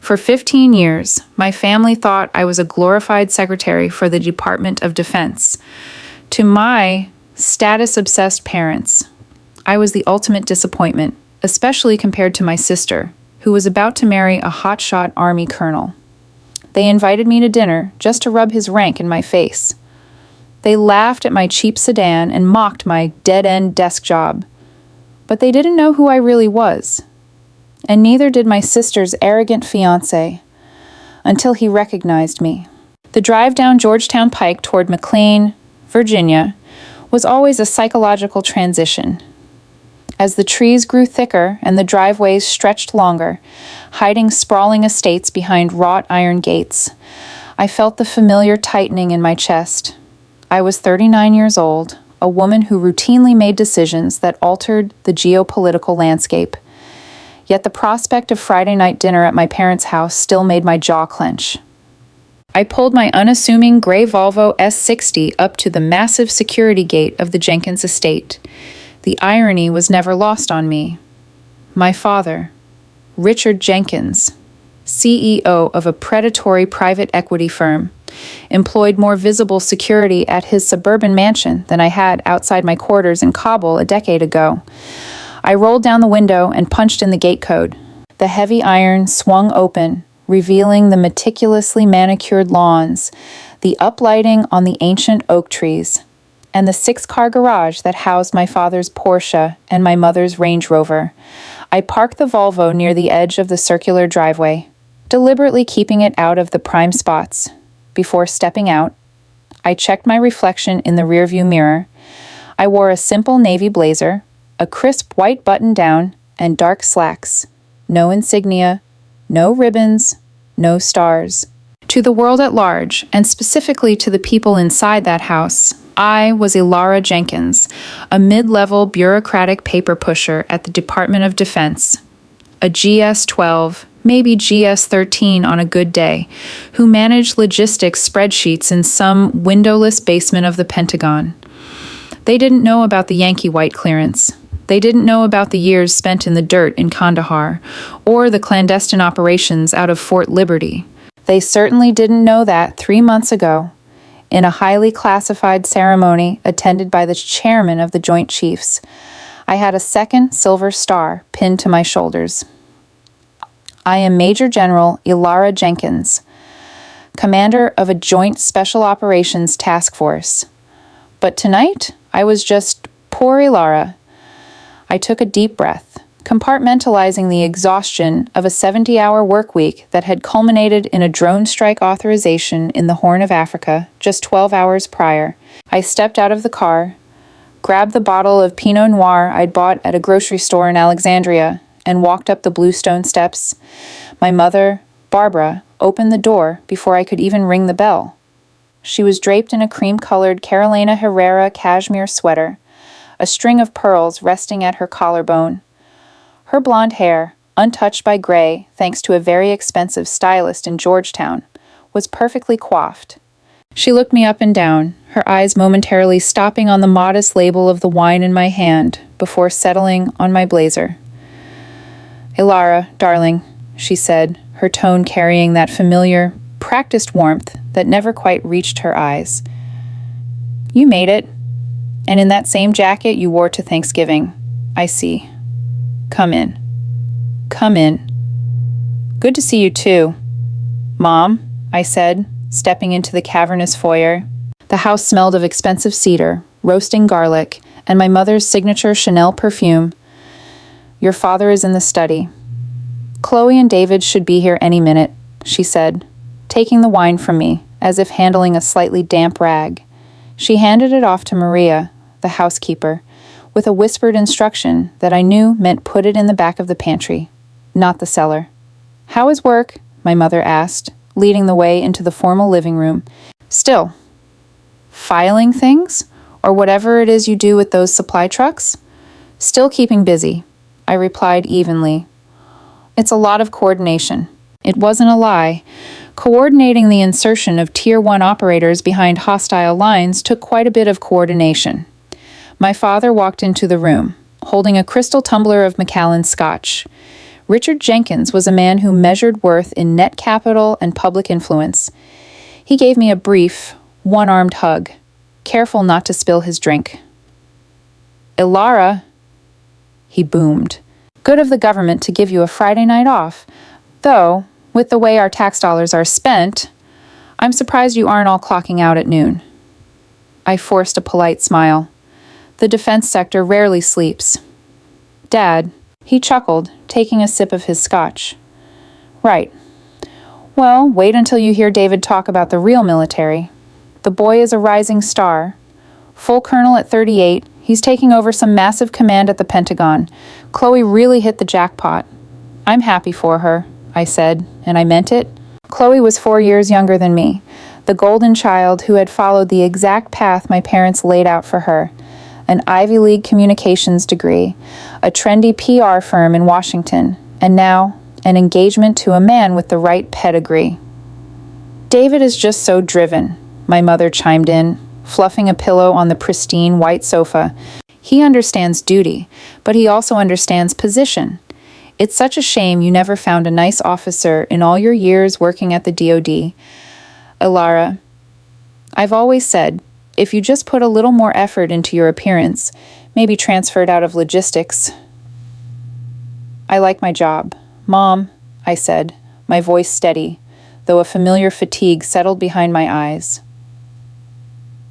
For 15 years, my family thought I was a glorified secretary for the Department of Defense. To my status-obsessed parents, I was the ultimate disappointment, especially compared to my sister, who was about to marry a hotshot Army colonel. They invited me to dinner just to rub his rank in my face. They laughed at my cheap sedan and mocked my dead-end desk job. But they didn't know who I really was. And neither did my sister's arrogant fiancé, until he recognized me. The drive down Georgetown Pike toward McLean, Virginia, was always a psychological transition. As the trees grew thicker and the driveways stretched longer, hiding sprawling estates behind wrought iron gates, I felt the familiar tightening in my chest. I was 39 years old, a woman who routinely made decisions that altered the geopolitical landscape. Yet the prospect of Friday night dinner at my parents' house still made my jaw clench. I pulled my unassuming gray Volvo S60 up to the massive security gate of the Jenkins estate. The irony was never lost on me. My father, Richard Jenkins, CEO of a predatory private equity firm, employed more visible security at his suburban mansion than I had outside my quarters in Kabul a decade ago. I rolled down the window and punched in the gate code. The heavy iron swung open, revealing the meticulously manicured lawns, the uplighting on the ancient oak trees, and the 6-car garage that housed my father's Porsche and my mother's Range Rover. I parked the Volvo near the edge of the circular driveway, deliberately keeping it out of the prime spots. Before stepping out, I checked my reflection in the rearview mirror. I wore a simple navy blazer, a crisp white button-down, and dark slacks. No insignia, no ribbons, no stars. To the world at large, and specifically to the people inside that house, I was Ilara Jenkins, a mid-level bureaucratic paper pusher at the Department of Defense, a GS-12, maybe GS-13 on a good day, who managed logistics spreadsheets in some windowless basement of the Pentagon. They didn't know about the Yankee White clearance. They didn't know about the years spent in the dirt in Kandahar, or the clandestine operations out of Fort Liberty. They certainly didn't know that 3 months ago, in a highly classified ceremony attended by the chairman of the Joint Chiefs, I had a second silver star pinned to my shoulders. I am Major General Ilara Jenkins, commander of a Joint Special Operations Task Force. But tonight, I was just poor Ilara. I took a deep breath, compartmentalizing the exhaustion of a 70-hour work week that had culminated in a drone strike authorization in the Horn of Africa just 12 hours prior. I stepped out of the car, grabbed the bottle of Pinot Noir I'd bought at a grocery store in Alexandria, and walked up the bluestone steps. My mother, Barbara, opened the door before I could even ring the bell. She was draped in a cream-colored Carolina Herrera cashmere sweater, a string of pearls resting at her collarbone. Her blonde hair, untouched by gray thanks to a very expensive stylist in Georgetown, was perfectly coiffed. She looked me up and down, her eyes momentarily stopping on the modest label of the wine in my hand before settling on my blazer. "Ilara, darling," she said, her tone carrying that familiar, practiced warmth that never quite reached her eyes. "You made it. And in that same jacket you wore to Thanksgiving. I see. Come in. Come in. Good to see you too." "Mom," I said, stepping into the cavernous foyer. The house smelled of expensive cedar, roasting garlic, and my mother's signature Chanel perfume. "Your father is in the study. Chloe and David should be here any minute," she said, taking the wine from me, as if handling a slightly damp rag. She handed it off to Maria, the housekeeper, with a whispered instruction that I knew meant put it in the back of the pantry, not the cellar. "How is work?" my mother asked, leading the way into the formal living room. "Still filing things, or whatever it is you do with those supply trucks?" "Still keeping busy," I replied evenly. "It's a lot of coordination." It wasn't a lie. Coordinating the insertion of Tier 1 operators behind hostile lines took quite a bit of coordination. My father walked into the room, holding a crystal tumbler of Macallan scotch. Richard Jenkins was a man who measured worth in net capital and public influence. He gave me a brief, one-armed hug, careful not to spill his drink. "Ilara," he boomed. "Good of the government to give you a Friday night off. Though, with the way our tax dollars are spent, I'm surprised you aren't all clocking out at noon." I forced a polite smile. The defense sector rarely sleeps. "Dad," he chuckled, taking a sip of his scotch. "Right. Well, wait until you hear David talk about the real military. The boy is a rising star. Full colonel at 38, he's taking over some massive command at the Pentagon. Chloe really hit the jackpot." "I'm happy for her," I said, and I meant it. Chloe was 4 years younger than me, the golden child who had followed the exact path my parents laid out for her. An Ivy League communications degree, a trendy PR firm in Washington, and now an engagement to a man with the right pedigree. "David is just so driven," my mother chimed in, fluffing a pillow on the pristine white sofa. "He understands duty, but he also understands position. It's such a shame you never found a nice officer in all your years working at the DoD. Ilara, I've always said, if you just put a little more effort into your appearance, maybe transferred out of logistics." "I like my job, Mom," I said, my voice steady, though a familiar fatigue settled behind my eyes.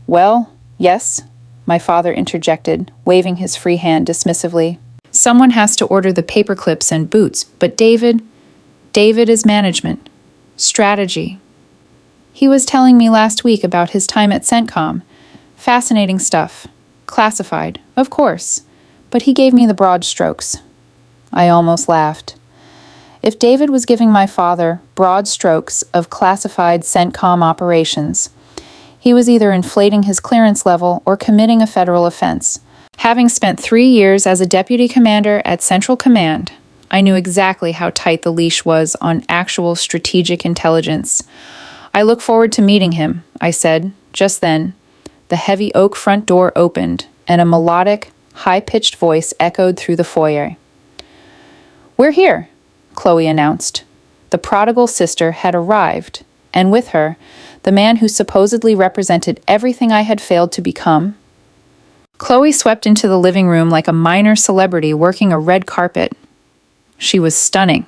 "Well, yes," my father interjected, waving his free hand dismissively. "Someone has to order the paperclips and boots, but David is management, strategy. He was telling me last week about his time at CENTCOM. Fascinating stuff. Classified, of course, but he gave me the broad strokes." I almost laughed. If David was giving my father broad strokes of classified CENTCOM operations, he was either inflating his clearance level or committing a federal offense. Having spent 3 years as a deputy commander at Central Command, I knew exactly how tight the leash was on actual strategic intelligence. "I look forward to meeting him," I said. Just then, the heavy oak front door opened, and a melodic, high-pitched voice echoed through the foyer. "We're here," Chloe announced. The prodigal sister had arrived, and with her, the man who supposedly represented everything I had failed to become. Chloe swept into the living room like a minor celebrity working a red carpet. She was stunning,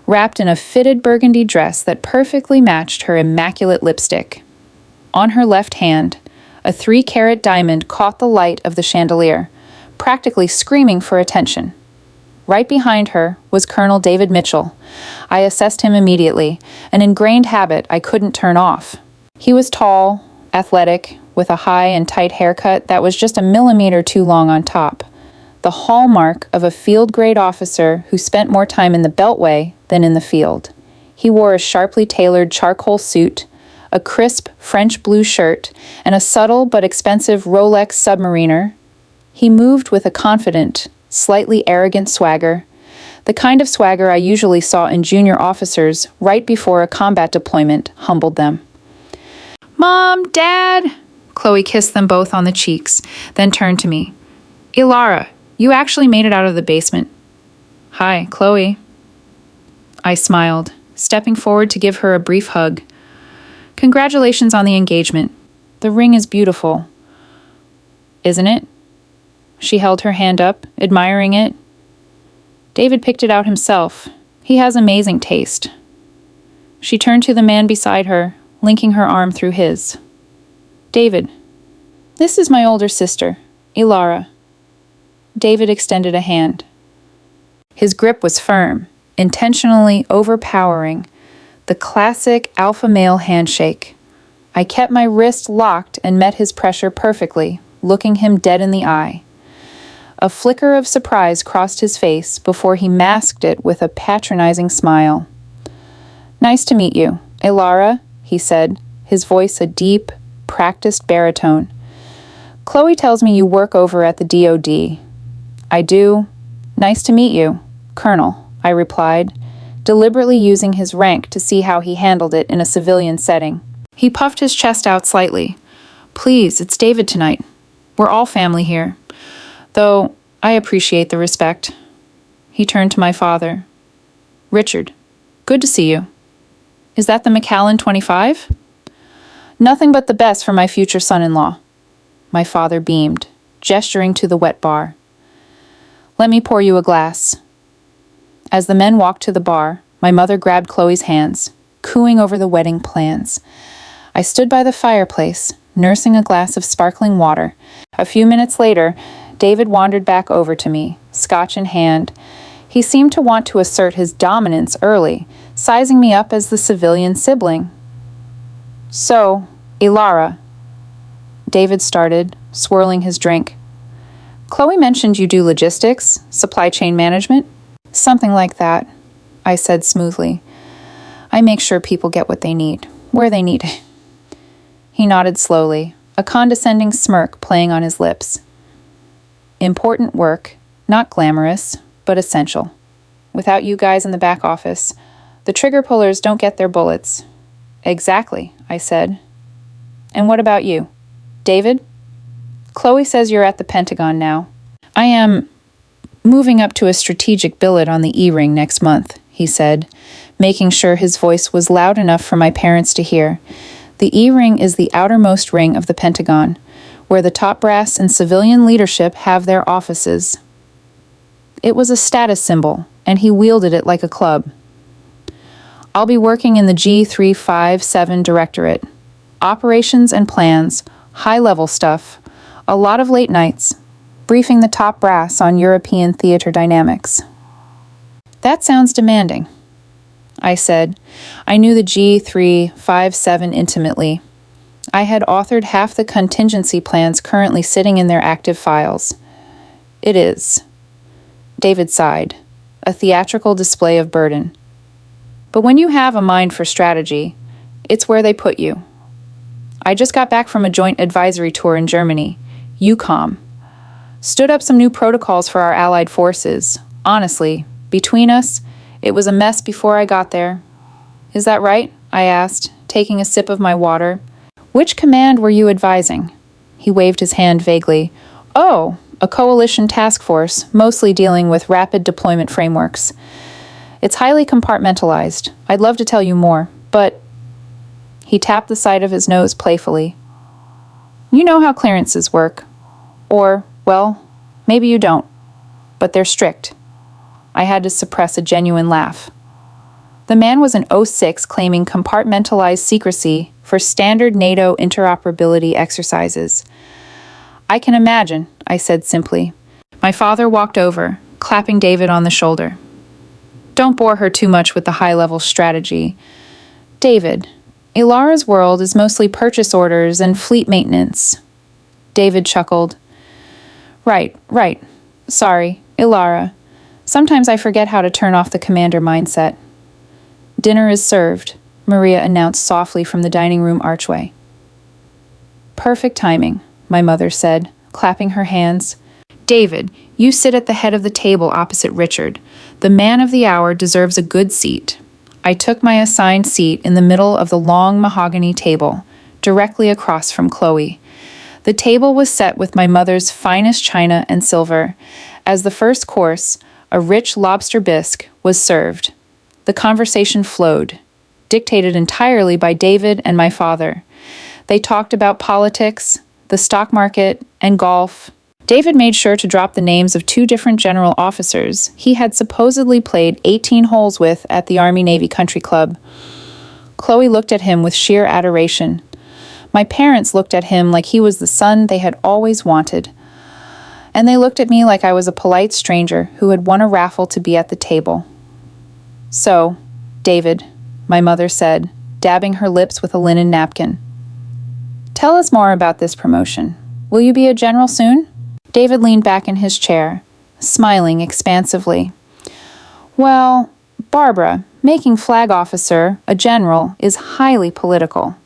wrapped in a fitted burgundy dress that perfectly matched her immaculate lipstick. On her left hand, a 3-carat diamond caught the light of the chandelier, practically screaming for attention. Right behind her was Colonel David Mitchell. I assessed him immediately, an ingrained habit I couldn't turn off. He was tall, athletic, with a high and tight haircut that was just a millimeter too long on top. The hallmark of a field-grade officer who spent more time in the Beltway than in the field. He wore a sharply tailored charcoal suit, a crisp French blue shirt, and a subtle but expensive Rolex Submariner. He moved with a confident, slightly arrogant swagger, the kind of swagger I usually saw in junior officers right before a combat deployment humbled them. "Mom, Dad!" Chloe kissed them both on the cheeks, then turned to me. "Ilara, you actually made it out of the basement." "Hi, Chloe." I smiled, stepping forward to give her a brief hug. "Congratulations on the engagement. The ring is beautiful." "Isn't it?" She held her hand up, admiring it. "David picked it out himself. He has amazing taste." She turned to the man beside her, linking her arm through his. "David, this is my older sister, Ilara." David extended a hand. His grip was firm, intentionally overpowering, the classic alpha male handshake. I kept my wrist locked and met his pressure perfectly, looking him dead in the eye. A flicker of surprise crossed his face before he masked it with a patronizing smile. "Nice to meet you, Ilara," he said, his voice a deep, practiced baritone. "Chloe tells me you work over at the DoD." "I do. Nice to meet you, Colonel," I replied, deliberately using his rank to see how he handled it in a civilian setting. He puffed his chest out slightly. "Please, it's David tonight. We're all family here. Though I appreciate the respect." He turned to my father. Richard, good to see you. Is that the McAllen 25? Nothing but the best for my future son-in-law. My father beamed, gesturing to the wet bar. Let me pour you a glass. As the men walked to the bar, my mother grabbed Chloe's hands, cooing over the wedding plans. I stood by the fireplace, nursing a glass of sparkling water. A few minutes later, David wandered back over to me, scotch in hand. He seemed to want to assert his dominance early, sizing me up as the civilian sibling. So, Ilara, David started, swirling his drink. Chloe mentioned you do logistics, supply chain management? Something like that, I said smoothly. I make sure people get what they need, where they need it. He nodded slowly, a condescending smirk playing on his lips. Important work, not glamorous, but essential. Without you guys in the back office, the trigger pullers don't get their bullets. Exactly, I said. And what about you? David? Chloe says you're at the Pentagon now. I am moving up to a strategic billet on the E-ring next month, he said, making sure his voice was loud enough for my parents to hear. The E-ring is the outermost ring of the Pentagon, where the top brass and civilian leadership have their offices. It was a status symbol, and he wielded it like a club. I'll be working in the G357 Directorate. Operations and plans, high-level stuff, a lot of late nights, briefing the top brass on European theater dynamics. That sounds demanding, I said. I knew the G357 intimately. I had authored half the contingency plans currently sitting in their active files. It is. David sighed, a theatrical display of burden. But when you have a mind for strategy, it's where they put you. I just got back from a joint advisory tour in Germany, EUCOM. Stood up some new protocols for our allied forces. Honestly, between us, it was a mess before I got there. Is that right? I asked, taking a sip of my water. Which command were you advising? He waved his hand vaguely. Oh, a coalition task force, mostly dealing with rapid deployment frameworks. It's highly compartmentalized. I'd love to tell you more, but... He tapped the side of his nose playfully. You know how clearances work. Or, well, maybe you don't. But they're strict. I had to suppress a genuine laugh. The man was an '06 claiming compartmentalized secrecy for standard NATO interoperability exercises. I can imagine, I said simply. My father walked over, clapping David on the shoulder. Don't bore her too much with the high-level strategy. David, Ilara's world is mostly purchase orders and fleet maintenance. David chuckled. Right. Sorry, Ilara. Sometimes I forget how to turn off the commander mindset. Dinner is served, Maria announced softly from the dining room archway. Perfect timing, my mother said, clapping her hands. David, you sit at the head of the table opposite Richard. The man of the hour deserves a good seat. I took my assigned seat in the middle of the long mahogany table, directly across from Chloe. The table was set with my mother's finest china and silver. As the first course, a rich lobster bisque was served. The conversation flowed, dictated entirely by David and my father. They talked about politics, the stock market, and golf. David made sure to drop the names of 2 different general officers he had supposedly played 18 holes with at the Army-Navy Country Club. Chloe looked at him with sheer adoration. My parents looked at him like he was the son they had always wanted. And they looked at me like I was a polite stranger who had won a raffle to be at the table. So, David, my mother said, dabbing her lips with a linen napkin. Tell us more about this promotion. Will you be a general soon? David leaned back in his chair, smiling expansively. Well, Barbara, making flag officer, a general, is highly political.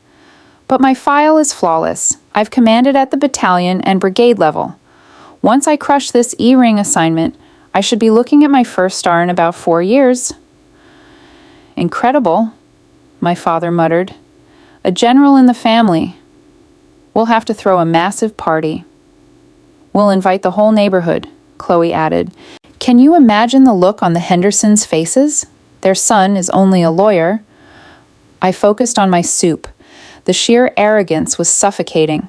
But my file is flawless. I've commanded at the battalion and brigade level. Once I crush this E-ring assignment, I should be looking at my first star in about 4 years. Incredible, my father muttered. A general in the family. We'll have to throw a massive party. We'll invite the whole neighborhood, Chloe added. Can you imagine the look on the Hendersons' faces? Their son is only a lawyer. I focused on my soup. The sheer arrogance was suffocating.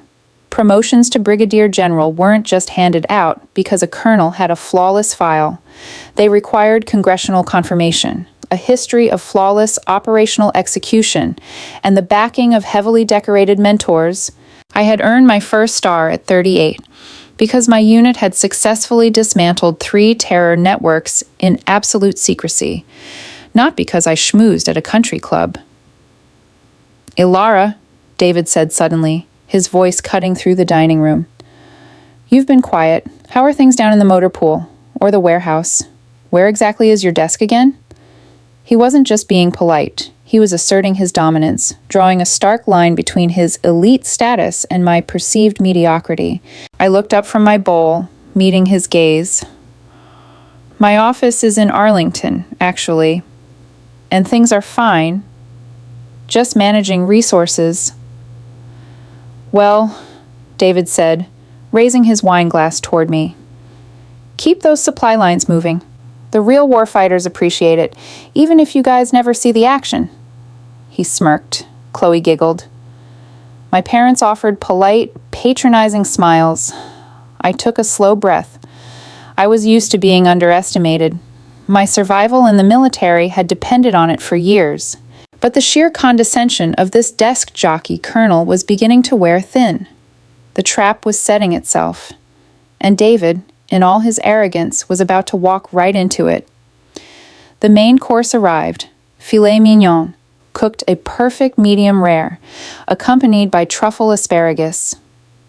Promotions to brigadier general weren't just handed out because a colonel had a flawless file. They required congressional confirmation, a history of flawless operational execution, and the backing of heavily decorated mentors. I had earned my first star at 38 because my unit had successfully dismantled 3 terror networks in absolute secrecy, not because I schmoozed at a country club. Ilara, David said suddenly, his voice cutting through the dining room. You've been quiet. How are things down in the motor pool? Or the warehouse? Where exactly is your desk again? He wasn't just being polite. He was asserting his dominance, drawing a stark line between his elite status and my perceived mediocrity. I looked up from my bowl, meeting his gaze. My office is in Arlington, actually, and things are fine. Just managing resources. Well, David said, raising his wine glass toward me. Keep those supply lines moving. The real warfighters appreciate it, even if you guys never see the action. He smirked. Chloe giggled. My parents offered polite, patronizing smiles. I took a slow breath. I was used to being underestimated. My survival in the military had depended on it for years. But the sheer condescension of this desk jockey colonel was beginning to wear thin. The trap was setting itself. And David, in all his arrogance, was about to walk right into it. The main course arrived, filet mignon, cooked a perfect medium rare, accompanied by truffle asparagus.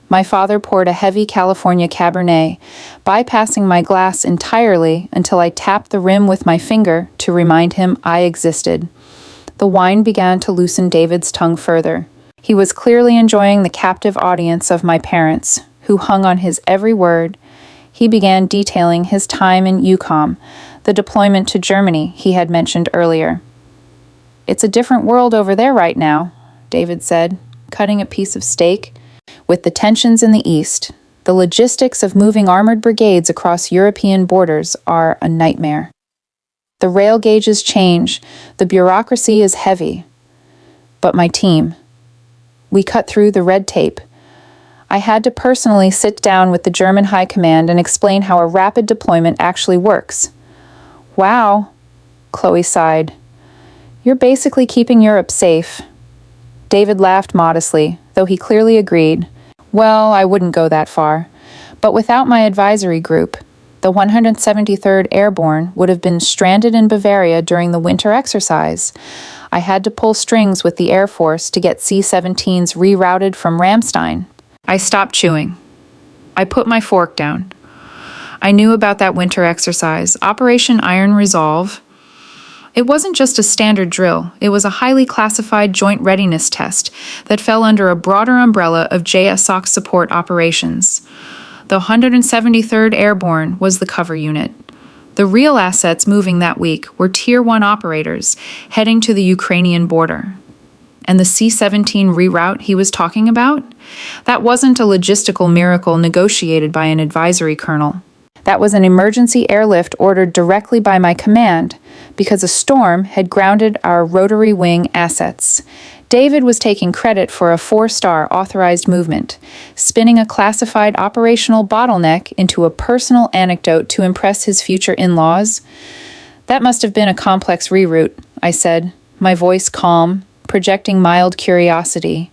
My father poured a heavy California Cabernet, bypassing my glass entirely until I tapped the rim with my finger to remind him I existed. The wine began to loosen David's tongue further. He was clearly enjoying the captive audience of my parents, who hung on his every word. He began detailing his time in EUCOM, the deployment to Germany he had mentioned earlier. It's a different world over there right now, David said, cutting a piece of steak. With the tensions in the east, the logistics of moving armored brigades across European borders are a nightmare. The rail gauges change, the bureaucracy is heavy. But my team, we cut through the red tape. I had to personally sit down with the German High Command and explain how a rapid deployment actually works. Wow, Chloe sighed. You're basically keeping Europe safe. David laughed modestly, though he clearly agreed. Well, I wouldn't go that far. But without my advisory group, the 173rd Airborne would have been stranded in Bavaria during the winter exercise. I had to pull strings with the Air Force to get C-17s rerouted from Ramstein. I stopped chewing. I put my fork down. I knew about that winter exercise, Operation Iron Resolve. It wasn't just a standard drill, it was a highly classified joint readiness test that fell under a broader umbrella of JSOC support operations. The 173rd Airborne was the cover unit. The real assets moving that week were Tier 1 operators heading to the Ukrainian border. And the C-17 reroute he was talking about? That wasn't a logistical miracle negotiated by an advisory colonel. That was an emergency airlift ordered directly by my command because a storm had grounded our rotary wing assets. David was taking credit for a 4-star authorized movement, spinning a classified operational bottleneck into a personal anecdote to impress his future in-laws. That must have been a complex reroute, I said, my voice calm, projecting mild curiosity.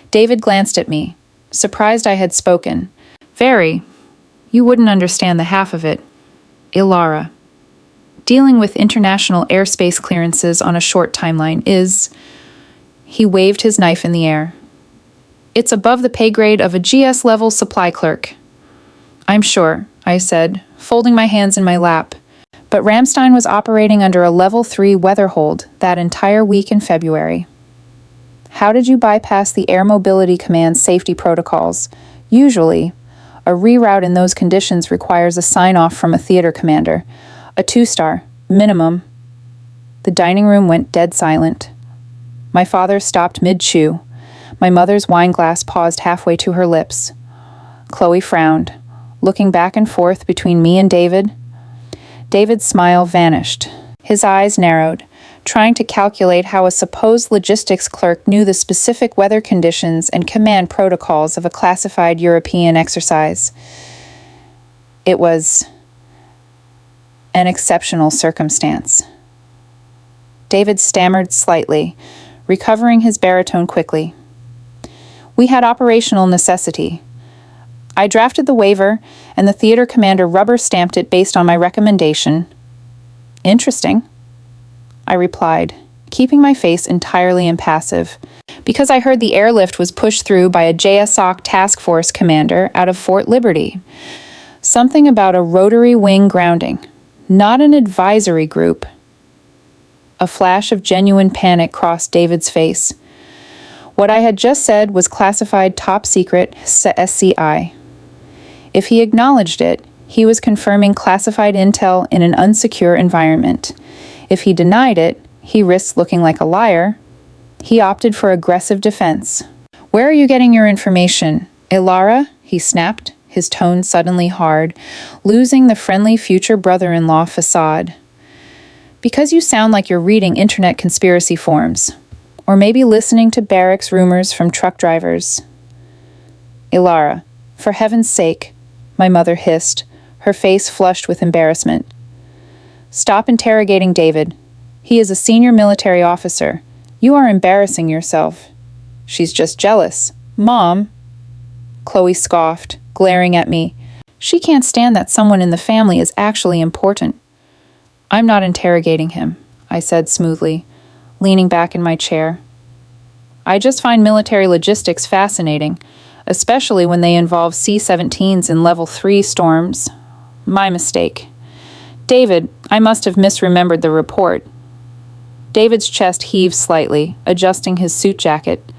David glanced at me, surprised I had spoken. Very. You wouldn't understand the half of it. Ilara. Dealing with international airspace clearances on a short timeline is... He waved his knife in the air. It's above the pay grade of a GS-level supply clerk. I'm sure, I said, folding my hands in my lap. But Ramstein was operating under a Level 3 weather hold that entire week in February. How did you bypass the Air Mobility Command's safety protocols? Usually, a reroute in those conditions requires a sign-off from a theater commander. A 2-star, minimum. The dining room went dead silent. My father stopped mid-chew. My mother's wine glass paused halfway to her lips. Chloe frowned, looking back and forth between me and David. David's smile vanished. His eyes narrowed, trying to calculate how a supposed logistics clerk knew the specific weather conditions and command protocols of a classified European exercise. It was an exceptional circumstance. David stammered slightly, recovering his baritone quickly. We had operational necessity. I drafted the waiver, and the theater commander rubber-stamped it based on my recommendation. Interesting, I replied, keeping my face entirely impassive, because I heard the airlift was pushed through by a JSOC task force commander out of Fort Liberty. Something about a rotary wing grounding, not an advisory group. A flash of genuine panic crossed David's face. What I had just said was classified top secret SCI. If he acknowledged it, he was confirming classified intel in an unsecure environment. If he denied it, he risked looking like a liar. He opted for aggressive defense. Where are you getting your information, Ilara? He snapped, his tone suddenly hard, losing the friendly future brother-in-law facade. Because you sound like you're reading internet conspiracy forums, or maybe listening to barracks rumors from truck drivers. Ilara, for heaven's sake, my mother hissed, her face flushed with embarrassment. Stop interrogating David. He is a senior military officer. You are embarrassing yourself. She's just jealous. Mom, Chloe scoffed, glaring at me. She can't stand that someone in the family is actually important. I'm not interrogating him, I said smoothly, leaning back in my chair. I just find military logistics fascinating, especially when they involve C-17s in Level 3 storms. My mistake. David, I must have misremembered the report. David's chest heaved slightly, adjusting his suit jacket.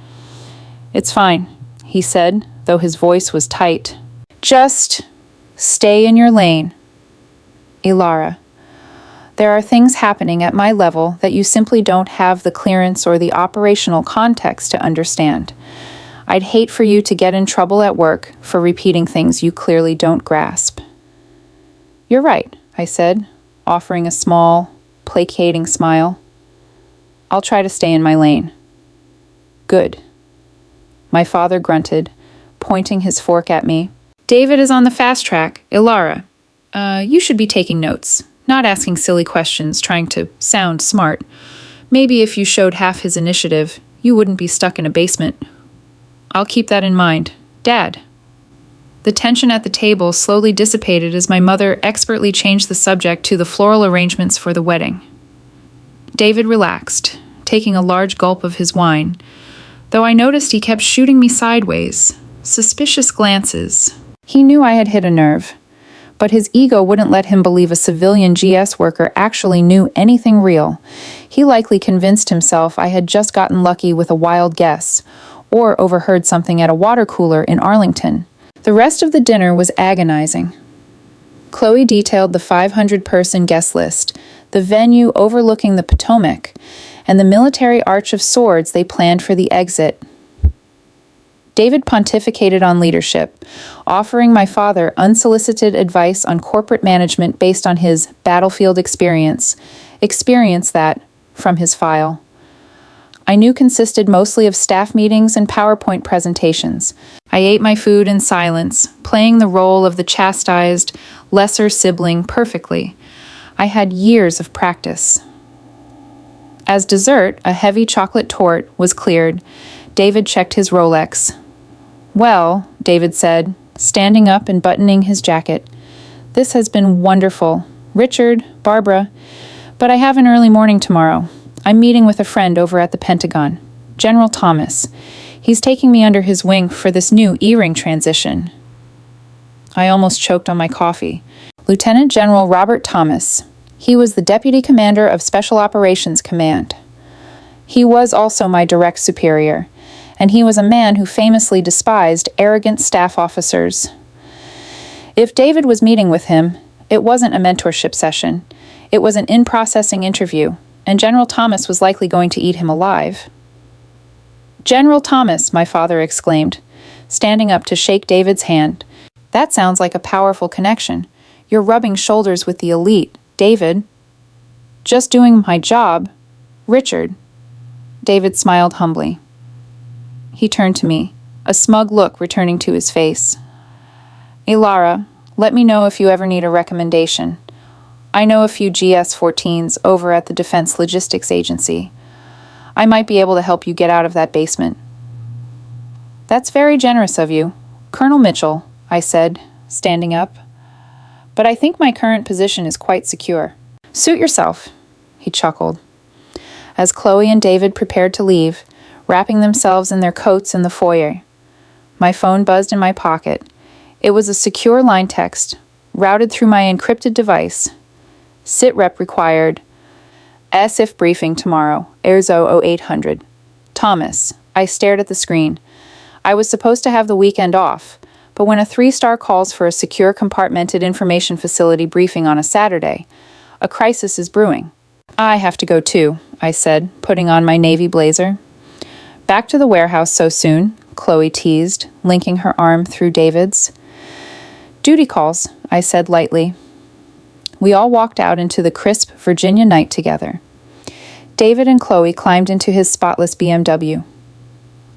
It's fine, he said, though his voice was tight. Just stay in your lane. Ilara, there are things happening at my level that you simply don't have the clearance or the operational context to understand. I'd hate for you to get in trouble at work for repeating things you clearly don't grasp. You're right, I said, offering a small, placating smile. I'll try to stay in my lane. Good. My father grunted, pointing his fork at me. David is on the fast track. Ilara, you should be taking notes, not asking silly questions, trying to sound smart. Maybe if you showed half his initiative, you wouldn't be stuck in a basement. I'll keep that in mind. Dad. The tension at the table slowly dissipated as my mother expertly changed the subject to the floral arrangements for the wedding. David relaxed, taking a large gulp of his wine, though I noticed he kept shooting me sideways, suspicious glances. He knew I had hit a nerve, but his ego wouldn't let him believe a civilian GS worker actually knew anything real. He likely convinced himself I had just gotten lucky with a wild guess, or overheard something at a water cooler in Arlington. The rest of the dinner was agonizing. Chloe detailed the 500-person guest list, the venue overlooking the Potomac, and the military arch of swords they planned for the exit. David pontificated on leadership, offering my father unsolicited advice on corporate management based on his battlefield experience that, from his file, I knew consisted mostly of staff meetings and PowerPoint presentations. I ate my food in silence, playing the role of the chastised, lesser sibling perfectly. I had years of practice. As dessert, a heavy chocolate torte was cleared. David checked his Rolex. Well, David said, standing up and buttoning his jacket, this has been wonderful. Richard, Barbara, but I have an early morning tomorrow. I'm meeting with a friend over at the Pentagon, General Thomas. He's taking me under his wing for this new E-ring transition. I almost choked on my coffee. Lieutenant General Robert Thomas. He was the Deputy Commander of Special Operations Command. He was also my direct superior, and he was a man who famously despised arrogant staff officers. If David was meeting with him, it wasn't a mentorship session. It was an in-processing interview, and General Thomas was likely going to eat him alive. General Thomas, my father exclaimed, standing up to shake David's hand. That sounds like a powerful connection. You're rubbing shoulders with the elite, David. Just doing my job, Richard. David smiled humbly. He turned to me, a smug look returning to his face. Ilara, let me know if you ever need a recommendation. I know a few GS-14s over at the Defense Logistics Agency. I might be able to help you get out of that basement. That's very generous of you, Colonel Mitchell, I said, standing up. But I think my current position is quite secure. Suit yourself, he chuckled. As Chloe and David prepared to leave, wrapping themselves in their coats in the foyer, my phone buzzed in my pocket. It was a secure line text, routed through my encrypted device. SITREP required. As if briefing tomorrow, Airzo 0800. Thomas. I stared at the screen. I was supposed to have the weekend off, but when a 3-star calls for a secure compartmented information facility briefing on a Saturday, a crisis is brewing. I have to go too, I said, putting on my navy blazer. Back to the warehouse so soon, Chloe teased, linking her arm through David's. Duty calls, I said lightly. We all walked out into the crisp Virginia night together. David and Chloe climbed into his spotless BMW.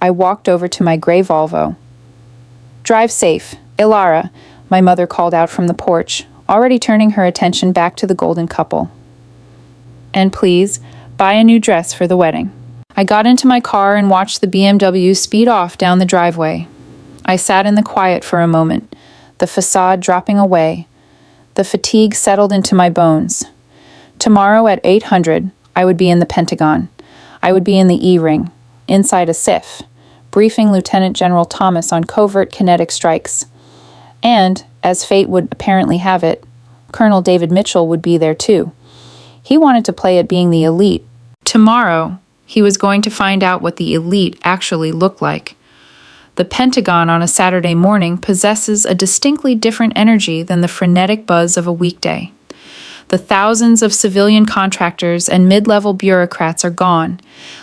I walked over to my gray Volvo. Drive safe, Ilara, my mother called out from the porch, already turning her attention back to the golden couple. And please, buy a new dress for the wedding. I got into my car and watched the BMW speed off down the driveway. I sat in the quiet for a moment, the facade dropping away. The fatigue settled into my bones. Tomorrow at 800, I would be in the Pentagon. I would be in the E-ring, inside a SIF, briefing Lieutenant General Thomas on covert kinetic strikes. And, as fate would apparently have it, Colonel David Mitchell would be there too. He wanted to play at being the elite. Tomorrow, he was going to find out what the elite actually looked like. The Pentagon on a Saturday morning possesses a distinctly different energy than the frenetic buzz of a weekday. The thousands of civilian contractors and mid-level bureaucrats are gone,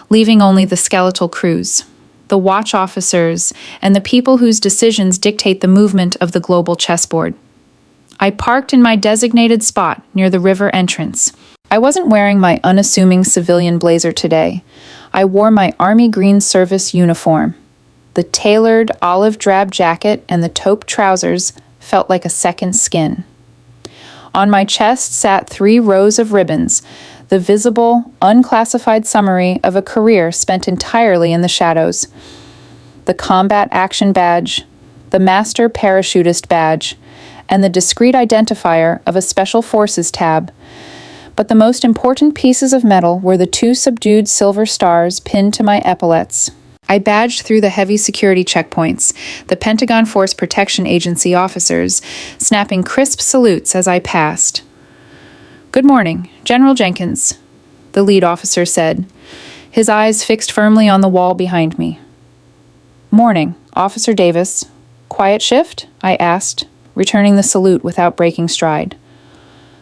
leaving only the skeletal crews, the watch officers, and the people whose decisions dictate the movement of the global chessboard. I parked in my designated spot near the river entrance. I wasn't wearing my unassuming civilian blazer today. I wore my Army Green Service uniform. The tailored olive drab jacket and the taupe trousers felt like a second skin. On my chest sat 3 rows of ribbons, the visible, unclassified summary of a career spent entirely in the shadows. The Combat Action Badge, the Master Parachutist Badge, and the discrete identifier of a Special Forces tab. But the most important pieces of metal were the 2 subdued silver stars pinned to my epaulets. I badged through the heavy security checkpoints, the Pentagon Force Protection Agency officers, snapping crisp salutes as I passed. Good morning, General Jenkins, the lead officer said, his eyes fixed firmly on the wall behind me. Morning, Officer Davis. Quiet shift? I asked, returning the salute without breaking stride.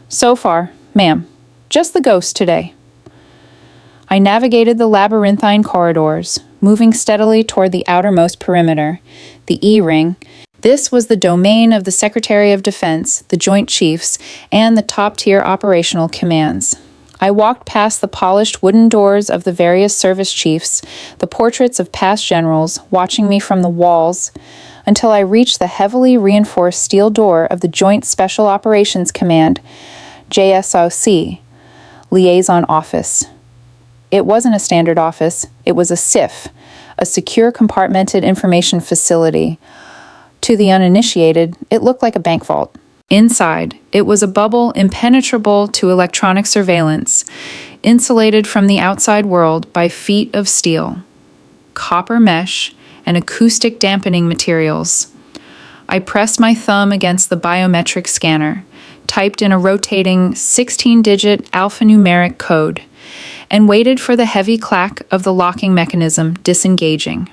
So far, ma'am. Just the ghost today. I navigated the labyrinthine corridors, moving steadily toward the outermost perimeter, the E-ring. This was the domain of the Secretary of Defense, the Joint Chiefs, and the top-tier operational commands. I walked past the polished wooden doors of the various service chiefs, the portraits of past generals watching me from the walls, until I reached the heavily reinforced steel door of the Joint Special Operations Command, JSOC, Liaison Office. It wasn't a standard office, it was a SIF, a secure compartmented information facility. To the uninitiated, it looked like a bank vault. Inside, it was a bubble impenetrable to electronic surveillance, insulated from the outside world by feet of steel, copper mesh, and acoustic dampening materials. I pressed my thumb against the biometric scanner, typed in a rotating 16-digit alphanumeric code, and waited for the heavy clack of the locking mechanism disengaging.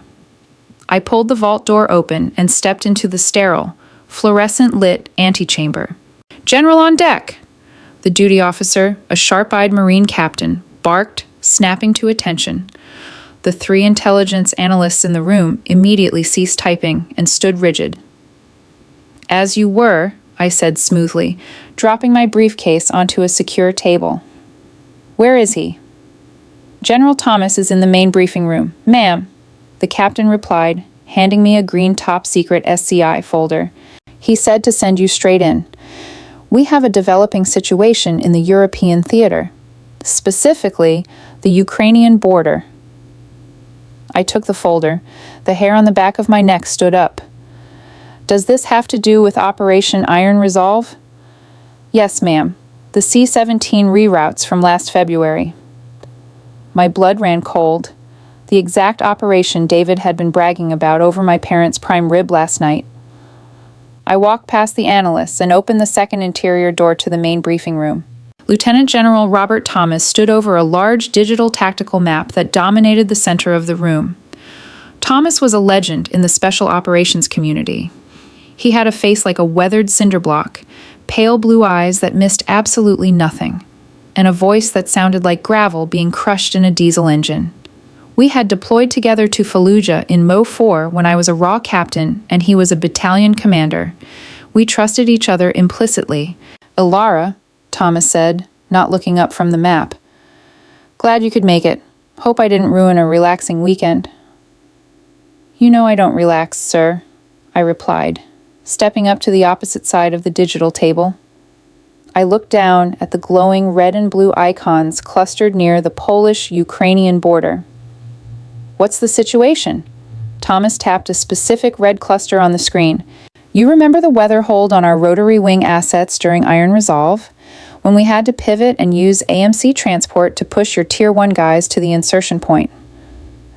I pulled the vault door open and stepped into the sterile, fluorescent-lit antechamber. General on deck! The duty officer, a sharp-eyed Marine captain, barked, snapping to attention. The 3 intelligence analysts in the room immediately ceased typing and stood rigid. As you were, I said smoothly, dropping my briefcase onto a secure table. Where is he? General Thomas is in the main briefing room. Ma'am, the captain replied, handing me a green top-secret SCI folder. He said to send you straight in. We have a developing situation in the European theater, specifically the Ukrainian border. I took the folder. The hair on the back of my neck stood up. Does this have to do with Operation Iron Resolve? Yes, ma'am. The C-17 reroutes from last February. My blood ran cold. The exact operation David had been bragging about over my parents' prime rib last night. I walked past the analysts and opened the second interior door to the main briefing room. Lieutenant General Robert Thomas stood over a large digital tactical map that dominated the center of the room. Thomas was a legend in the special operations community. He had a face like a weathered cinder block, pale blue eyes that missed absolutely nothing, and a voice that sounded like gravel being crushed in a diesel engine. We had deployed together to Fallujah in Mo 4 when I was a raw captain and he was a battalion commander. We trusted each other implicitly. Ilara, Thomas said, not looking up from the map. Glad you could make it. Hope I didn't ruin a relaxing weekend. You know I don't relax, sir, I replied, stepping up to the opposite side of the digital table. I looked down at the glowing red and blue icons clustered near the Polish-Ukrainian border. What's the situation? Thomas tapped a specific red cluster on the screen. You remember the weather hold on our rotary wing assets during Iron Resolve? When we had to pivot and use AMC transport to push your Tier 1 guys to the insertion point.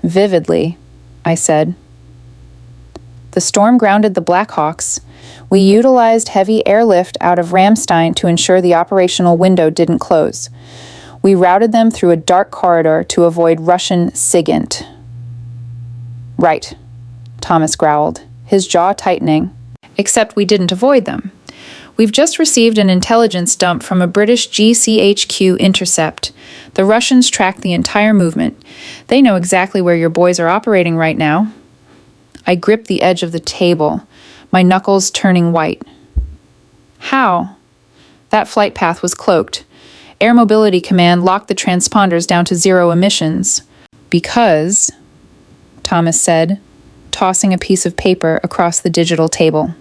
Vividly, I said. The storm grounded the Blackhawks. We utilized heavy airlift out of Ramstein to ensure the operational window didn't close. We routed them through a dark corridor to avoid Russian SIGINT. Right, Thomas growled, his jaw tightening. Except we didn't avoid them. We've just received an intelligence dump from a British GCHQ intercept. The Russians tracked the entire movement. They know exactly where your boys are operating right now. I gripped the edge of the table, my knuckles turning white. How? That flight path was cloaked. Air Mobility Command locked the transponders down to 0 emissions. Because, Thomas said, tossing a piece of paper across the digital table.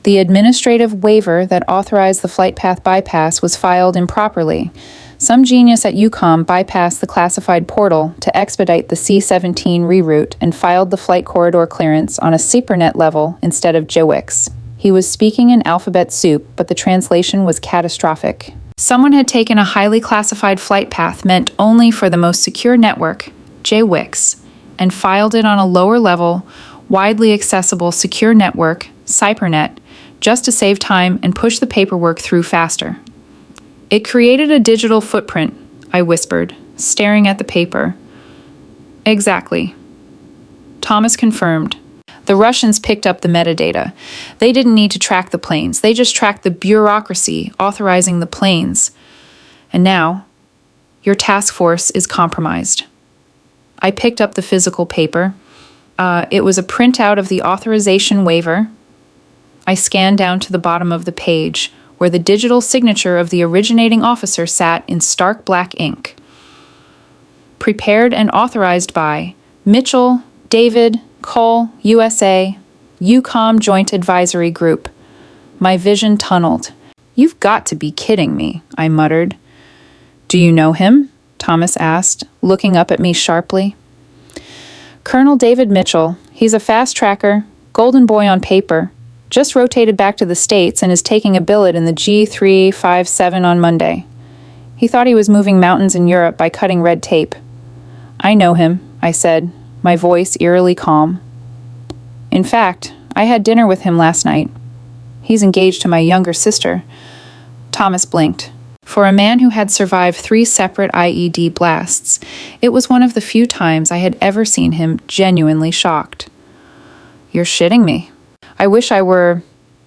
The administrative waiver that authorized the flight path bypass was filed improperly. Some genius at UCOM bypassed the classified portal to expedite the C-17 reroute and filed the flight corridor clearance on a SIPRNet level instead of JWICS. He was speaking in alphabet soup, but the translation was catastrophic. Someone had taken a highly classified flight path meant only for the most secure network, JWICS, and filed it on a lower level, widely accessible secure network, SIPRNet, just to save time and push the paperwork through faster. It created a digital footprint, I whispered, staring at the paper. Exactly. Thomas confirmed. The Russians picked up the metadata. They didn't need to track the planes. They just tracked the bureaucracy authorizing the planes. And now, your task force is compromised. I picked up the physical paper. It was a printout of the authorization waiver. I scanned down to the bottom of the page, where the digital signature of the originating officer sat in stark black ink. Prepared and authorized by Mitchell, David, Cole, USA, UCOM Joint Advisory Group. My vision tunneled. You've got to be kidding me, I muttered. Do you know him? Thomas asked, looking up at me sharply. Colonel David Mitchell. He's a fast tracker, golden boy on paper. Just rotated back to the States and is taking a billet in the G357 on Monday. He thought he was moving mountains in Europe by cutting red tape. I know him, I said, my voice eerily calm. In fact, I had dinner with him last night. He's engaged to my younger sister. Thomas blinked. For a man who had survived 3 separate IED blasts, it was one of the few times I had ever seen him genuinely shocked. You're shitting me. I wish I were.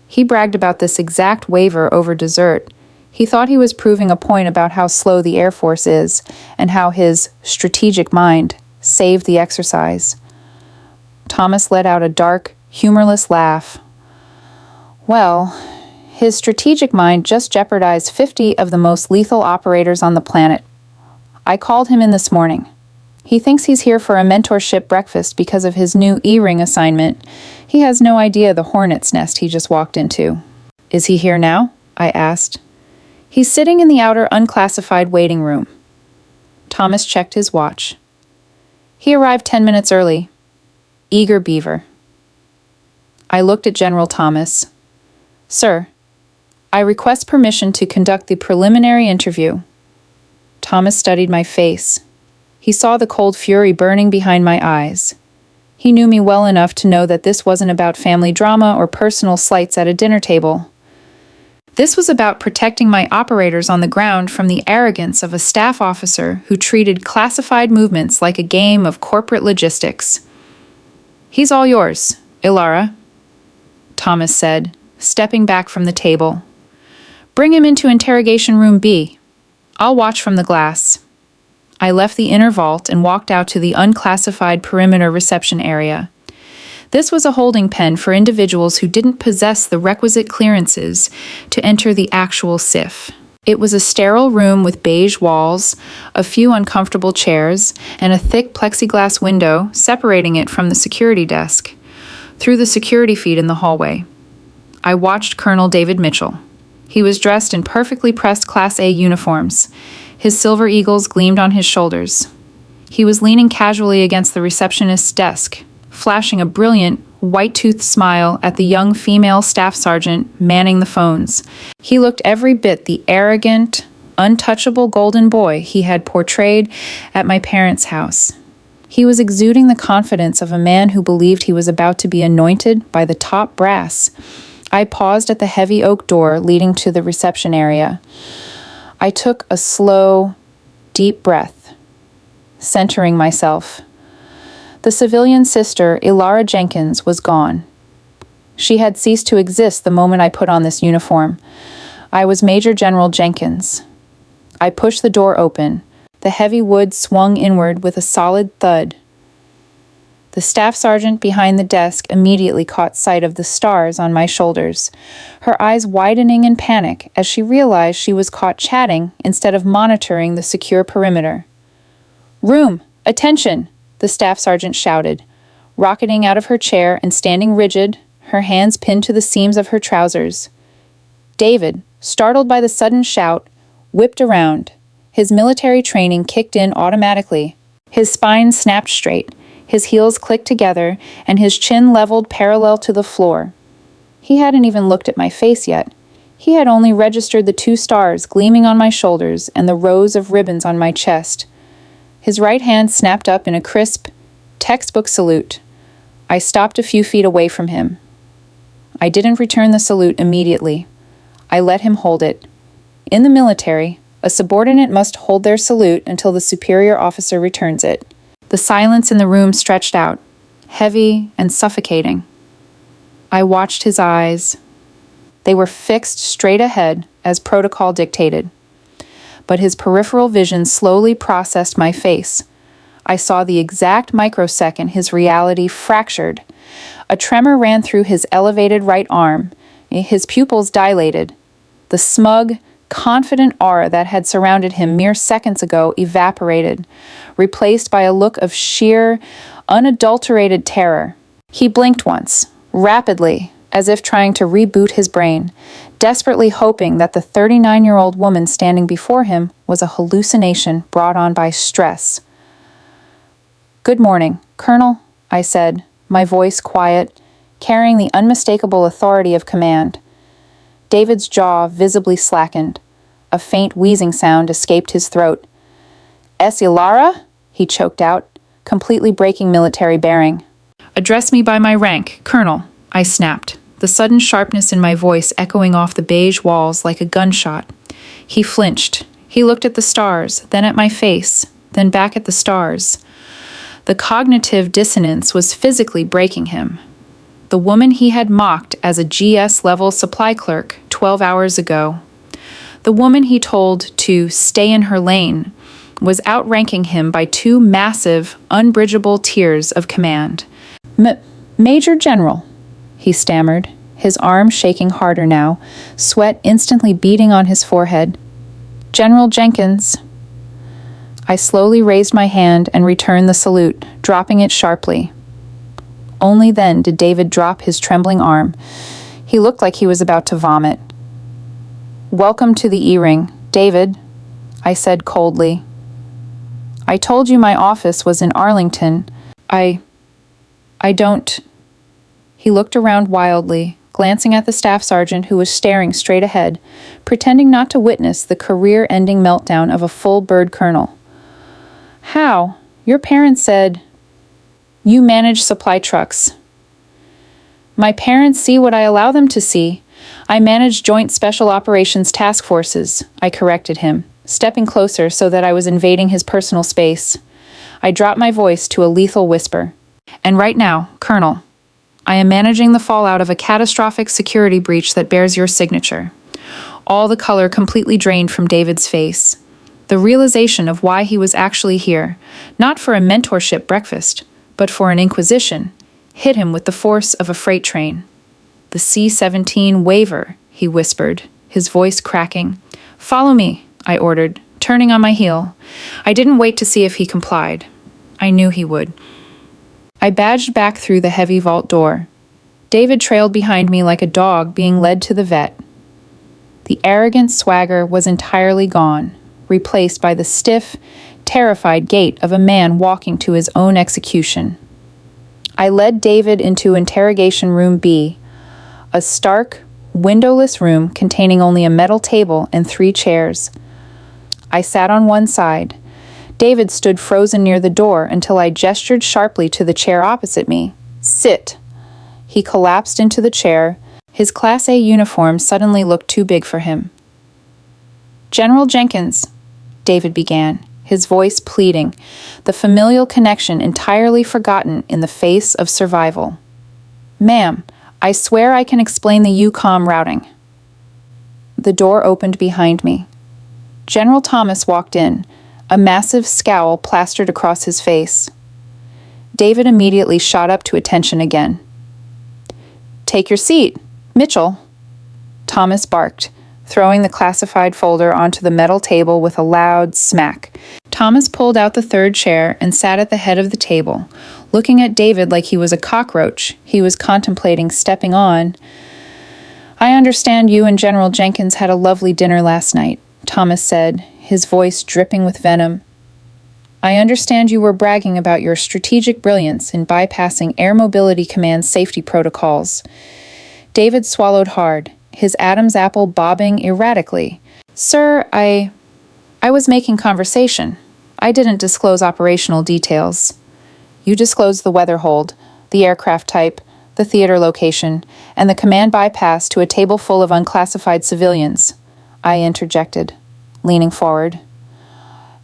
He bragged about this exact waiver over dessert. He thought he was proving a point about how slow the Air Force is and how his strategic mind saved the exercise. Thomas let out a dark, humorless laugh. Well, his strategic mind just jeopardized 50 of the most lethal operators on the planet. I called him in this morning. He thinks he's here for a mentorship breakfast because of his new E-ring assignment. He has no idea the hornet's nest he just walked into. Is he here now? I asked. He's sitting in the outer unclassified waiting room. Thomas checked his watch. He arrived 10 minutes early. Eager beaver. I looked at General Thomas. Sir, I request permission to conduct the preliminary interview. Thomas studied my face. He saw the cold fury burning behind my eyes. He knew me well enough to know that this wasn't about family drama or personal slights at a dinner table. This was about protecting my operators on the ground from the arrogance of a staff officer who treated classified movements like a game of corporate logistics. He's all yours, Ilara, Thomas said, stepping back from the table. Bring him into interrogation room B. I'll watch from the glass. I left the inner vault and walked out to the unclassified perimeter reception area. This was a holding pen for individuals who didn't possess the requisite clearances to enter the actual SIF. It was a sterile room with beige walls, a few uncomfortable chairs, and a thick plexiglass window separating it from the security desk. Through the security feed in the hallway, I watched Colonel David Mitchell. He was dressed in perfectly pressed Class A uniforms. His silver eagles gleamed on his shoulders. He was leaning casually against the receptionist's desk, flashing a brilliant, white-toothed smile at the young female staff sergeant manning the phones. He looked every bit the arrogant, untouchable golden boy he had portrayed at my parents' house. He was exuding the confidence of a man who believed he was about to be anointed by the top brass. I paused at the heavy oak door leading to the reception area. I took a slow, deep breath, centering myself. The civilian sister, Ilara Jenkins, was gone. She had ceased to exist the moment I put on this uniform. I was Major General Jenkins. I pushed the door open. The heavy wood swung inward with a solid thud. The staff sergeant behind the desk immediately caught sight of the stars on my shoulders, her eyes widening in panic as she realized she was caught chatting instead of monitoring the secure perimeter. "Room! Attention!" the staff sergeant shouted, rocketing out of her chair and standing rigid, her hands pinned to the seams of her trousers. David, startled by the sudden shout, whipped around. His military training kicked in automatically. His spine snapped straight. His heels clicked together, and his chin leveled parallel to the floor. He hadn't even looked at my face yet. He had only registered the 2 stars gleaming on my shoulders and the rows of ribbons on my chest. His right hand snapped up in a crisp, textbook salute. I stopped a few feet away from him. I didn't return the salute immediately. I let him hold it. In the military, a subordinate must hold their salute until the superior officer returns it. The silence in the room stretched out, heavy and suffocating. I watched his eyes. They were fixed straight ahead, as protocol dictated. But his peripheral vision slowly processed my face. I saw the exact microsecond his reality fractured. A tremor ran through his elevated right arm. His pupils dilated. The smug, confident aura that had surrounded him mere seconds ago evaporated, replaced by a look of sheer, unadulterated terror. He blinked once, rapidly, as if trying to reboot his brain, desperately hoping that the 39-year-old woman standing before him was a hallucination brought on by stress. "Good morning, Colonel," I said, my voice quiet, carrying the unmistakable authority of command. David's jaw visibly slackened. A faint wheezing sound escaped his throat. "Es Ilara?" he choked out, completely breaking military bearing. "Address me by my rank, Colonel," I snapped, the sudden sharpness in my voice echoing off the beige walls like a gunshot. He flinched. He looked at the stars, then at my face, then back at the stars. The cognitive dissonance was physically breaking him. The woman he had mocked as a GS-level supply clerk 12 hours ago, the woman he told to stay in her lane, was outranking him by 2 massive, unbridgeable tiers of command. Major General," he stammered, his arm shaking harder now, sweat instantly beading on his forehead. "General Jenkins." I slowly raised my hand and returned the salute, dropping it sharply. Only then did David drop his trembling arm. He looked like he was about to vomit. "Welcome to the E-ring, David," I said coldly. "I told you my office was in Arlington. I don't..." He looked around wildly, glancing at the staff sergeant who was staring straight ahead, pretending not to witness the career-ending meltdown of a full bird colonel. "How? Your parents said..." "You manage supply trucks." "My parents see what I allow them to see. I manage joint special operations task forces," I corrected him, stepping closer so that I was invading his personal space. I dropped my voice to a lethal whisper. "And right now, Colonel, I am managing the fallout of a catastrophic security breach that bears your signature." All the color completely drained from David's face. The realization of why he was actually here, not for a mentorship breakfast, but for an inquisition, hit him with the force of a freight train. "The C-17 waiver," he whispered, his voice cracking. "Follow me," I ordered, turning on my heel. I didn't wait to see if he complied. I knew he would. I badged back through the heavy vault door. David trailed behind me like a dog being led to the vet. The arrogant swagger was entirely gone, replaced by the stiff, terrified gait of a man walking to his own execution. I led David into Interrogation Room B, a stark, windowless room containing only a metal table and 3 chairs. I sat on one side. David stood frozen near the door until I gestured sharply to the chair opposite me. "Sit." He collapsed into the chair. His Class A uniform suddenly looked too big for him. "General Jenkins," David began, his voice pleading, the familial connection entirely forgotten in the face of survival. "Ma'am, I swear I can explain the UCOM routing." The door opened behind me. General Thomas walked in, a massive scowl plastered across his face. David immediately shot up to attention again. "Take your seat, Mitchell," Thomas barked, throwing the classified folder onto the metal table with a loud smack. Thomas pulled out the 3rd chair and sat at the head of the table, looking at David like he was a cockroach he was contemplating stepping on. "I understand you and General Jenkins had a lovely dinner last night," Thomas said, his voice dripping with venom. "I understand you were bragging about your strategic brilliance in bypassing Air Mobility Command's safety protocols." David swallowed hard, his Adam's apple bobbing erratically. "Sir, I was making conversation. I didn't disclose operational details." "You disclosed the weather hold, the aircraft type, the theater location, and the command bypass to a table full of unclassified civilians," I interjected, leaning forward.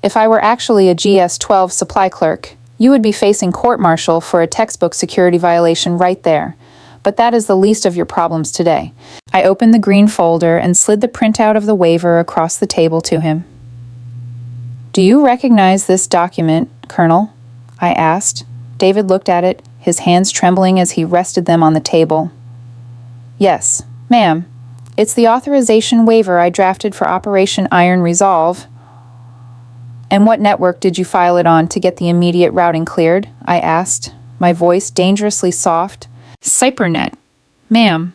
"If I were actually a GS-12 supply clerk, you would be facing court-martial for a textbook security violation right there. But that is the least of your problems today." I opened the green folder and slid the printout of the waiver across the table to him. "Do you recognize this document, Colonel?" I asked. David looked at it, his hands trembling as he rested them on the table. "Yes, ma'am. It's the authorization waiver I drafted for Operation Iron Resolve." "And what network did you file it on to get the immediate routing cleared?" I asked, my voice dangerously soft. "Cypernet, ma'am."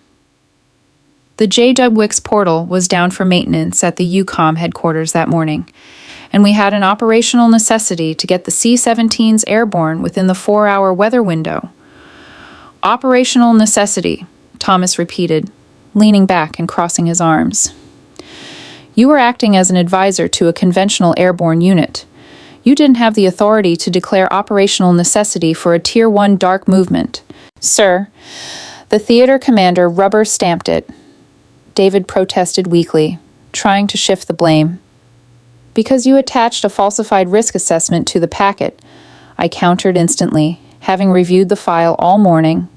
The JWIX portal was down for maintenance at the UCOM headquarters that morning, and we had an operational necessity to get the C-17s airborne within the 4-hour weather window. "Operational necessity," Thomas repeated, leaning back and crossing his arms. "You were acting as an advisor to a conventional airborne unit. You didn't have the authority to declare operational necessity for a Tier 1 dark movement. Sir, the theater commander rubber-stamped it." David protested weakly, trying to shift the blame. "Because you attached a falsified risk assessment to the packet," I countered instantly, having reviewed the file all morning.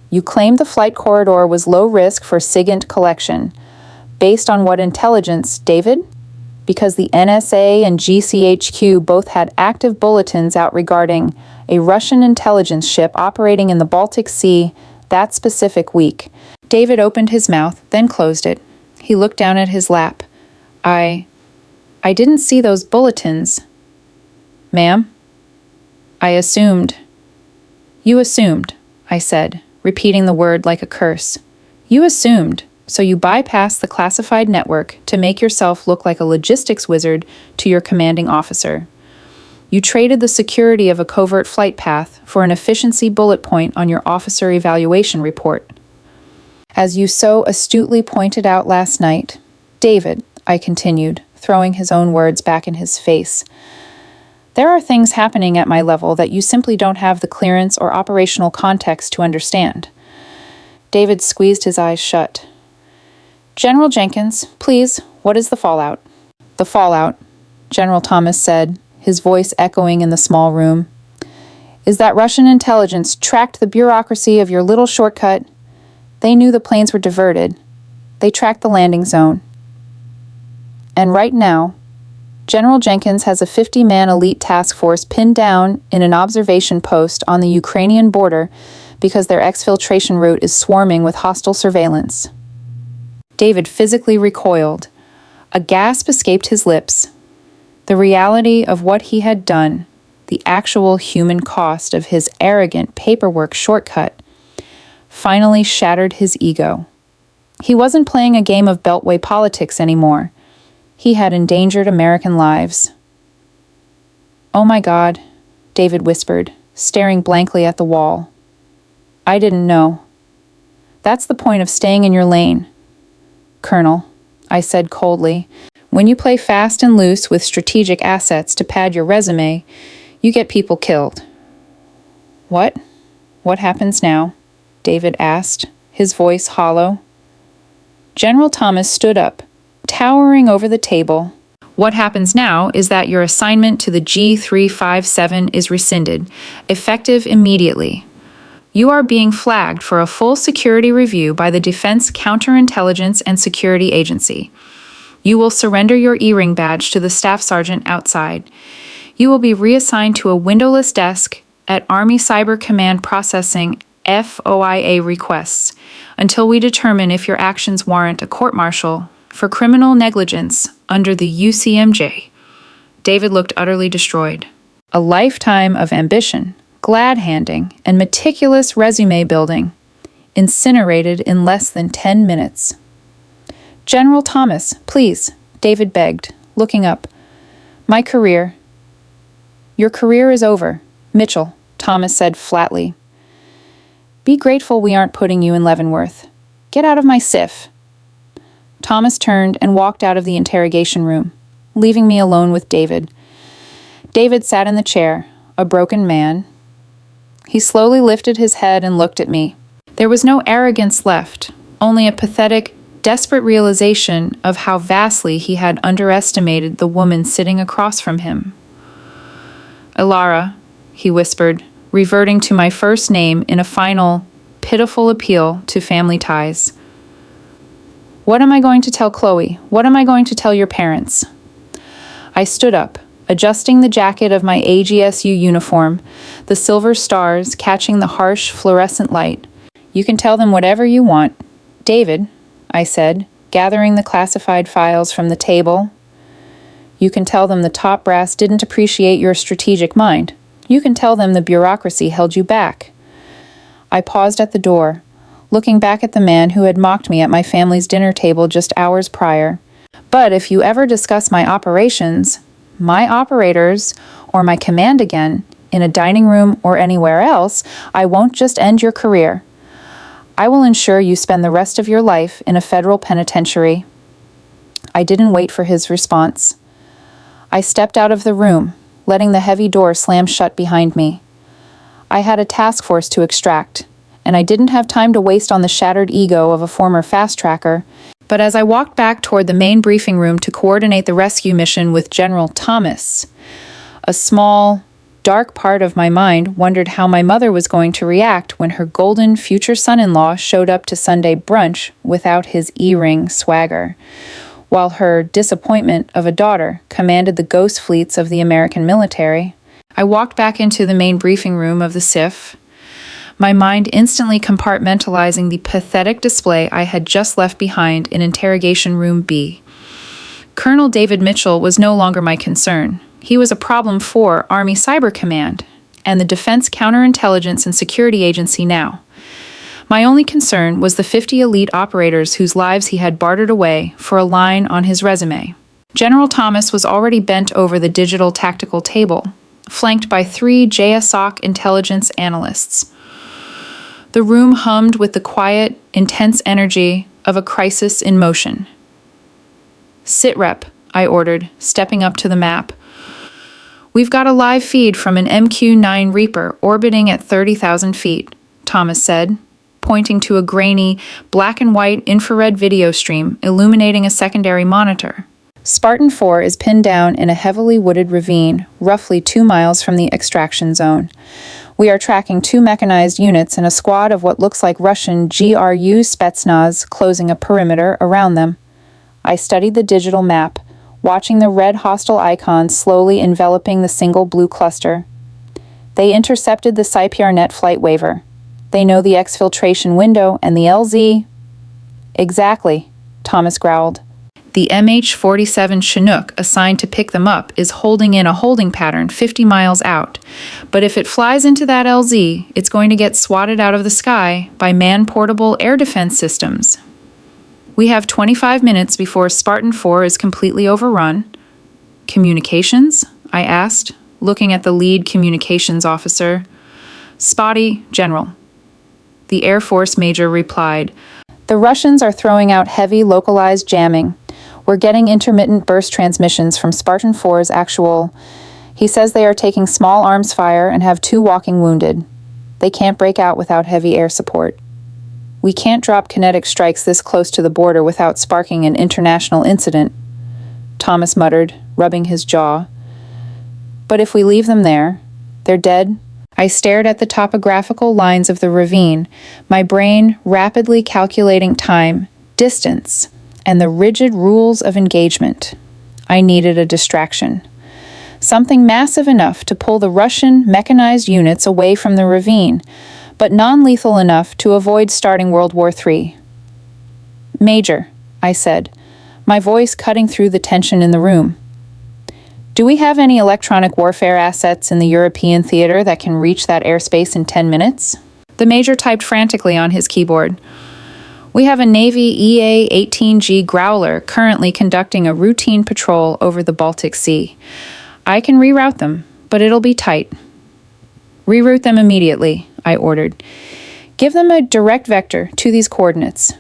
"You claimed the flight corridor was low risk for SIGINT collection. Based on what intelligence, David? Because the NSA and GCHQ both had active bulletins out regarding a Russian intelligence ship operating in the Baltic Sea that specific week." David opened his mouth, then closed it. He looked down at his lap. I didn't see those bulletins." Ma'am? I assumed. You assumed, I said, repeating the word like a curse. You assumed, so you bypassed the classified network to make yourself look like a logistics wizard to your commanding officer. You traded the security of a covert flight path for an efficiency bullet point on your officer evaluation report. As you so astutely pointed out last night, David, I continued, throwing his own words back in his face, there are things happening at my level that you simply don't have the clearance or operational context to understand. David squeezed his eyes shut. General Jenkins, please, what is the fallout? The fallout, General Thomas said, his voice echoing in the small room, is that Russian intelligence tracked the bureaucracy of your little shortcut. They knew the planes were diverted. They tracked the landing zone. And right now, General Jenkins has a 50-man elite task force pinned down in an observation post on the Ukrainian border because their exfiltration route is swarming with hostile surveillance. David physically recoiled. A gasp escaped his lips. The reality of what he had done, the actual human cost of his arrogant paperwork shortcut, finally shattered his ego. He wasn't playing a game of beltway politics anymore. He had endangered American lives. Oh my God, David whispered, staring blankly at the wall. I didn't know. That's the point of staying in your lane. Colonel, I said coldly, when you play fast and loose with strategic assets to pad your resume, you get people killed. What? What happens now? David asked, his voice hollow. General Thomas stood up, towering over the table. What happens now is that your assignment to the G357 is rescinded, effective immediately. You are being flagged for a full security review by the Defense Counterintelligence and Security Agency. You will surrender your E-ring badge to the staff sergeant outside. You will be reassigned to a windowless desk at Army Cyber Command processing FOIA requests until we determine if your actions warrant a court-martial for criminal negligence under the UCMJ. David looked utterly destroyed. A lifetime of ambition, glad-handing, and meticulous resume building, incinerated in less than 10 minutes. General Thomas, please, David begged, looking up. My career. Your career is over, Mitchell, Thomas said flatly. Be grateful we aren't putting you in Leavenworth. Get out of my SIF. Thomas turned and walked out of the interrogation room, leaving me alone with David. David sat in the chair, a broken man. He slowly lifted his head and looked at me. There was no arrogance left, only a pathetic, desperate realization of how vastly he had underestimated the woman sitting across from him. Elara, he whispered, reverting to my first name in a final, pitiful appeal to family ties. What am I going to tell Chloe? What am I going to tell your parents? I stood up, adjusting the jacket of my AGSU uniform, the silver stars catching the harsh fluorescent light. You can tell them whatever you want. David, I said, gathering the classified files from the table. You can tell them the top brass didn't appreciate your strategic mind. You can tell them the bureaucracy held you back. I paused at the door, looking back at the man who had mocked me at my family's dinner table just hours prior. But if you ever discuss my operations, my operators, or my command again, in a dining room or anywhere else, I won't just end your career. I will ensure you spend the rest of your life in a federal penitentiary. I didn't wait for his response. I stepped out of the room, letting the heavy door slam shut behind me. I had a task force to extract, and I didn't have time to waste on the shattered ego of a former fast-tracker. But as I walked back toward the main briefing room to coordinate the rescue mission with General Thomas, a small, dark part of my mind wondered how my mother was going to react when her golden future son-in-law showed up to Sunday brunch without his E-ring swagger, while her disappointment of a daughter commanded the ghost fleets of the American military. I walked back into the main briefing room of the SIF, my mind instantly compartmentalizing the pathetic display I had just left behind in Interrogation Room B. Colonel David Mitchell was no longer my concern. He was a problem for Army Cyber Command and the Defense Counterintelligence and Security Agency now. My only concern was the 50 elite operators whose lives he had bartered away for a line on his resume. General Thomas was already bent over the digital tactical table, flanked by 3 JSOC intelligence analysts. The room hummed with the quiet, intense energy of a crisis in motion. "Sit rep," I ordered, stepping up to the map. "We've got a live feed from an MQ-9 Reaper orbiting at 30,000 feet, Thomas said, pointing to a grainy, black and white infrared video stream illuminating a secondary monitor. Spartan 4 is pinned down in a heavily wooded ravine, roughly 2 miles from the extraction zone. We are tracking 2 mechanized units and a squad of what looks like Russian GRU Spetsnaz closing a perimeter around them." I studied the digital map, watching the red hostile icons slowly enveloping the single blue cluster. They intercepted the CyPRNet flight waiver. They know the exfiltration window and the LZ. "Exactly," Thomas growled. "The MH-47 Chinook assigned to pick them up is holding in a holding pattern 50 miles out. But if it flies into that LZ, it's going to get swatted out of the sky by man-portable air defense systems. We have 25 minutes before Spartan 4 is completely overrun." "Communications?" I asked, looking at the lead communications officer. "Spotty, General." The Air Force major replied, "The Russians are throwing out heavy localized jamming. We're getting intermittent burst transmissions from Spartan 4's actual. He says they are taking small arms fire and have 2 walking wounded. They can't break out without heavy air support. We can't drop kinetic strikes this close to the border without sparking an international incident," Thomas muttered, rubbing his jaw. "But if we leave them there, they're dead." I stared at the topographical lines of the ravine, my brain rapidly calculating time, distance, and the rigid rules of engagement. I needed a distraction. Something massive enough to pull the Russian mechanized units away from the ravine, but non-lethal enough to avoid starting World War III. "Major," I said, my voice cutting through the tension in the room. "Do we have any electronic warfare assets in the European theater that can reach that airspace in 10 minutes? The major typed frantically on his keyboard. "We have a Navy EA-18G Growler currently conducting a routine patrol over the Baltic Sea. I can reroute them, but it'll be tight." "Reroute them immediately," I ordered. "Give them a direct vector to these coordinates."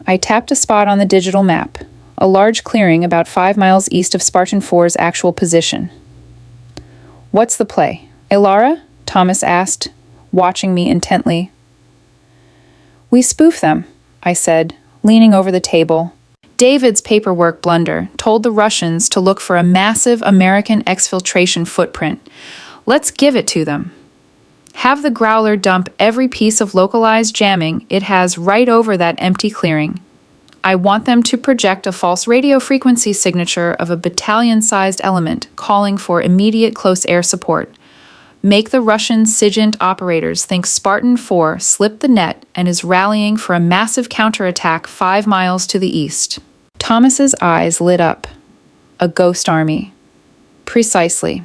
I tapped a spot on the digital map, a large clearing about 5 miles east of Spartan 4's actual position. "What's the play, Ilara?" Thomas asked, watching me intently. "We spoof them," I said, leaning over the table. David's paperwork blunder told the Russians to look for a massive American exfiltration footprint. Let's give it to them. Have the Growler dump every piece of localized jamming it has right over that empty clearing. I want them to project a false radio frequency signature of a battalion-sized element calling for immediate close air support. Make the Russian SIGINT operators think Spartan 4 slipped the net and is rallying for a massive counterattack 5 miles to the east." Thomas's eyes lit up. "A ghost army." "Precisely.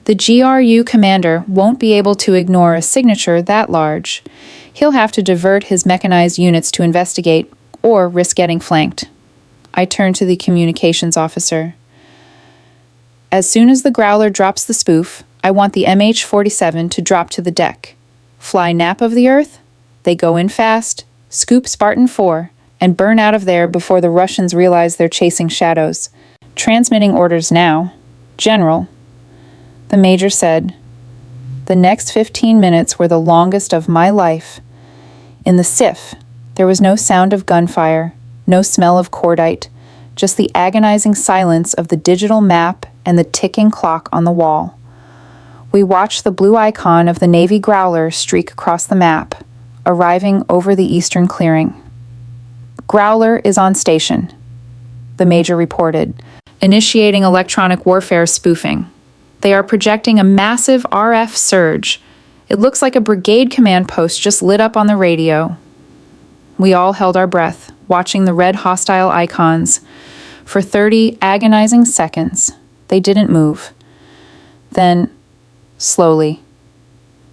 The GRU commander won't be able to ignore a signature that large. He'll have to divert his mechanized units to investigate or risk getting flanked." I turned to the communications officer. "As soon as the Growler drops the spoof, I want the MH-47 to drop to the deck. Fly nap of the Earth, they go in fast, scoop Spartan 4, and burn out of there before the Russians realize they're chasing shadows. Transmitting orders now. General." The major said, "The next 15 minutes were the longest of my life. In the SIF, there was no sound of gunfire, no smell of cordite, just the agonizing silence of the digital map and the ticking clock on the wall. We watched the blue icon of the Navy Growler streak across the map, arriving over the eastern clearing. "Growler is on station," the major reported, initiating electronic warfare spoofing. They are projecting a massive RF surge. It looks like a brigade command post just lit up on the radio. We all held our breath, watching the red hostile icons. For 30 agonizing seconds, They didn't move. Then, slowly,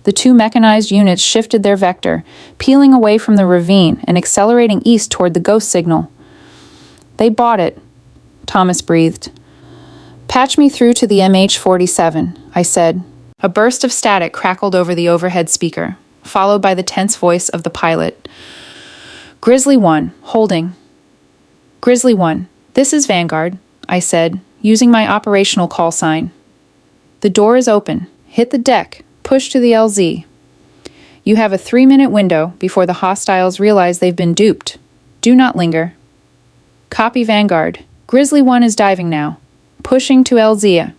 the two mechanized units shifted their vector, peeling away from the ravine and accelerating east toward the ghost signal. "They bought it," Thomas breathed. "Patch me through to the MH-47, I said. A burst of static crackled over the overhead speaker, followed by the tense voice of the pilot. "Grizzly 1, holding." "Grizzly 1, this is Vanguard," I said, using my operational call sign. "The door is open. Hit the deck. Push to the LZ. You have a 3-minute window before the hostiles realize they've been duped. Do not linger." "Copy, Vanguard. Grizzly 1 is diving now. Pushing to LZ.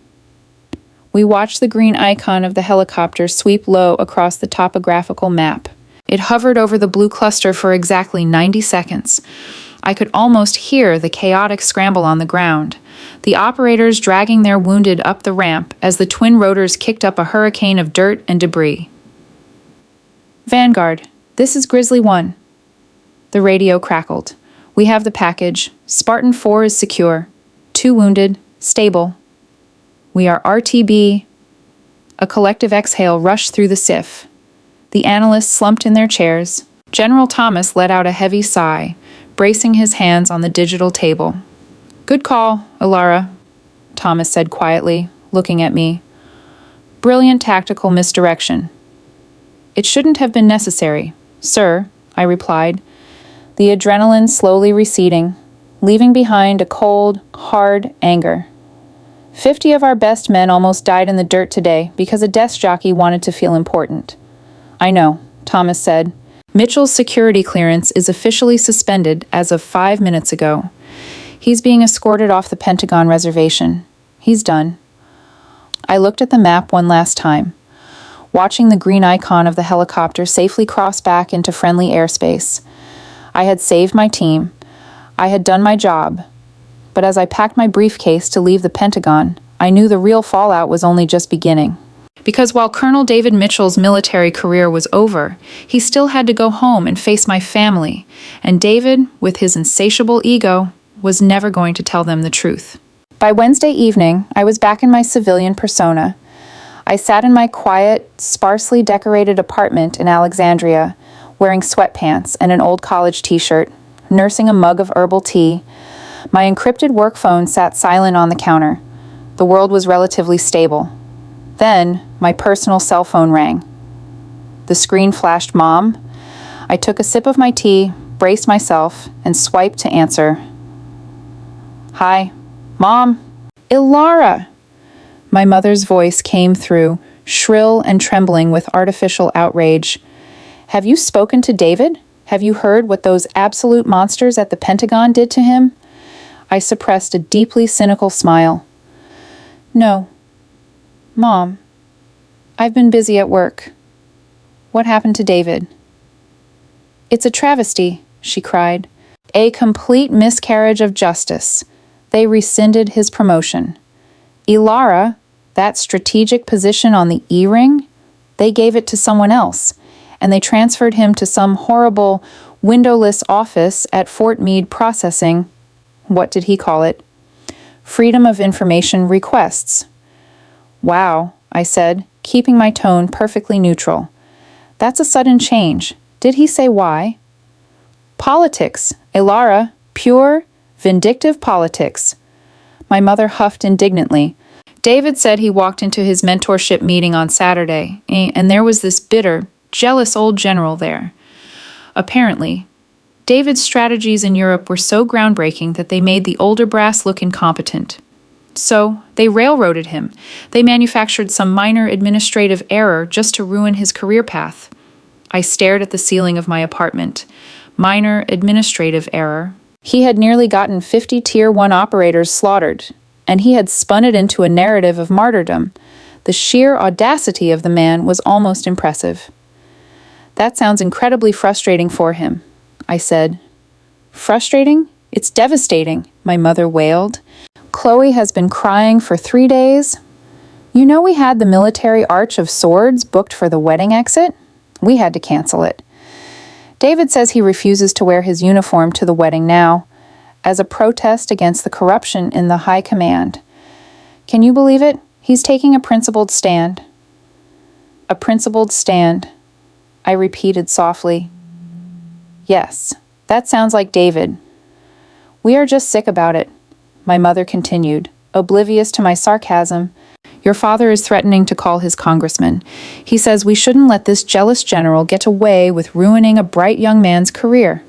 We watched the green icon of the helicopter sweep low across the topographical map. It hovered over the blue cluster for exactly 90 seconds. I could almost hear the chaotic scramble on the ground, the operators dragging their wounded up the ramp as the twin rotors kicked up a hurricane of dirt and debris. "Vanguard, this is Grizzly 1. The radio crackled. "We have the package. Spartan 4 is secure. 2 wounded. Stable. We are RTB." A collective exhale rushed through the SIF. The analysts slumped in their chairs. General Thomas let out a heavy sigh, bracing his hands on the digital table. "Good call, Ilara," Thomas said quietly, looking at me. "Brilliant tactical misdirection." "It shouldn't have been necessary, sir," I replied, the adrenaline slowly receding, leaving behind a cold, hard anger. 50 of our best men almost died in the dirt today because a desk jockey wanted to feel important. "I know," Thomas said. "Mitchell's security clearance is officially suspended as of 5 minutes ago. He's being escorted off the Pentagon reservation. He's done." I looked at the map one last time, watching the green icon of the helicopter safely cross back into friendly airspace. I had saved my team. I had done my job. But as I packed my briefcase to leave the Pentagon, I knew the real fallout was only just beginning. Because while Colonel David Mitchell's military career was over, he still had to go home and face my family, and David, with his insatiable ego, was never going to tell them the truth. By Wednesday evening, I was back in my civilian persona. I sat in my quiet, sparsely decorated apartment in Alexandria, wearing sweatpants and an old college t-shirt, nursing a mug of herbal tea. My encrypted work phone sat silent on the counter. The world was relatively stable. Then, my personal cell phone rang. The screen flashed Mom. I took a sip of my tea, braced myself, and swiped to answer. "Hi, Mom." "Ilara!" My mother's voice came through, shrill and trembling with artificial outrage. "Have you spoken to David? Have you heard what those absolute monsters at the Pentagon did to him?" I suppressed a deeply cynical smile. "No. Mom, I've been busy at work. What happened to David?" "It's a travesty," she cried. "A complete miscarriage of justice. They rescinded his promotion. Ilara, that strategic position on the E-ring, they gave it to someone else, and they transferred him to some horrible, windowless office at Fort Meade Processing. What did he call it? Freedom of Information Requests." "Wow," I said, keeping my tone perfectly neutral. "That's a sudden change. Did he say why?" "Politics, Ilara, pure, vindictive politics." My mother huffed indignantly. "David said he walked into his mentorship meeting on Saturday, and there was this bitter, jealous old general there. Apparently, David's strategies in Europe were so groundbreaking that they made the older brass look incompetent. So, they railroaded him. They manufactured some minor administrative error just to ruin his career path." I stared at the ceiling of my apartment. Minor administrative error. He had nearly gotten 50 Tier 1 operators slaughtered, and he had spun it into a narrative of martyrdom. The sheer audacity of the man was almost impressive. "That sounds incredibly frustrating for him," I said. "Frustrating? It's devastating," my mother wailed. "Chloe has been crying for 3 days. You know we had the military Arch of Swords booked for the wedding exit? We had to cancel it. David says he refuses to wear his uniform to the wedding now, as a protest against the corruption in the high command. Can you believe it? He's taking a principled stand. A principled stand, I repeated softly. Yes, that sounds like David. We are just sick about it, my mother continued, oblivious to my sarcasm. Your father is threatening to call his congressman. He says we shouldn't let this jealous general get away with ruining a bright young man's career.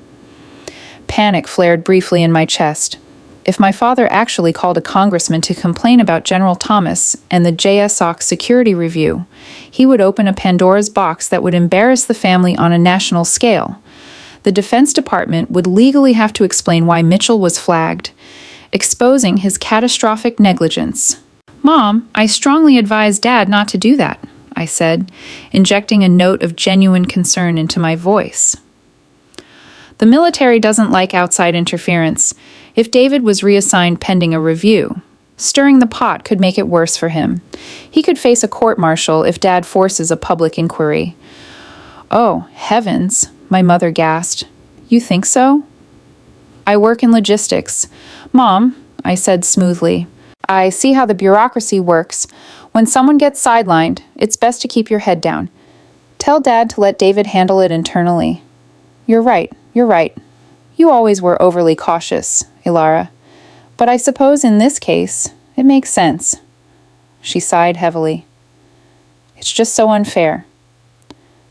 Panic flared briefly in my chest. If my father actually called a congressman to complain about General Thomas and the JSOC security review, he would open a Pandora's box that would embarrass the family on a national scale. The Defense Department would legally have to explain why Mitchell was flagged, exposing his catastrophic negligence. Mom, I strongly advise Dad not to do that, I said, injecting a note of genuine concern into my voice. The military doesn't like outside interference. If David was reassigned pending a review, stirring the pot could make it worse for him. He could face a court-martial if Dad forces a public inquiry. Oh, heavens, my mother gasped. You think so? I work in logistics. Mom, I said smoothly, I see how the bureaucracy works. When someone gets sidelined, it's best to keep your head down. Tell Dad to let David handle it internally. You're right. You always were overly cautious, Ilara. But I suppose in this case, it makes sense. She sighed heavily. It's just so unfair.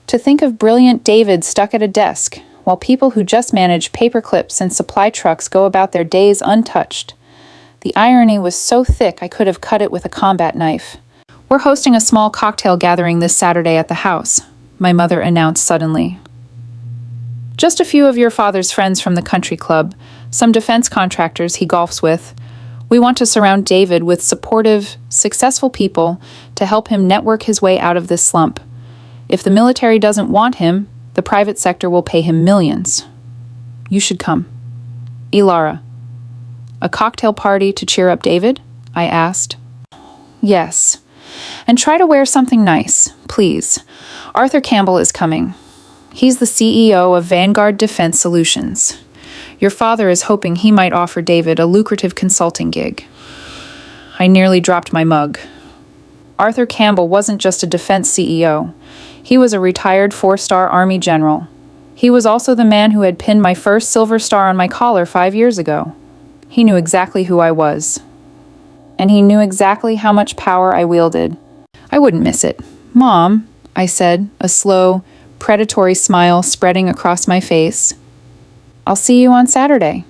To think of brilliant David stuck at a desk, while people who just manage paper clips and supply trucks go about their days untouched. The irony was so thick I could have cut it with a combat knife. We're hosting a small cocktail gathering this Saturday at the house, my mother announced suddenly. Just a few of your father's friends from the country club, some defense contractors he golfs with. We want to surround David with supportive, successful people to help him network his way out of this slump. If the military doesn't want him, the private sector will pay him millions. You should come. Ilara. A cocktail party to cheer up David? I asked. Yes. And try to wear something nice, please. Arthur Campbell is coming. He's the CEO of Vanguard Defense Solutions. Your father is hoping he might offer David a lucrative consulting gig. I nearly dropped my mug. Arthur Campbell wasn't just a defense CEO. He was a retired 4-star Army general. He was also the man who had pinned my first silver star on my collar 5 years ago. He knew exactly who I was. And he knew exactly how much power I wielded. I wouldn't miss it. Mom, I said, a slow, predatory smile spreading across my face. I'll see you on Saturday.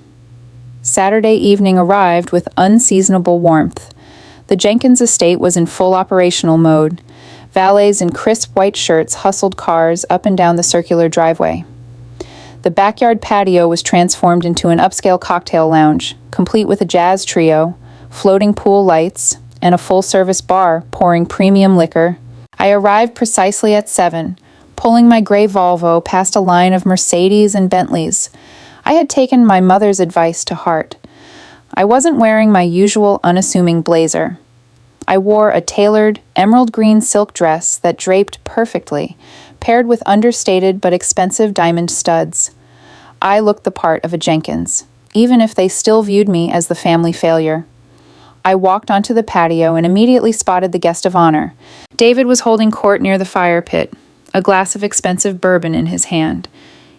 Saturday evening arrived with unseasonable warmth. The Jenkins estate was in full operational mode. Valets in crisp white shirts hustled cars up and down the circular driveway. The backyard patio was transformed into an upscale cocktail lounge, complete with a jazz trio, floating pool lights, and a full-service bar pouring premium liquor. I arrived precisely at 7, pulling my gray Volvo past a line of Mercedes and Bentleys. I had taken my mother's advice to heart. I wasn't wearing my usual unassuming blazer. I wore a tailored, emerald green silk dress that draped perfectly, paired with understated but expensive diamond studs. I looked the part of a Jenkins, even if they still viewed me as the family failure. I walked onto the patio and immediately spotted the guest of honor. David was holding court near the fire pit, a glass of expensive bourbon in his hand.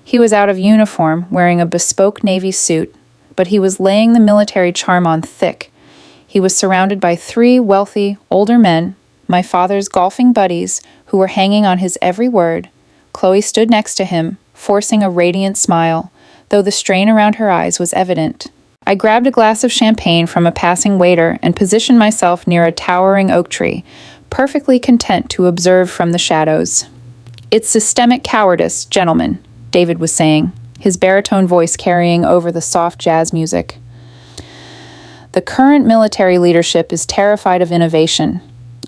He was out of uniform, wearing a bespoke Navy suit, but he was laying the military charm on thick. He was surrounded by 3 wealthy, older men, my father's golfing buddies, who were hanging on his every word. Chloe stood next to him, forcing a radiant smile, though the strain around her eyes was evident. I grabbed a glass of champagne from a passing waiter and positioned myself near a towering oak tree, perfectly content to observe from the shadows. It's systemic cowardice, gentlemen, David was saying, his baritone voice carrying over the soft jazz music. The current military leadership is terrified of innovation.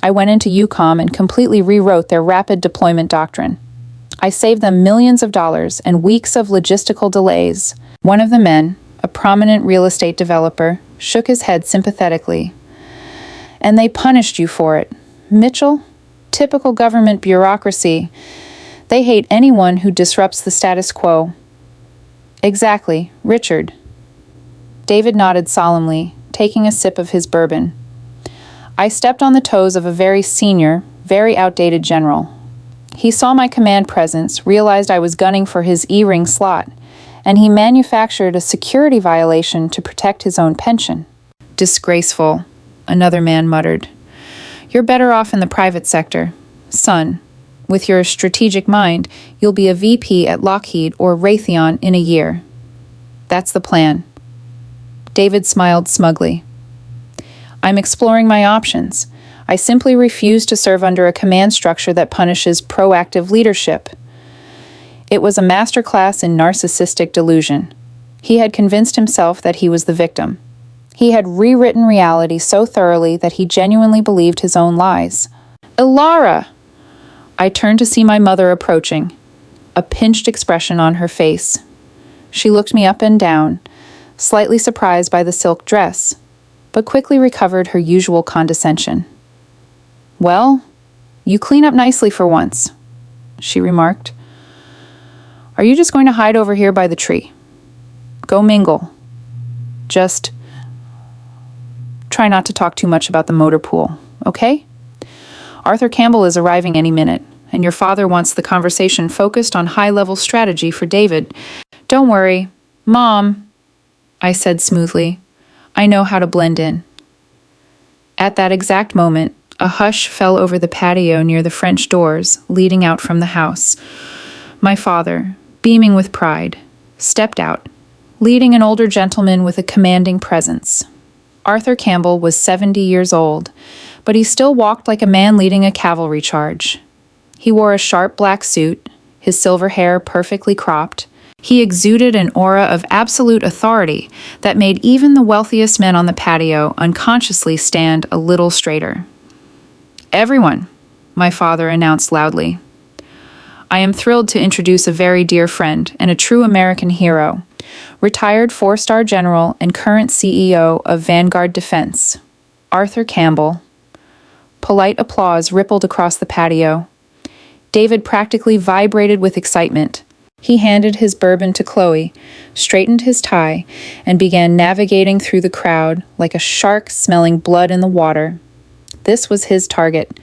I went into EUCOM and completely rewrote their rapid deployment doctrine. I saved them millions of dollars and weeks of logistical delays. One of the men, a prominent real estate developer, shook his head sympathetically. And they punished you for it. Mitchell? Typical government bureaucracy. They hate anyone who disrupts the status quo. Exactly, Richard. David nodded solemnly, taking a sip of his bourbon. I stepped on the toes of a very senior, very outdated general. He saw my command presence, realized I was gunning for his E-ring slot, and he manufactured a security violation to protect his own pension. Disgraceful, another man muttered. You're better off in the private sector. Son, with your strategic mind, you'll be a VP at Lockheed or Raytheon in a year. That's the plan. David smiled smugly. I'm exploring my options. I simply refuse to serve under a command structure that punishes proactive leadership. It was a masterclass in narcissistic delusion. He had convinced himself that he was the victim. He had rewritten reality so thoroughly that he genuinely believed his own lies. Ilara! I turned to see my mother approaching, a pinched expression on her face. She looked me up and down, slightly surprised by the silk dress, but quickly recovered her usual condescension. Well, you clean up nicely for once, she remarked. Are you just going to hide over here by the tree? Go mingle. Just try not to talk too much about the motor pool, okay? Arthur Campbell is arriving any minute, and your father wants the conversation focused on high-level strategy for David. Don't worry, Mom, I said smoothly. I know how to blend in. At that exact moment, a hush fell over the patio near the French doors leading out from the house. My father, beaming with pride, stepped out, leading an older gentleman with a commanding presence. Arthur Campbell was 70 years old, but he still walked like a man leading a cavalry charge. He wore a sharp black suit, his silver hair perfectly cropped. He exuded an aura of absolute authority that made even the wealthiest men on the patio unconsciously stand a little straighter. Everyone, my father announced loudly. I am thrilled to introduce a very dear friend and a true American hero, retired four-star general and current CEO of Vanguard Defense, Arthur Campbell. Polite applause rippled across the patio. David practically vibrated with excitement. He handed his bourbon to Chloe, straightened his tie, and began navigating through the crowd like a shark smelling blood in the water. This was his target.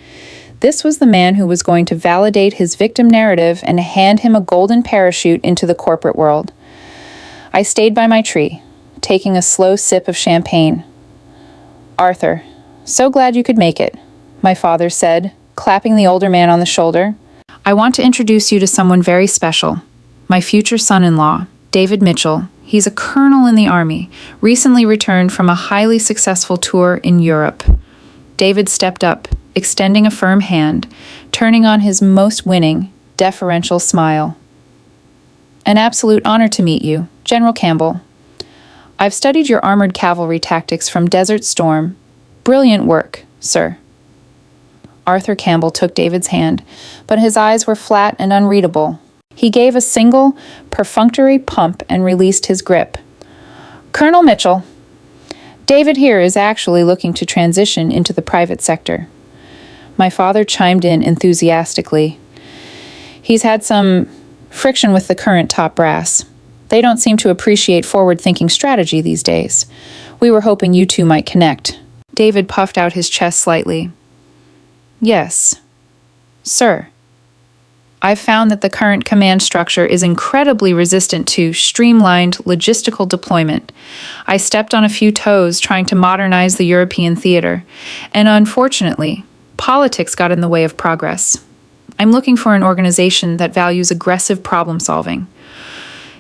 This was the man who was going to validate his victim narrative and hand him a golden parachute into the corporate world. I stayed by my tree, taking a slow sip of champagne. Arthur, so glad you could make it, my father said, clapping the older man on the shoulder. I want to introduce you to someone very special. My future son-in-law, David Mitchell. He's a colonel in the Army, recently returned from a highly successful tour in Europe. David stepped up, extending a firm hand, turning on his most winning, deferential smile. An absolute honor to meet you, General Campbell. I've studied your armored cavalry tactics from Desert Storm. Brilliant work, sir. Arthur Campbell took David's hand, but his eyes were flat and unreadable. He gave a single, perfunctory pump and released his grip. Colonel Mitchell, David here is actually looking to transition into the private sector. My father chimed in enthusiastically. He's had some friction with the current top brass. They don't seem to appreciate forward-thinking strategy these days. We were hoping you two might connect. David puffed out his chest slightly. Yes, sir. I've found that the current command structure is incredibly resistant to streamlined logistical deployment. I stepped on a few toes trying to modernize the European theater, and unfortunately, politics got in the way of progress. I'm looking for an organization that values aggressive problem solving.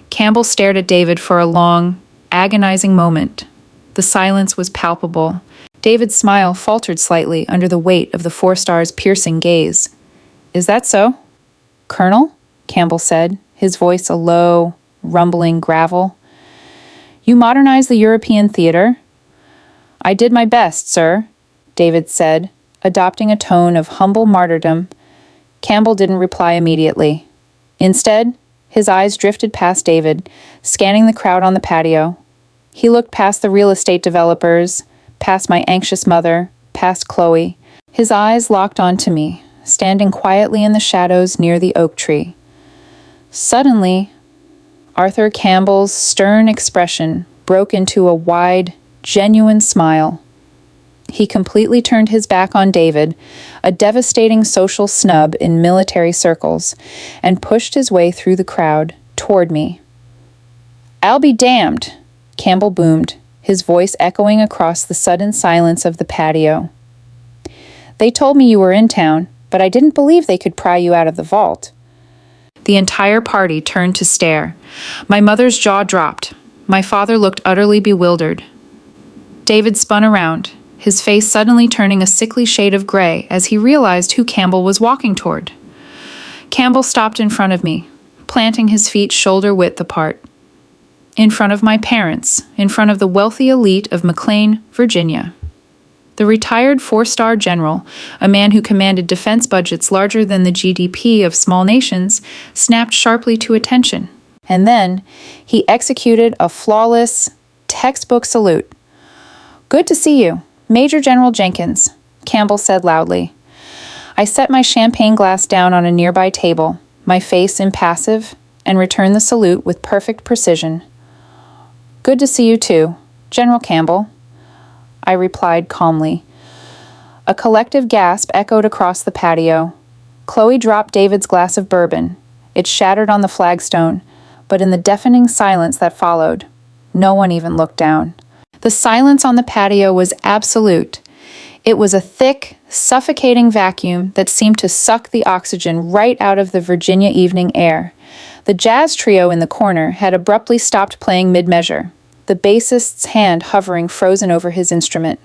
Campbell stared at David for a long, agonizing moment. The silence was palpable. David's smile faltered slightly under the weight of the four-star's piercing gaze. Is that so? Colonel, Campbell said, his voice a low, rumbling gravel. You modernized the European theater? I did my best, sir, David said, adopting a tone of humble martyrdom. Campbell didn't reply immediately. Instead, his eyes drifted past David, scanning the crowd on the patio. He looked past the real estate developers, past my anxious mother, past Chloe. His eyes locked onto me, standing quietly in the shadows near the oak tree. Suddenly, Arthur Campbell's stern expression broke into a wide, genuine smile. He completely turned his back on David, a devastating social snub in military circles, and pushed his way through the crowd toward me. "I'll be damned," Campbell boomed, his voice echoing across the sudden silence of the patio. "They told me you were in town, but I didn't believe they could pry you out of the vault." The entire party turned to stare. My mother's jaw dropped. My father looked utterly bewildered. David spun around, his face suddenly turning a sickly shade of gray as he realized who Campbell was walking toward. Campbell stopped in front of me, planting his feet shoulder-width apart. In front of my parents, in front of the wealthy elite of McLean, Virginia. The retired four-star general, a man who commanded defense budgets larger than the GDP of small nations, snapped sharply to attention. And then he executed a flawless, textbook salute. "Good to see you, Major General Jenkins," Campbell said loudly. I set my champagne glass down on a nearby table, my face impassive, and returned the salute with perfect precision. "Good to see you too, General Campbell," I replied calmly. A collective gasp echoed across the patio. Chloe dropped David's glass of bourbon. It shattered on the flagstone, but in the deafening silence that followed, no one even looked down. The silence on the patio was absolute. It was a thick, suffocating vacuum that seemed to suck the oxygen right out of the Virginia evening air. The jazz trio in the corner had abruptly stopped playing mid-measure, the bassist's hand hovering frozen over his instrument.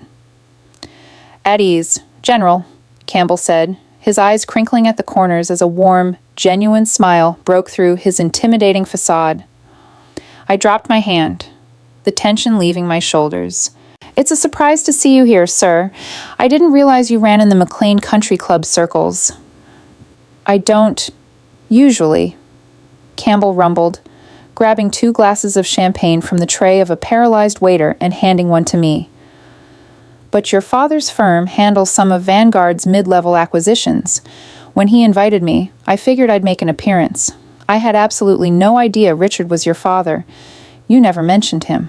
"At ease, General," Campbell said, his eyes crinkling at the corners as a warm, genuine smile broke through his intimidating facade. I dropped my hand, the tension leaving my shoulders. "It's a surprise to see you here, sir. I didn't realize you ran in the McLean Country Club circles." "I don't, usually," Campbell rumbled, grabbing 2 glasses of champagne from the tray of a paralyzed waiter and handing one to me. "But your father's firm handles some of Vanguard's mid-level acquisitions. When he invited me, I figured I'd make an appearance. I had absolutely no idea Richard was your father. You never mentioned him."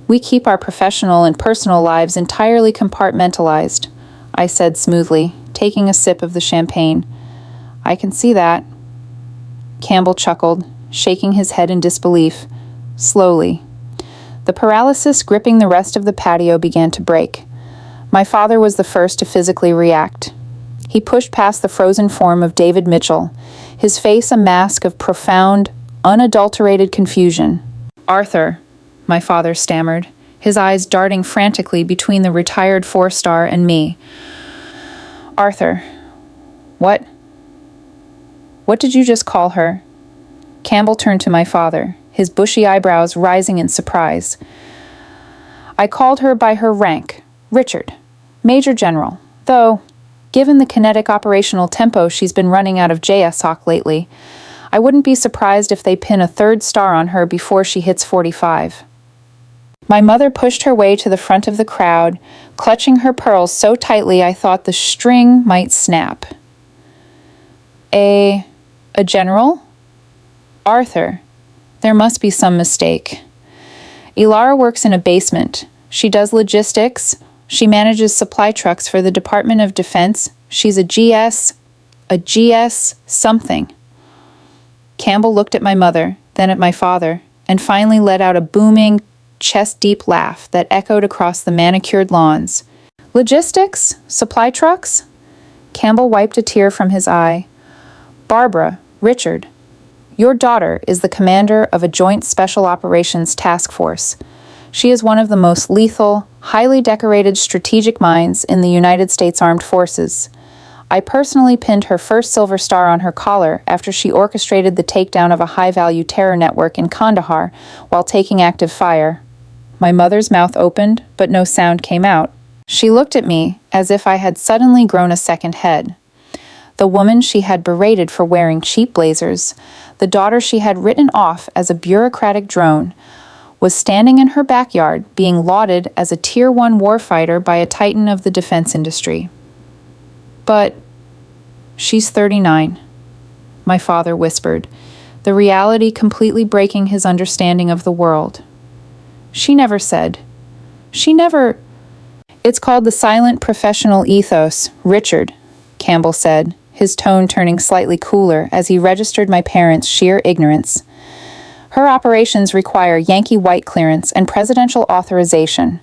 "We keep our professional and personal lives entirely compartmentalized," I said smoothly, taking a sip of the champagne. "I can see that." Campbell chuckled, shaking his head in disbelief. Slowly. The paralysis gripping the rest of the patio began to break. My father was the first to physically react. He pushed past the frozen form of David Mitchell, his face a mask of profound, unadulterated confusion. "Arthur," my father stammered, his eyes darting frantically between the retired four-star and me. "Arthur. What? What did you just call her?" Campbell turned to my father, his bushy eyebrows rising in surprise. "I called her by her rank, Richard, Major General, though, given the kinetic operational tempo she's been running out of JSOC lately, I wouldn't be surprised if they pin a 3rd star on her before she hits 45. My mother pushed her way to the front of the crowd, clutching her pearls so tightly I thought the string might snap. A general? Arthur. There must be some mistake. Ilara works in a basement. She does logistics. She manages supply trucks for the Department of Defense. She's a GS something." Campbell looked at my mother, then at my father, and finally let out a booming, chest-deep laugh that echoed across the manicured lawns. "Logistics? Supply trucks?" Campbell wiped a tear from his eye. "Barbara, Richard, your daughter is the commander of a Joint Special Operations Task Force. She is one of the most lethal, highly decorated strategic minds in the United States Armed Forces. I personally pinned her first silver star on her collar after she orchestrated the takedown of a high-value terror network in Kandahar while taking active fire." My mother's mouth opened, but no sound came out. She looked at me as if I had suddenly grown a second head. The woman she had berated for wearing cheap blazers, the daughter she had written off as a bureaucratic drone, was standing in her backyard being lauded as a Tier 1 warfighter by a titan of the defense industry. "But she's 39, my father whispered, the reality completely breaking his understanding of the world. "She never said. She never—" It's called the silent professional ethos, Richard, Campbell said, his tone turning slightly cooler as he registered my parents' sheer ignorance. Her operations require Yankee White clearance and presidential authorization.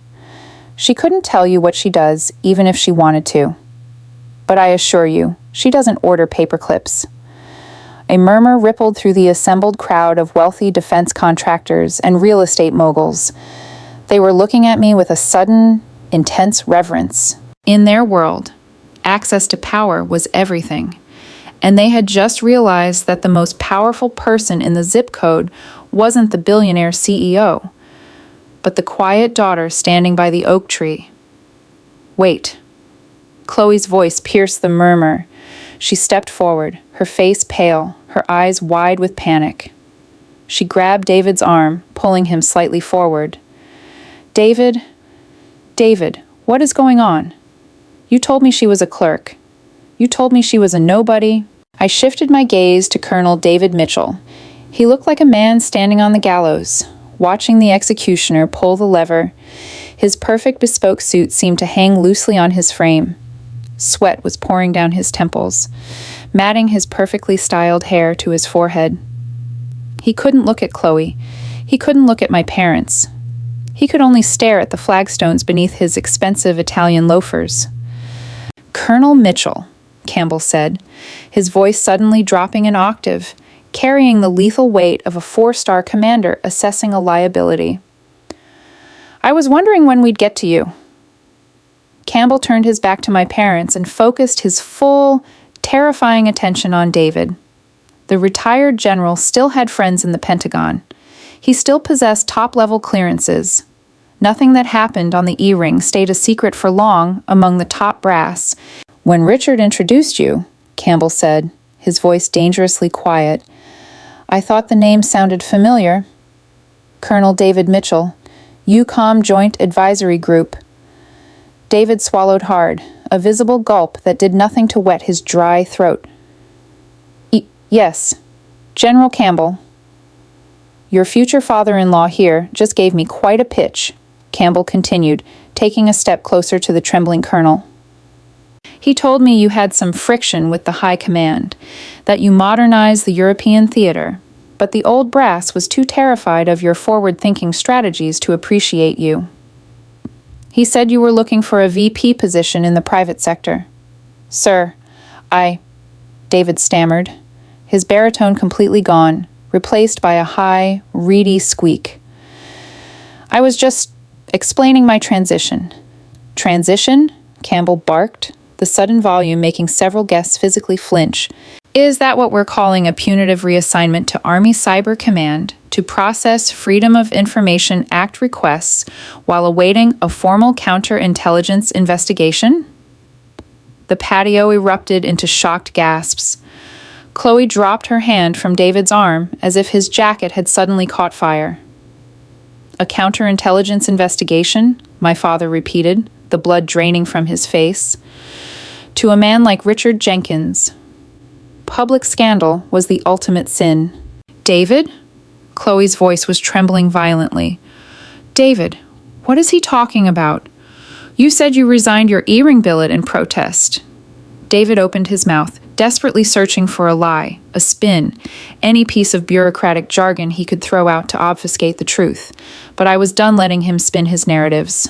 She couldn't tell you what she does, even if she wanted to. But I assure you, she doesn't order paperclips. A murmur rippled through the assembled crowd of wealthy defense contractors and real estate moguls. They were looking at me with a sudden, intense reverence. In their world, access to power was everything, and they had just realized that the most powerful person in the zip code wasn't the billionaire CEO, but the quiet daughter standing by the oak tree. Wait. Chloe's voice pierced the murmur. She stepped forward, her face pale, her eyes wide with panic. She grabbed David's arm, pulling him slightly forward. David, what is going on? You told me she was a clerk. You told me she was a nobody. I shifted my gaze to Colonel David Mitchell. He looked like a man standing on the gallows, watching the executioner pull the lever. His perfect bespoke suit seemed to hang loosely on his frame. Sweat was pouring down his temples, matting his perfectly styled hair to his forehead. He couldn't look at Chloe. He couldn't look at my parents. He could only stare at the flagstones beneath his expensive Italian loafers. Colonel Mitchell, Campbell said, his voice suddenly dropping an octave, carrying the lethal weight of a 4-star commander assessing a liability. I was wondering when we'd get to you. Campbell turned his back to my parents and focused his full, terrifying attention on David. The retired general still had friends in the Pentagon. He still possessed top-level clearances. Nothing that happened on the E-ring stayed a secret for long among the top brass. When Richard introduced you, Campbell said, his voice dangerously quiet, I thought the name sounded familiar. Colonel David Mitchell, UCOM Joint Advisory Group. David swallowed hard, a visible gulp that did nothing to wet his dry throat. Yes, General Campbell. Your future father-in-law here just gave me quite a pitch, Campbell continued, taking a step closer to the trembling colonel. He told me you had some friction with the high command, that you modernized the European theater, but the old brass was too terrified of your forward-thinking strategies to appreciate you. He said you were looking for a VP position in the private sector. Sir, David stammered, his baritone completely gone, replaced by a high, reedy squeak. I was just explaining my transition. Transition? Campbell barked, the sudden volume making several guests physically flinch. Is that what we're calling a punitive reassignment to Army Cyber Command to process Freedom of Information Act requests while awaiting a formal counterintelligence investigation? The patio erupted into shocked gasps. Chloe dropped her hand from David's arm as if his jacket had suddenly caught fire. A counterintelligence investigation, my father repeated, the blood draining from his face. To a man like Richard Jenkins, public scandal was the ultimate sin. David? Chloe's voice was trembling violently. David, what is he talking about? You said you resigned your E-ring billet in protest. David opened his mouth, desperately searching for a lie, a spin, any piece of bureaucratic jargon he could throw out to obfuscate the truth. But I was done letting him spin his narratives.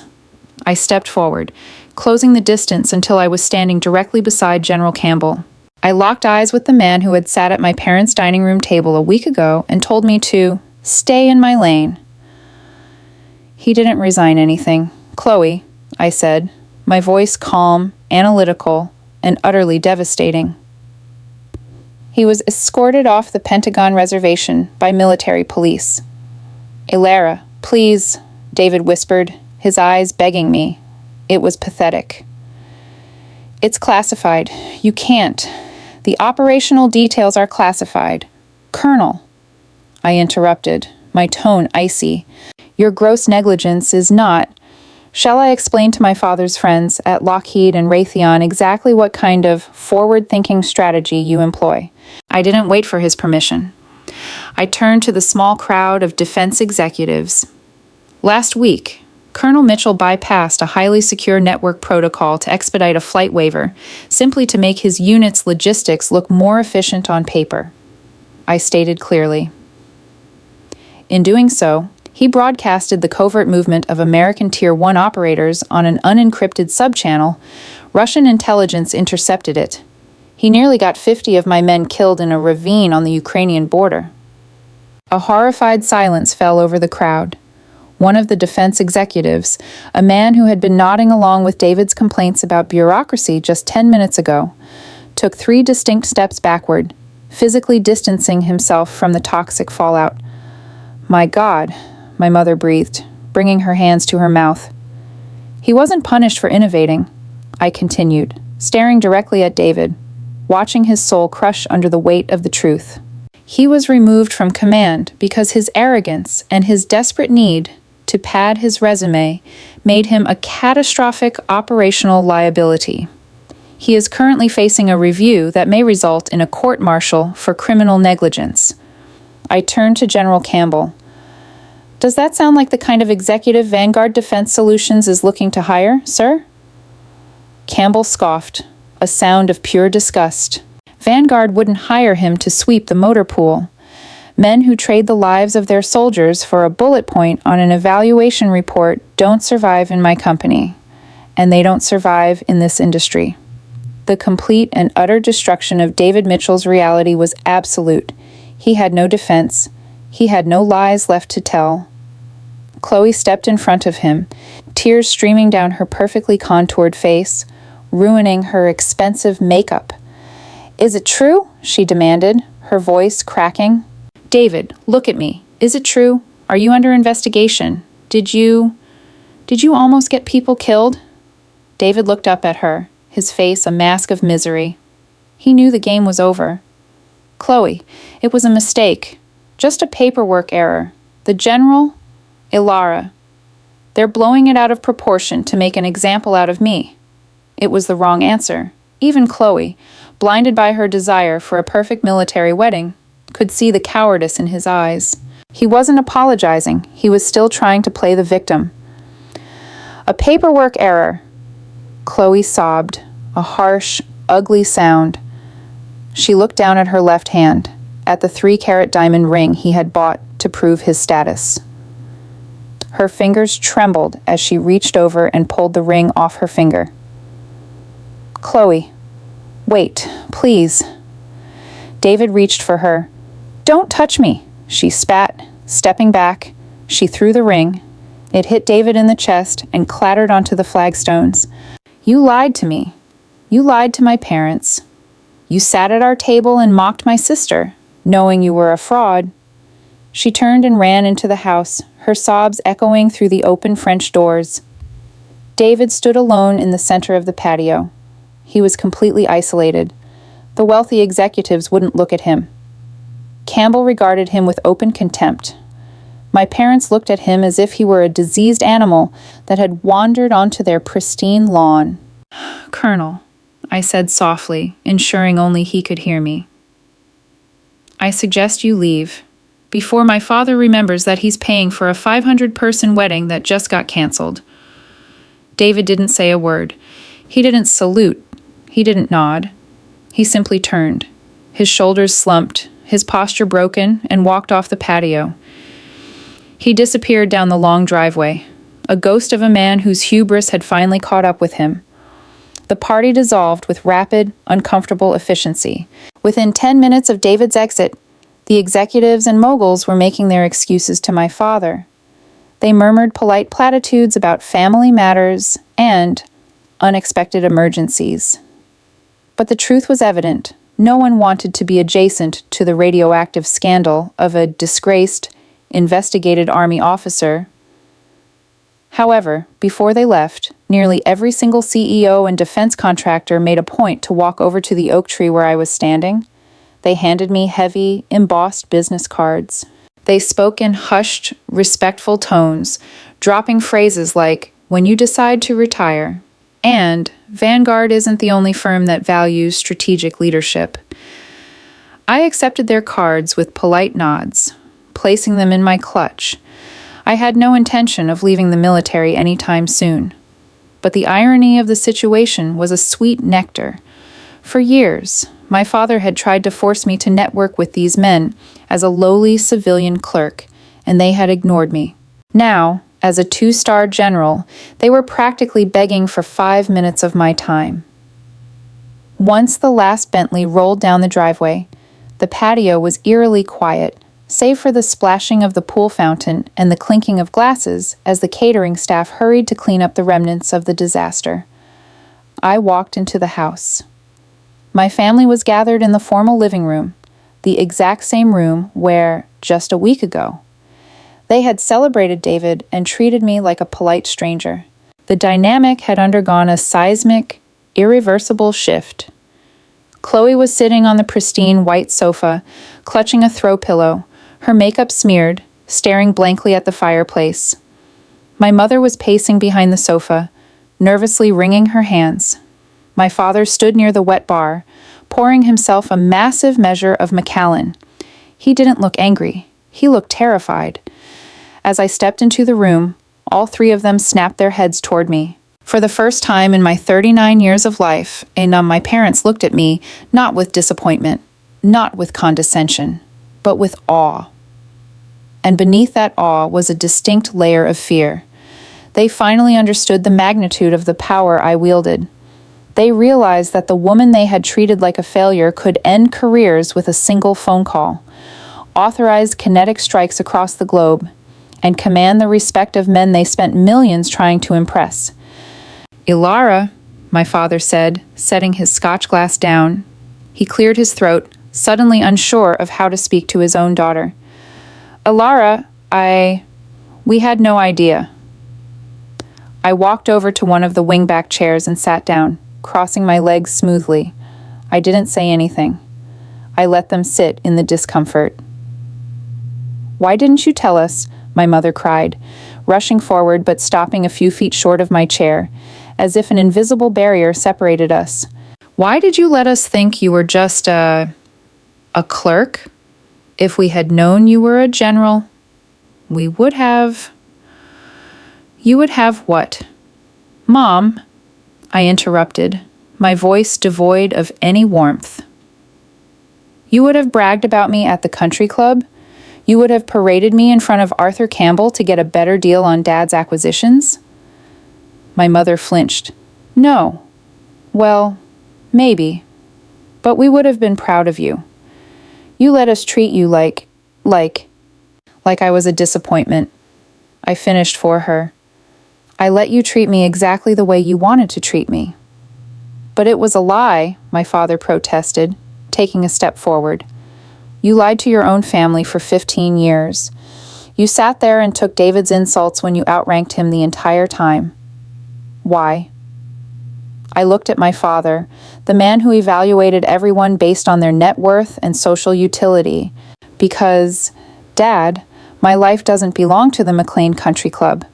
I stepped forward, closing the distance until I was standing directly beside General Campbell. I locked eyes with the man who had sat at my parents' dining room table a week ago and told me to stay in my lane. He didn't resign anything. Chloe, I said, my voice calm, analytical, and utterly devastating. He was escorted off the Pentagon reservation by military police. Elara, please, David whispered, his eyes begging me. It was pathetic. It's classified. You can't. The operational details are classified. Colonel, I interrupted, my tone icy. Your gross negligence is not. Shall I explain to my father's friends at Lockheed and Raytheon exactly what kind of forward-thinking strategy you employ? I didn't wait for his permission. I turned to the small crowd of defense executives. Last week, Colonel Mitchell bypassed a highly secure network protocol to expedite a flight waiver, simply to make his unit's logistics look more efficient on paper. I stated clearly. In doing so, he broadcasted the covert movement of American Tier 1 operators on an unencrypted subchannel. Russian intelligence intercepted it. He nearly got 50 of my men killed in a ravine on the Ukrainian border. A horrified silence fell over the crowd. One of the defense executives, a man who had been nodding along with David's complaints about bureaucracy just 10 minutes ago, took 3 distinct steps backward, physically distancing himself from the toxic fallout. "My God," my mother breathed, bringing her hands to her mouth. "He wasn't punished for innovating," I continued, staring directly at David, watching his soul crush under the weight of the truth. "He was removed from command because his arrogance and his desperate need to pad his resume made him a catastrophic operational liability. He is currently facing a review that may result in a court-martial for criminal negligence." I turned to General Campbell. "Does that sound like the kind of executive Vanguard Defense Solutions is looking to hire, sir?" Campbell scoffed, a sound of pure disgust. Vanguard wouldn't hire him to sweep the motor pool. Men who trade the lives of their soldiers for a bullet point on an evaluation report don't survive in my company, and they don't survive in this industry. The complete and utter destruction of David Mitchell's reality was absolute. He had no defense. He had no lies left to tell. Chloe stepped in front of him, tears streaming down her perfectly contoured face, ruining her expensive makeup. "Is it true?" she demanded, her voice cracking. "David, look at me. Is it true? Are you under investigation? Did you almost get people killed?" David looked up at her, his face a mask of misery. He knew the game was over. "Chloe, it was a mistake. Just a paperwork error. The general, Ilara. They're blowing it out of proportion to make an example out of me." It was the wrong answer. Even Chloe, blinded by her desire for a perfect military wedding, could see the cowardice in his eyes. He wasn't apologizing. He was still trying to play the victim. "A paperwork error." Chloe sobbed, a harsh, ugly sound. She looked down at her left hand, at the 3-carat diamond ring he had bought to prove his status. Her fingers trembled as she reached over and pulled the ring off her finger. "Chloe, wait, please." David reached for her. "Don't touch me," she spat, stepping back. She threw the ring. It hit David in the chest and clattered onto the flagstones. "You lied to me. You lied to my parents. You sat at our table and mocked my sister, knowing you were a fraud." She turned and ran into the house, her sobs echoing through the open French doors. David stood alone in the center of the patio. He was completely isolated. The wealthy executives wouldn't look at him. Campbell regarded him with open contempt. My parents looked at him as if he were a diseased animal that had wandered onto their pristine lawn. "Colonel," I said softly, ensuring only he could hear me, "I suggest you leave, before my father remembers that he's paying for a 500-person wedding that just got canceled." David didn't say a word. He didn't salute. He didn't nod. He simply turned, his shoulders slumped, his posture broken, and walked off the patio. He disappeared down the long driveway, a ghost of a man whose hubris had finally caught up with him. The party dissolved with rapid, uncomfortable efficiency. Within 10 minutes of David's exit, the executives and moguls were making their excuses to my father. They murmured polite platitudes about family matters and unexpected emergencies. But the truth was evident. No one wanted to be adjacent to the radioactive scandal of a disgraced, investigated Army officer. However, before they left, nearly every single CEO and defense contractor made a point to walk over to the oak tree where I was standing. They handed me heavy, embossed business cards. They spoke in hushed, respectful tones, dropping phrases like, "When you decide to retire," and "Vanguard isn't the only firm that values strategic leadership." I accepted their cards with polite nods, placing them in my clutch. I had no intention of leaving the military anytime soon. But the irony of the situation was a sweet nectar. For years, my father had tried to force me to network with these men as a lowly civilian clerk, and they had ignored me. Now, as a 2-star general, they were practically begging for 5 minutes of my time. Once the last Bentley rolled down the driveway, the patio was eerily quiet, save for the splashing of the pool fountain and the clinking of glasses as the catering staff hurried to clean up the remnants of the disaster. I walked into the house. My family was gathered in the formal living room, the exact same room where, just a week ago, they had celebrated David and treated me like a polite stranger. The dynamic had undergone a seismic, irreversible shift. Chloe was sitting on the pristine white sofa, clutching a throw pillow, her makeup smeared, staring blankly at the fireplace. My mother was pacing behind the sofa, nervously wringing her hands. My father stood near the wet bar, pouring himself a massive measure of Macallan. He didn't look angry. He looked terrified. As I stepped into the room, all 3 of them snapped their heads toward me. For the first time in my 39 years of life, my parents looked at me not with disappointment, not with condescension, but with awe. And beneath that awe was a distinct layer of fear. They finally understood the magnitude of the power I wielded. They realized that the woman they had treated like a failure could end careers with a single phone call, authorize kinetic strikes across the globe, and command the respect of men they spent millions trying to impress. "Ilara," my father said, setting his scotch glass down. He cleared his throat, suddenly unsure of how to speak to his own daughter. "Ilara, we had no idea." I walked over to one of the wingback chairs and sat down, crossing my legs smoothly. I didn't say anything. I let them sit in the discomfort. "Why didn't you tell us?" my mother cried, rushing forward but stopping a few feet short of my chair, as if an invisible barrier separated us. "Why did you let us think you were just a clerk? If we had known you were a general, we would have..." "You would have what?" "Mom," I interrupted, my voice devoid of any warmth. "You would have bragged about me at the country club? You would have paraded me in front of Arthur Campbell to get a better deal on Dad's acquisitions?" My mother flinched. "No. Well, maybe. But we would have been proud of you. You let us treat you like I was a disappointment." I finished for her. "I let you treat me exactly the way you wanted to treat me." "But it was a lie," my father protested, taking a step forward. "You lied to your own family for 15 years. You sat there and took David's insults when you outranked him the entire time. Why?" I looked at my father, the man who evaluated everyone based on their net worth and social utility. "Because, Dad, my life doesn't belong to the McLean Country Club,"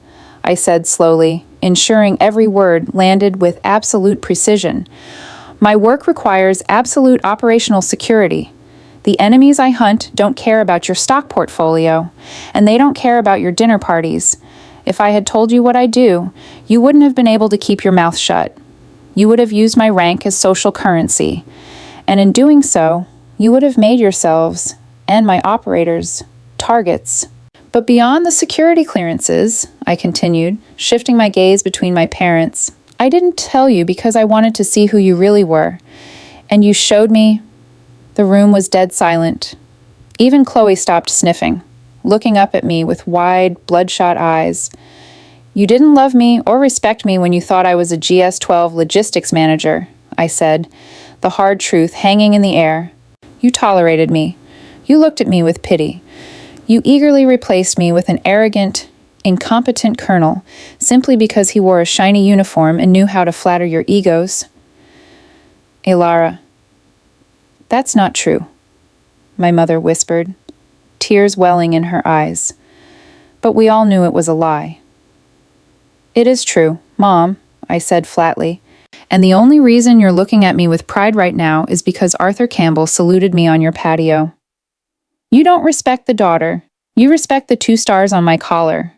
I said slowly, ensuring every word landed with absolute precision. "My work requires absolute operational security. The enemies I hunt don't care about your stock portfolio, and they don't care about your dinner parties. If I had told you what I do, you wouldn't have been able to keep your mouth shut. You would have used my rank as social currency, and in doing so, you would have made yourselves, and my operators, targets." "But beyond the security clearances," I continued, shifting my gaze between my parents, "I didn't tell you because I wanted to see who you really were. And you showed me..." The room was dead silent. Even Chloe stopped sniffing, looking up at me with wide, bloodshot eyes. "You didn't love me or respect me when you thought I was a GS-12 logistics manager," I said, the hard truth hanging in the air. "You tolerated me. You looked at me with pity. You eagerly replaced me with an arrogant, incompetent colonel simply because he wore a shiny uniform and knew how to flatter your egos." "Ilara, that's not true," my mother whispered, tears welling in her eyes. "But we all knew it was a lie." "It is true, Mom," I said flatly, "and the only reason you're looking at me with pride right now is because Arthur Campbell saluted me on your patio. You don't respect the daughter. You respect the 2 stars on my collar,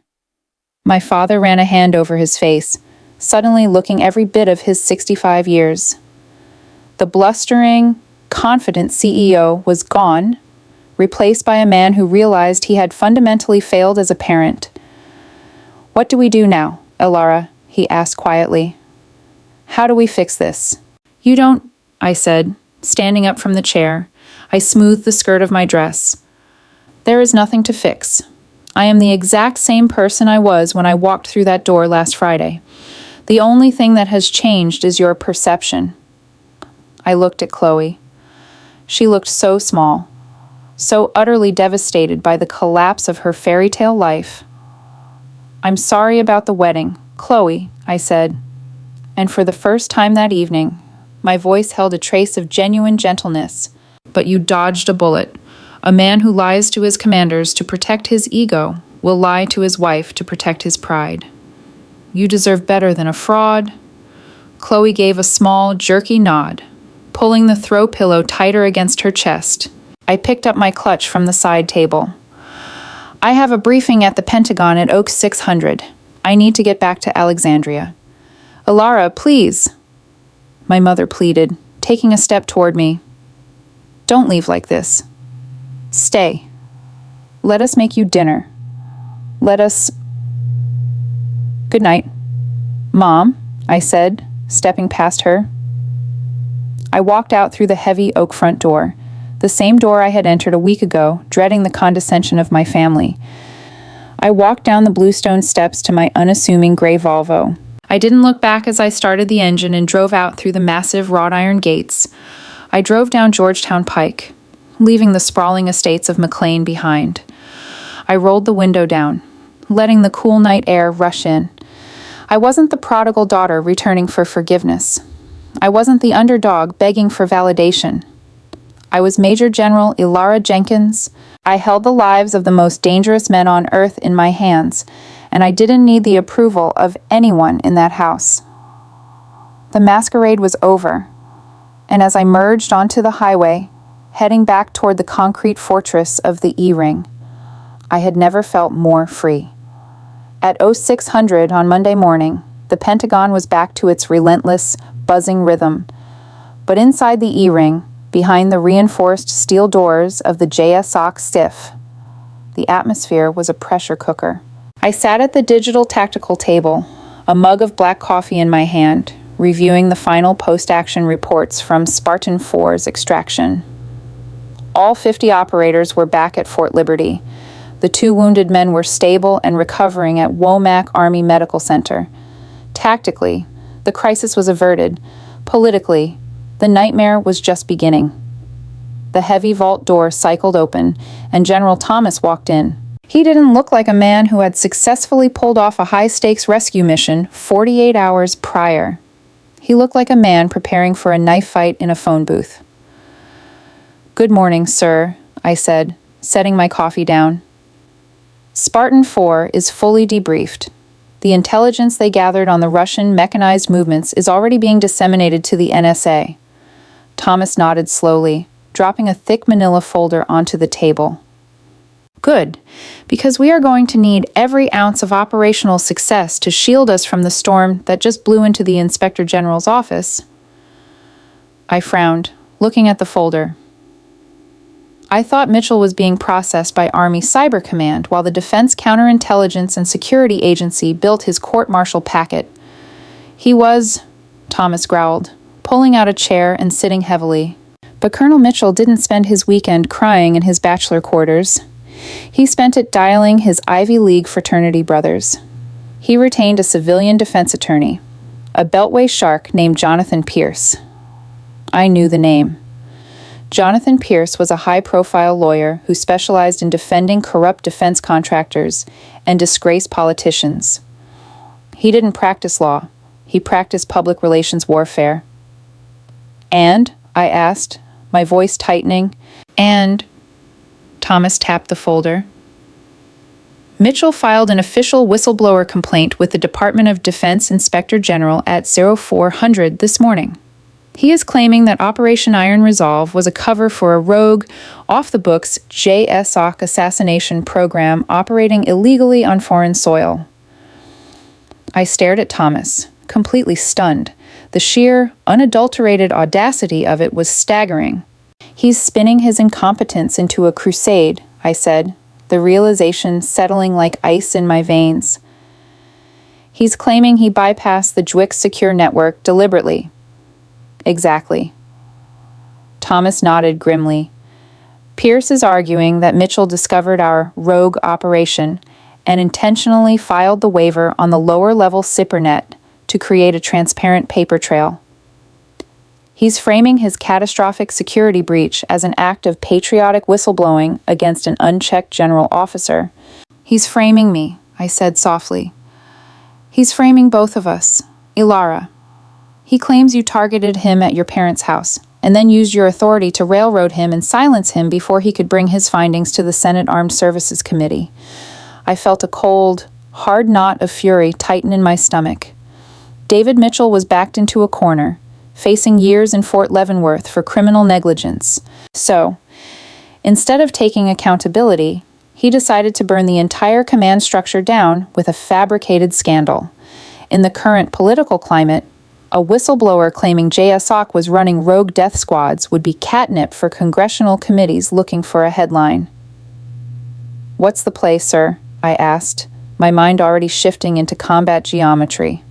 My father ran a hand over his face, suddenly looking every bit of his 65 years. The blustering, confident CEO was gone, replaced by a man who realized he had fundamentally failed as a parent. "What do we do now, Elara?" he asked quietly. "How do we fix this?" "You don't," I said, standing up from the chair. I smoothed the skirt of my dress. "There is nothing to fix. I am the exact same person I was when I walked through that door last Friday. The only thing that has changed is your perception." I looked at Chloe. She looked so small, so utterly devastated by the collapse of her fairy tale life. "I'm sorry about the wedding, Chloe," I said, and for the first time that evening, my voice held a trace of genuine gentleness. "But you dodged a bullet. A man who lies to his commanders to protect his ego will lie to his wife to protect his pride. You deserve better than a fraud." Chloe gave a small, jerky nod, pulling the throw pillow tighter against her chest. I picked up my clutch from the side table. "I have a briefing at the Pentagon at Oak 600. I need to get back to Alexandria." "Elara, please," my mother pleaded, taking a step toward me. "Don't leave like this. Stay. Let us make you dinner. Let us—" "Good night, Mom," I said, stepping past her. I walked out through the heavy oak front door, the same door I had entered a week ago, dreading the condescension of my family. I walked down the bluestone steps to my unassuming gray Volvo. I didn't look back as I started the engine and drove out through the massive wrought iron gates. I drove down Georgetown Pike, leaving the sprawling estates of McLean behind. I rolled the window down, letting the cool night air rush in. I wasn't the prodigal daughter returning for forgiveness. I wasn't the underdog begging for validation. I was Major General Elara Jenkins. I held the lives of the most dangerous men on earth in my hands, and I didn't need the approval of anyone in that house. The masquerade was over, and as I merged onto the highway, heading back toward the concrete fortress of the E-Ring, I had never felt more free. At 0600 on Monday morning, the Pentagon was back to its relentless, buzzing rhythm. But inside the E-Ring, behind the reinforced steel doors of the JSOC STIF, the atmosphere was a pressure cooker. I sat at the digital tactical table, a mug of black coffee in my hand, reviewing the final post-action reports from Spartan 4's extraction. All 50 operators were back at Fort Liberty. The 2 wounded men were stable and recovering at Womack Army Medical Center. Tactically, the crisis was averted. Politically, the nightmare was just beginning. The heavy vault door cycled open, and General Thomas walked in. He didn't look like a man who had successfully pulled off a high-stakes rescue mission 48 hours prior. He looked like a man preparing for a knife fight in a phone booth. "Good morning, sir," I said, setting my coffee down. "Spartan 4 is fully debriefed. The intelligence they gathered on the Russian mechanized movements is already being disseminated to the NSA." Thomas nodded slowly, dropping a thick manila folder onto the table. "Good, because we are going to need every ounce of operational success to shield us from the storm that just blew into the Inspector General's office." I frowned, looking at the folder. I thought Mitchell was being processed by Army Cyber Command while the Defense Counterintelligence and Security Agency built his court-martial packet. "He was," Thomas growled, pulling out a chair and sitting heavily. But Colonel Mitchell didn't spend his weekend crying in his bachelor quarters. He spent it dialing his Ivy League fraternity brothers. He retained a civilian defense attorney, a Beltway shark named Jonathan Pierce. I knew the name. Jonathan Pierce was a high-profile lawyer who specialized in defending corrupt defense contractors and disgraced politicians. He didn't practice law. He practiced public relations warfare. "And?" I asked, my voice tightening. "And?" Thomas tapped the folder. "Mitchell filed an official whistleblower complaint with the Department of Defense Inspector General at 0400 this morning. He is claiming that Operation Iron Resolve was a cover for a rogue, off-the-books JSOC assassination program operating illegally on foreign soil. I stared at Thomas, completely stunned. The sheer, unadulterated audacity of it was staggering. "He's spinning his incompetence into a crusade," I said, the realization settling like ice in my veins. "He's claiming he bypassed the JWIC secure network deliberately." "Exactly." Thomas nodded grimly. "Pierce is arguing that Mitchell discovered our rogue operation and intentionally filed the waiver on the lower-level SIPRnet to create a transparent paper trail. He's framing his catastrophic security breach as an act of patriotic whistleblowing against an unchecked general officer." "He's framing me," I said softly. "He's framing both of us. Ilara. He claims you targeted him at your parents' house, and then used your authority to railroad him and silence him before he could bring his findings to the Senate Armed Services Committee." I felt a cold, hard knot of fury tighten in my stomach. David Mitchell was backed into a corner, facing years in Fort Leavenworth for criminal negligence. So, instead of taking accountability, he decided to burn the entire command structure down with a fabricated scandal. In the current political climate, a whistleblower claiming JSOC was running rogue death squads would be catnip for congressional committees looking for a headline. "What's the play, sir?" I asked, my mind already shifting into combat geometry.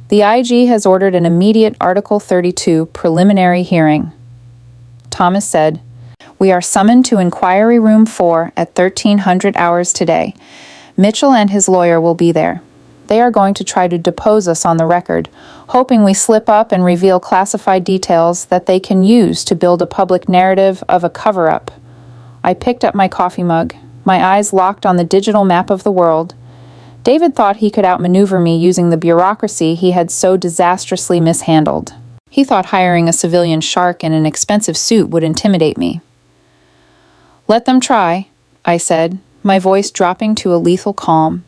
"The IG has ordered an immediate Article 32 preliminary hearing." Thomas said, "We are summoned to Inquiry Room 4 at 1300 hours today. Mitchell and his lawyer will be there. They are going to try to depose us on the record, hoping we slip up and reveal classified details that they can use to build a public narrative of a cover-up." I picked up my coffee mug, my eyes locked on the digital map of the world. David thought he could outmaneuver me using the bureaucracy he had so disastrously mishandled. He thought hiring a civilian shark in an expensive suit would intimidate me. "Let them try," I said, my voice dropping to a lethal calm.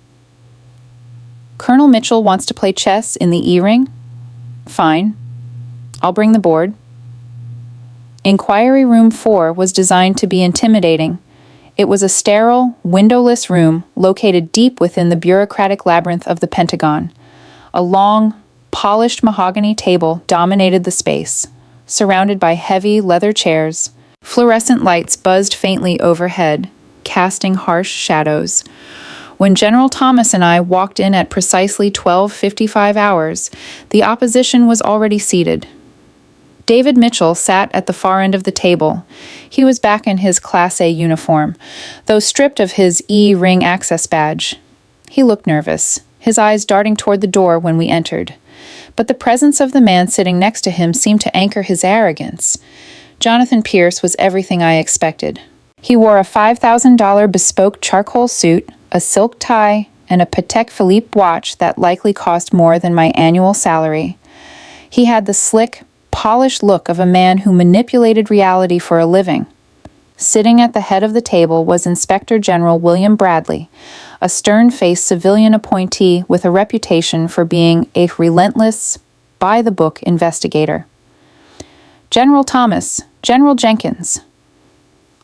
"Colonel Mitchell wants to play chess in the E-ring? Fine. I'll bring the board." Inquiry Room 4 was designed to be intimidating. It was a sterile, windowless room located deep within the bureaucratic labyrinth of the Pentagon. A long, polished mahogany table dominated the space, surrounded by heavy leather chairs. Fluorescent lights buzzed faintly overhead, casting harsh shadows. When General Thomas and I walked in at precisely 12:55 hours, the opposition was already seated. David Mitchell sat at the far end of the table. He was back in his Class A uniform, though stripped of his E-ring access badge. He looked nervous, his eyes darting toward the door when we entered. But the presence of the man sitting next to him seemed to anchor his arrogance. Jonathan Pierce was everything I expected. He wore a $5,000 bespoke charcoal suit, a silk tie, and a Patek Philippe watch that likely cost more than my annual salary. He had the slick, polished look of a man who manipulated reality for a living. Sitting at the head of the table was Inspector General William Bradley, a stern-faced civilian appointee with a reputation for being a relentless, by-the-book investigator. "General Thomas, General Jenkins,"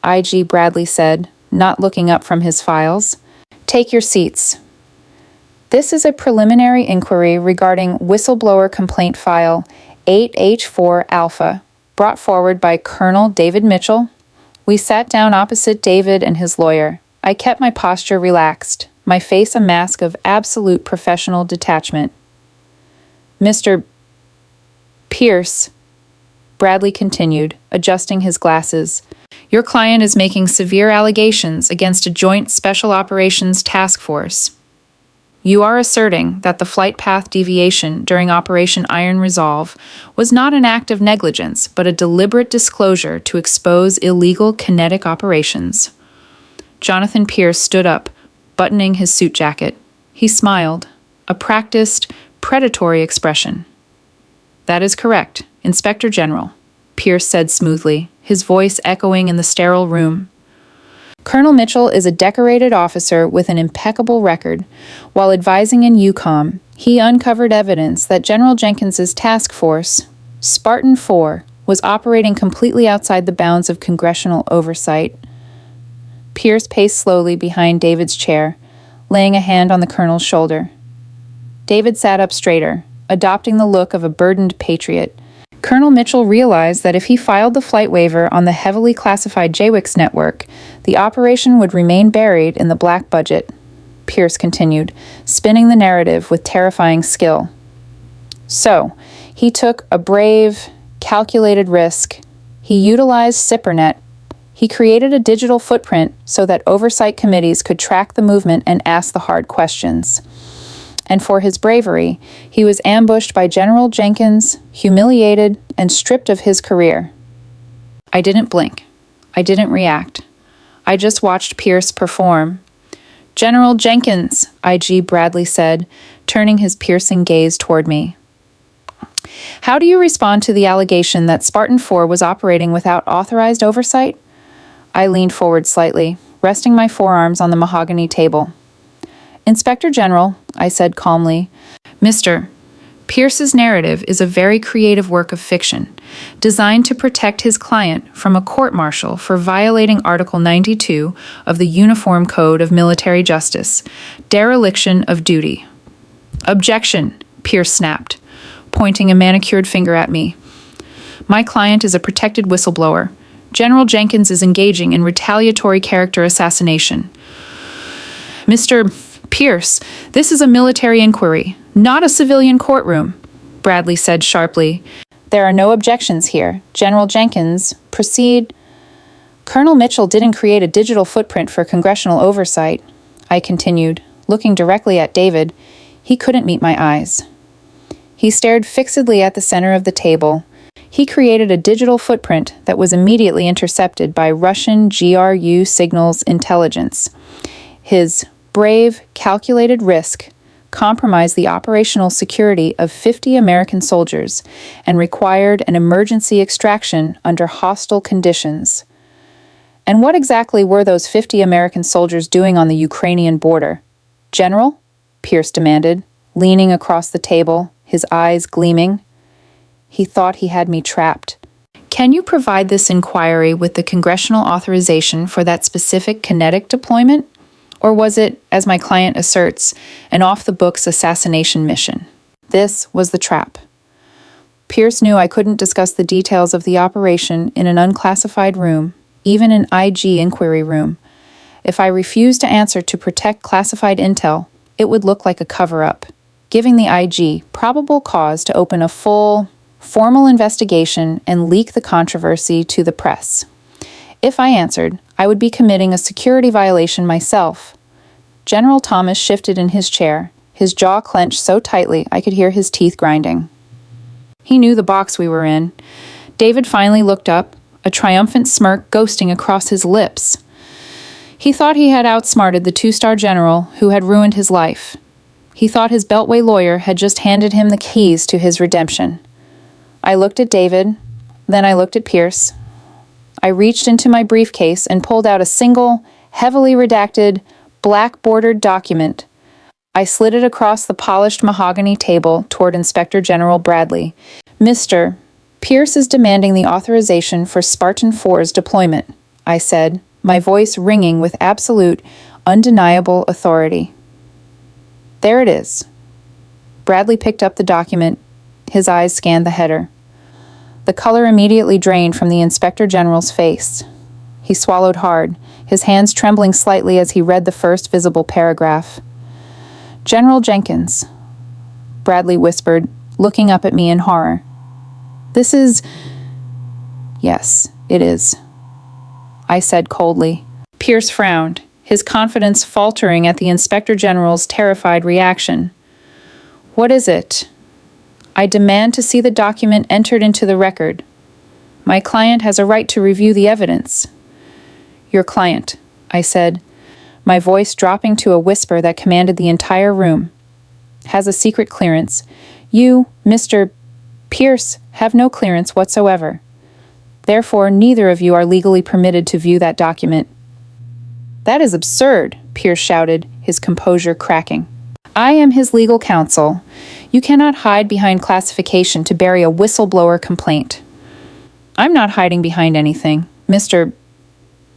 IG Bradley said, not looking up from his files. "Take your seats. This is a preliminary inquiry regarding whistleblower complaint file 8H4 Alpha, brought forward by Colonel David Mitchell." We sat down opposite David and his lawyer. I kept my posture relaxed, my face a mask of absolute professional detachment. "Mr. Pierce," Bradley continued, adjusting his glasses, "your client is making severe allegations against a joint special operations task force. You are asserting that the flight path deviation during Operation Iron Resolve was not an act of negligence, but a deliberate disclosure to expose illegal kinetic operations." Jonathan Pierce stood up, buttoning his suit jacket. He smiled, a practiced, predatory expression. "That is correct, Inspector General," Pierce said smoothly, his voice echoing in the sterile room. "Colonel Mitchell is a decorated officer with an impeccable record. While advising in EUCOM, he uncovered evidence that General Jenkins's task force, Spartan 4, was operating completely outside the bounds of congressional oversight." Pierce paced slowly behind David's chair, laying a hand on the colonel's shoulder. David sat up straighter, adopting the look of a burdened patriot. Colonel Mitchell realized that if he filed the flight waiver on the heavily classified JWICS network, the operation would remain buried in the black budget. Pierce continued, spinning the narrative with terrifying skill. So, he took a brave, calculated risk. He utilized SIPRNet. He created a digital footprint so that oversight committees could track the movement and ask the hard questions. And for his bravery, he was ambushed by General Jenkins, humiliated, and stripped of his career. I didn't blink. I didn't react. I just watched Pierce perform. "General Jenkins," IG Bradley said, turning his piercing gaze toward me. "How do you respond to the allegation that Spartan 4 was operating without authorized oversight?" I leaned forward slightly, resting my forearms on the mahogany table. "Inspector General," I said calmly, "Mr. Pierce's narrative is a very creative work of fiction, designed to protect his client from a court-martial for violating Article 92 of the Uniform Code of Military Justice, dereliction of duty." "Objection," Pierce snapped, pointing a manicured finger at me. "My client is a protected whistleblower. General Jenkins is engaging in retaliatory character assassination." "Mr. Pierce, this is a military inquiry, not a civilian courtroom," Bradley said sharply. "There are no objections here. General Jenkins, proceed." "Colonel Mitchell didn't create a digital footprint for congressional oversight," I continued, looking directly at David. He couldn't meet my eyes. He stared fixedly at the center of the table. He created a digital footprint that was immediately intercepted by Russian GRU signals intelligence. His brave, calculated risk compromised the operational security of 50 American soldiers and required an emergency extraction under hostile conditions. And what exactly were those 50 American soldiers doing on the Ukrainian border? "General?" Pierce demanded, leaning across the table, his eyes gleaming. He thought he had me trapped. "Can you provide this inquiry with the congressional authorization for that specific kinetic deployment? Or was it, as my client asserts, an off-the-books assassination mission?" This was the trap. Pierce knew I couldn't discuss the details of the operation in an unclassified room, even an IG inquiry room. If I refused to answer to protect classified intel, it would look like a cover-up, giving the IG probable cause to open a full, formal investigation and leak the controversy to the press. If I answered, I would be committing a security violation myself. General Thomas shifted in his chair, his jaw clenched so tightly I could hear his teeth grinding. He knew the box we were in. David finally looked up, a triumphant smirk ghosting across his lips. He thought he had outsmarted the two-star general who had ruined his life. He thought his Beltway lawyer had just handed him the keys to his redemption. I looked at David, then I looked at Pierce. I reached into my briefcase and pulled out a single, heavily redacted, black-bordered document. I slid it across the polished mahogany table toward Inspector General Bradley. "Mr. Pierce is demanding the authorization for Spartan 4's deployment," I said, my voice ringing with absolute, undeniable authority. "There it is." Bradley picked up the document. His eyes scanned the header. The color immediately drained from the Inspector General's face. He swallowed hard, his hands trembling slightly as he read the first visible paragraph. "General Jenkins," Bradley whispered, looking up at me in horror. "This is—" "Yes, it is," I said coldly. Pierce frowned, his confidence faltering at the Inspector General's terrified reaction. "What is it?" "I demand to see the document entered into the record. My client has a right to review the evidence." "Your client," I said, my voice dropping to a whisper that commanded the entire room, "has a secret clearance. You, Mr. Pierce, have no clearance whatsoever. Therefore, neither of you are legally permitted to view that document." "That is absurd," Pierce shouted, his composure cracking. "I am his legal counsel. You cannot hide behind classification to bury a whistleblower complaint." "I'm not hiding behind anything, Mr.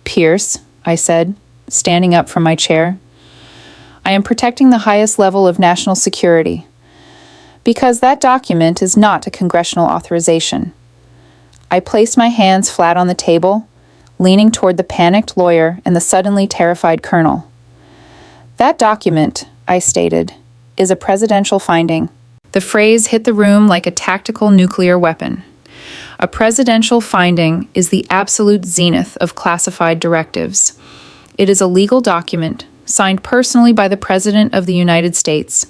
Pierce," I said, standing up from my chair. "I am protecting the highest level of national security. Because that document is not a congressional authorization. I placed my hands flat on the table, leaning toward the panicked lawyer and the suddenly terrified colonel. That document, I stated, is a presidential finding. The phrase hit the room like a tactical nuclear weapon. A presidential finding is the absolute zenith of classified directives. It is a legal document, signed personally by the President of the United States,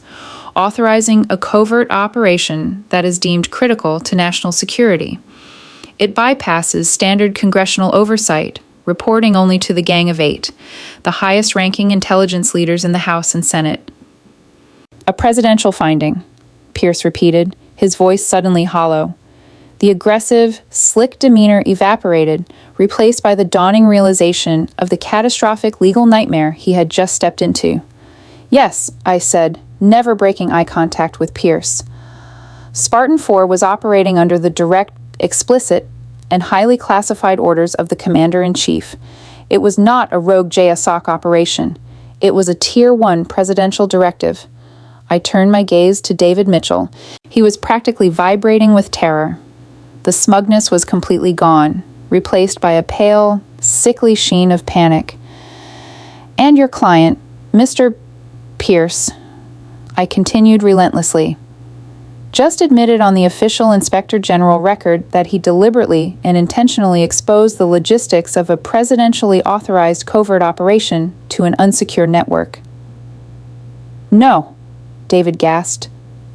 authorizing a covert operation that is deemed critical to national security. It bypasses standard congressional oversight, reporting only to the Gang of Eight, the highest-ranking intelligence leaders in the House and Senate. A presidential finding, Pierce repeated, his voice suddenly hollow. The aggressive, slick demeanor evaporated, replaced by the dawning realization of the catastrophic legal nightmare he had just stepped into. Yes, I said, never breaking eye contact with Pierce. Spartan 4 was operating under the direct, explicit, and highly classified orders of the Commander-in-Chief. It was not a rogue JSOC operation. It was a Tier 1 presidential directive. I turned my gaze to David Mitchell. He was practically vibrating with terror. The smugness was completely gone, replaced by a pale, sickly sheen of panic. And your client, Mr. Pierce, I continued relentlessly, just admitted on the official Inspector General record that he deliberately and intentionally exposed the logistics of a presidentially authorized covert operation to an unsecured network. No, David gasped,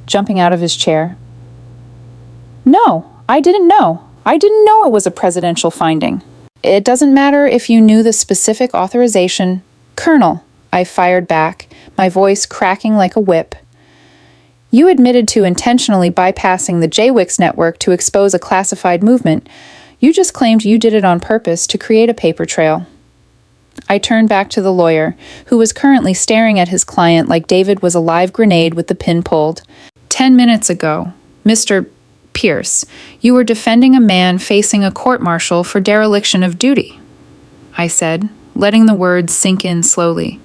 jumping out of his chair. No, I didn't know. I didn't know it was a presidential finding. It doesn't matter if you knew the specific authorization. Colonel, I fired back, my voice cracking like a whip. You admitted to intentionally bypassing the JWIX network to expose a classified movement. You just claimed you did it on purpose to create a paper trail. I turned back to the lawyer, who was currently staring at his client like David was a live grenade with the pin pulled. 10 minutes ago, Mr. Pierce, you were defending a man facing a court-martial for dereliction of duty, I said, letting the words sink in slowly.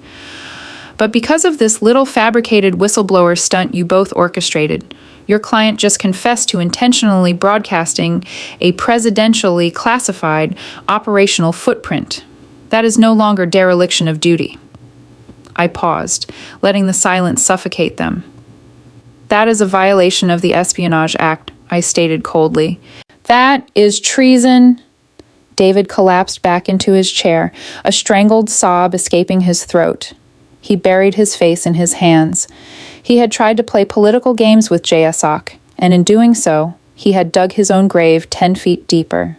But because of this little fabricated whistleblower stunt you both orchestrated, your client just confessed to intentionally broadcasting a presidentially classified operational footprint. That is no longer dereliction of duty. I paused, letting the silence suffocate them. That is a violation of the Espionage Act, I stated coldly. That is treason. David collapsed back into his chair, a strangled sob escaping his throat. He buried his face in his hands. He had tried to play political games with JSOC, and in doing so, he had dug his own grave 10 feet deeper.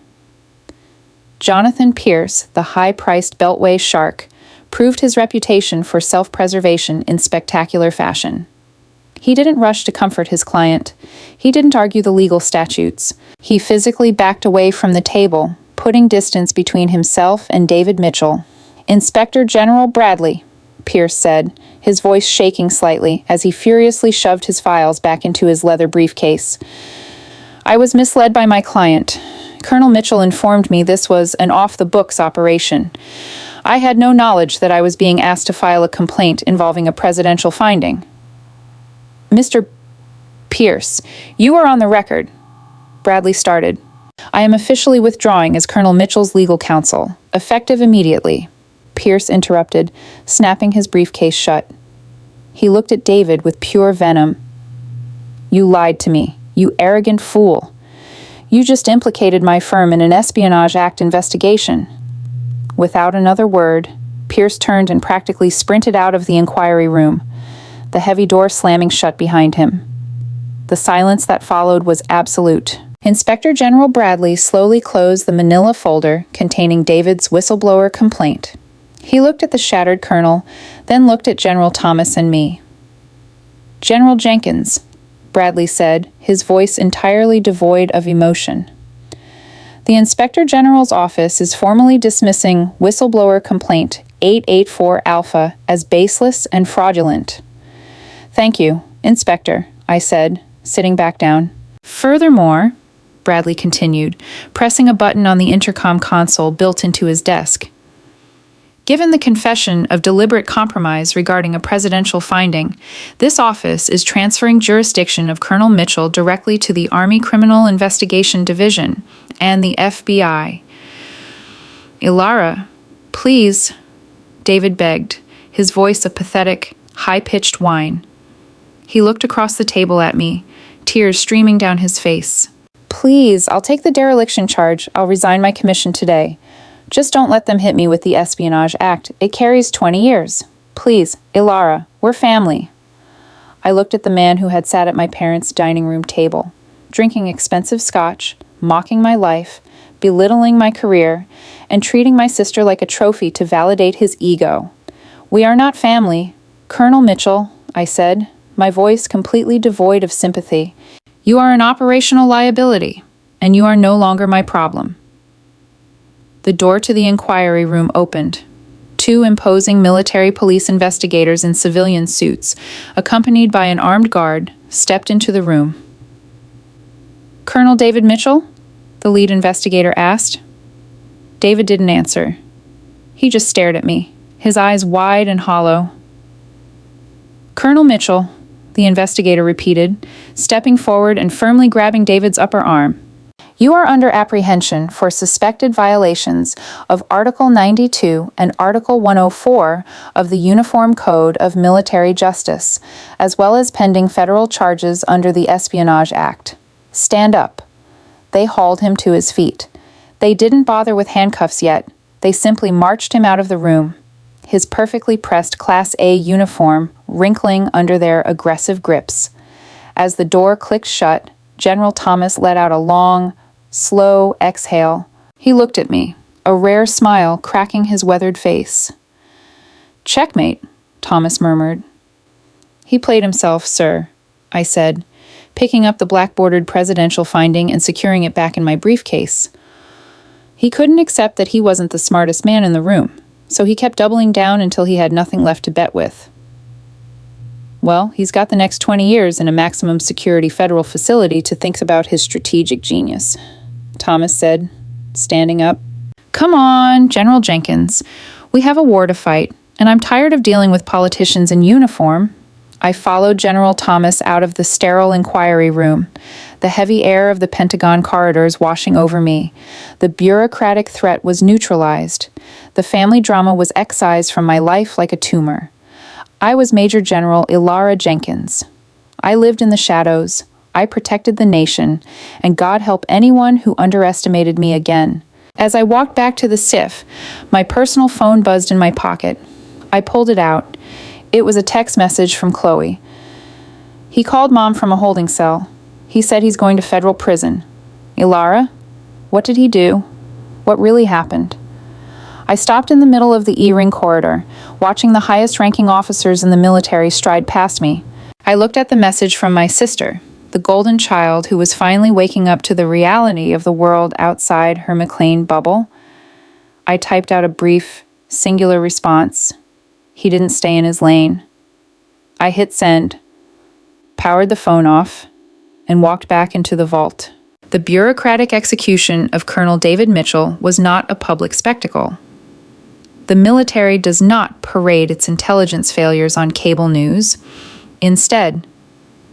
Jonathan Pierce, the high-priced Beltway shark, proved his reputation for self-preservation in spectacular fashion. He didn't rush to comfort his client. He didn't argue the legal statutes. He physically backed away from the table, putting distance between himself and David Mitchell. Inspector General Bradley, Pierce said, his voice shaking slightly as he furiously shoved his files back into his leather briefcase. I was misled by my client. Colonel Mitchell informed me this was an off-the-books operation. I had no knowledge that I was being asked to file a complaint involving a presidential finding. Mr. Pierce, you are on the record. Bradley started. I am officially withdrawing as Colonel Mitchell's legal counsel, effective immediately. Pierce interrupted, snapping his briefcase shut. He looked at David with pure venom. You lied to me, you arrogant fool. You just implicated my firm in an Espionage Act investigation. Without another word, Pierce turned and practically sprinted out of the inquiry room, the heavy door slamming shut behind him. The silence that followed was absolute. Inspector General Bradley slowly closed the manila folder containing David's whistleblower complaint. He looked at the shattered colonel, then looked at General Thomas and me. General Jenkins, Bradley said, his voice entirely devoid of emotion. The Inspector General's office is formally dismissing whistleblower complaint 884 Alpha as baseless and fraudulent. Thank you, Inspector, I said, sitting back down. Furthermore, Bradley continued, pressing a button on the intercom console built into his desk. Given the confession of deliberate compromise regarding a presidential finding, this office is transferring jurisdiction of Colonel Mitchell directly to the Army Criminal Investigation Division and the FBI. Ilara, please, David begged, his voice a pathetic, high-pitched whine. He looked across the table at me, tears streaming down his face. Please, I'll take the dereliction charge. I'll resign my commission today. Just don't let them hit me with the Espionage Act. It carries 20 years. Please, Ilara, we're family. I looked at the man who had sat at my parents' dining room table, drinking expensive scotch, mocking my life, belittling my career, and treating my sister like a trophy to validate his ego. We are not family. Colonel Mitchell, I said, my voice completely devoid of sympathy. You are an operational liability, and you are no longer my problem. The door to the inquiry room opened. Two imposing military police investigators in civilian suits, accompanied by an armed guard, stepped into the room. Colonel David Mitchell? The lead investigator asked. David didn't answer. He just stared at me, his eyes wide and hollow. Colonel Mitchell, the investigator repeated, stepping forward and firmly grabbing David's upper arm. You are under apprehension for suspected violations of Article 92 and Article 104 of the Uniform Code of Military Justice, as well as pending federal charges under the Espionage Act. Stand up. They hauled him to his feet. They didn't bother with handcuffs yet. They simply marched him out of the room, his perfectly pressed Class A uniform wrinkling under their aggressive grips. As the door clicked shut, General Thomas let out a long, slow exhale. He looked at me, a rare smile cracking his weathered face. Checkmate, Thomas murmured. He played himself, sir, I said, picking up the black-bordered presidential finding and securing it back in my briefcase. He couldn't accept that he wasn't the smartest man in the room, so he kept doubling down until he had nothing left to bet with. Well, he's got the next 20 years in a maximum security federal facility to think about his strategic genius, Thomas said, standing up. Come on, General Jenkins. We have a war to fight, and I'm tired of dealing with politicians in uniform. I followed General Thomas out of the sterile inquiry room, the heavy air of the Pentagon corridors washing over me. The bureaucratic threat was neutralized. The family drama was excised from my life like a tumor. I was Major General Ilara Jenkins. I lived in the shadows. I protected the nation, and God help anyone who underestimated me again. As I walked back to the SIF, my personal phone buzzed in my pocket. I pulled it out. It was a text message from Chloe. He called Mom from a holding cell. He said he's going to federal prison. Ilara? What did he do? What really happened? I stopped in the middle of the E-ring corridor, watching the highest-ranking officers in the military stride past me. I looked at the message from my sister, the golden child who was finally waking up to the reality of the world outside her McLean bubble. I typed out a brief, singular response. He didn't stay in his lane. I hit send, powered the phone off, and walked back into the vault. The bureaucratic execution of Colonel David Mitchell was not a public spectacle. The military does not parade its intelligence failures on cable news. Instead,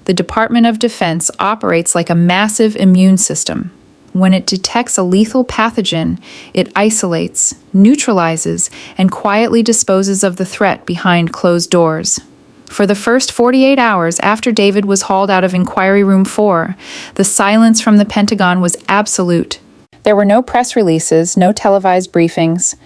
the Department of Defense operates like a massive immune system. When it detects a lethal pathogen, it isolates, neutralizes, and quietly disposes of the threat behind closed doors. For the first 48 hours after David was hauled out of Inquiry Room 4, the silence from the Pentagon was absolute. There were no press releases, no televised briefings,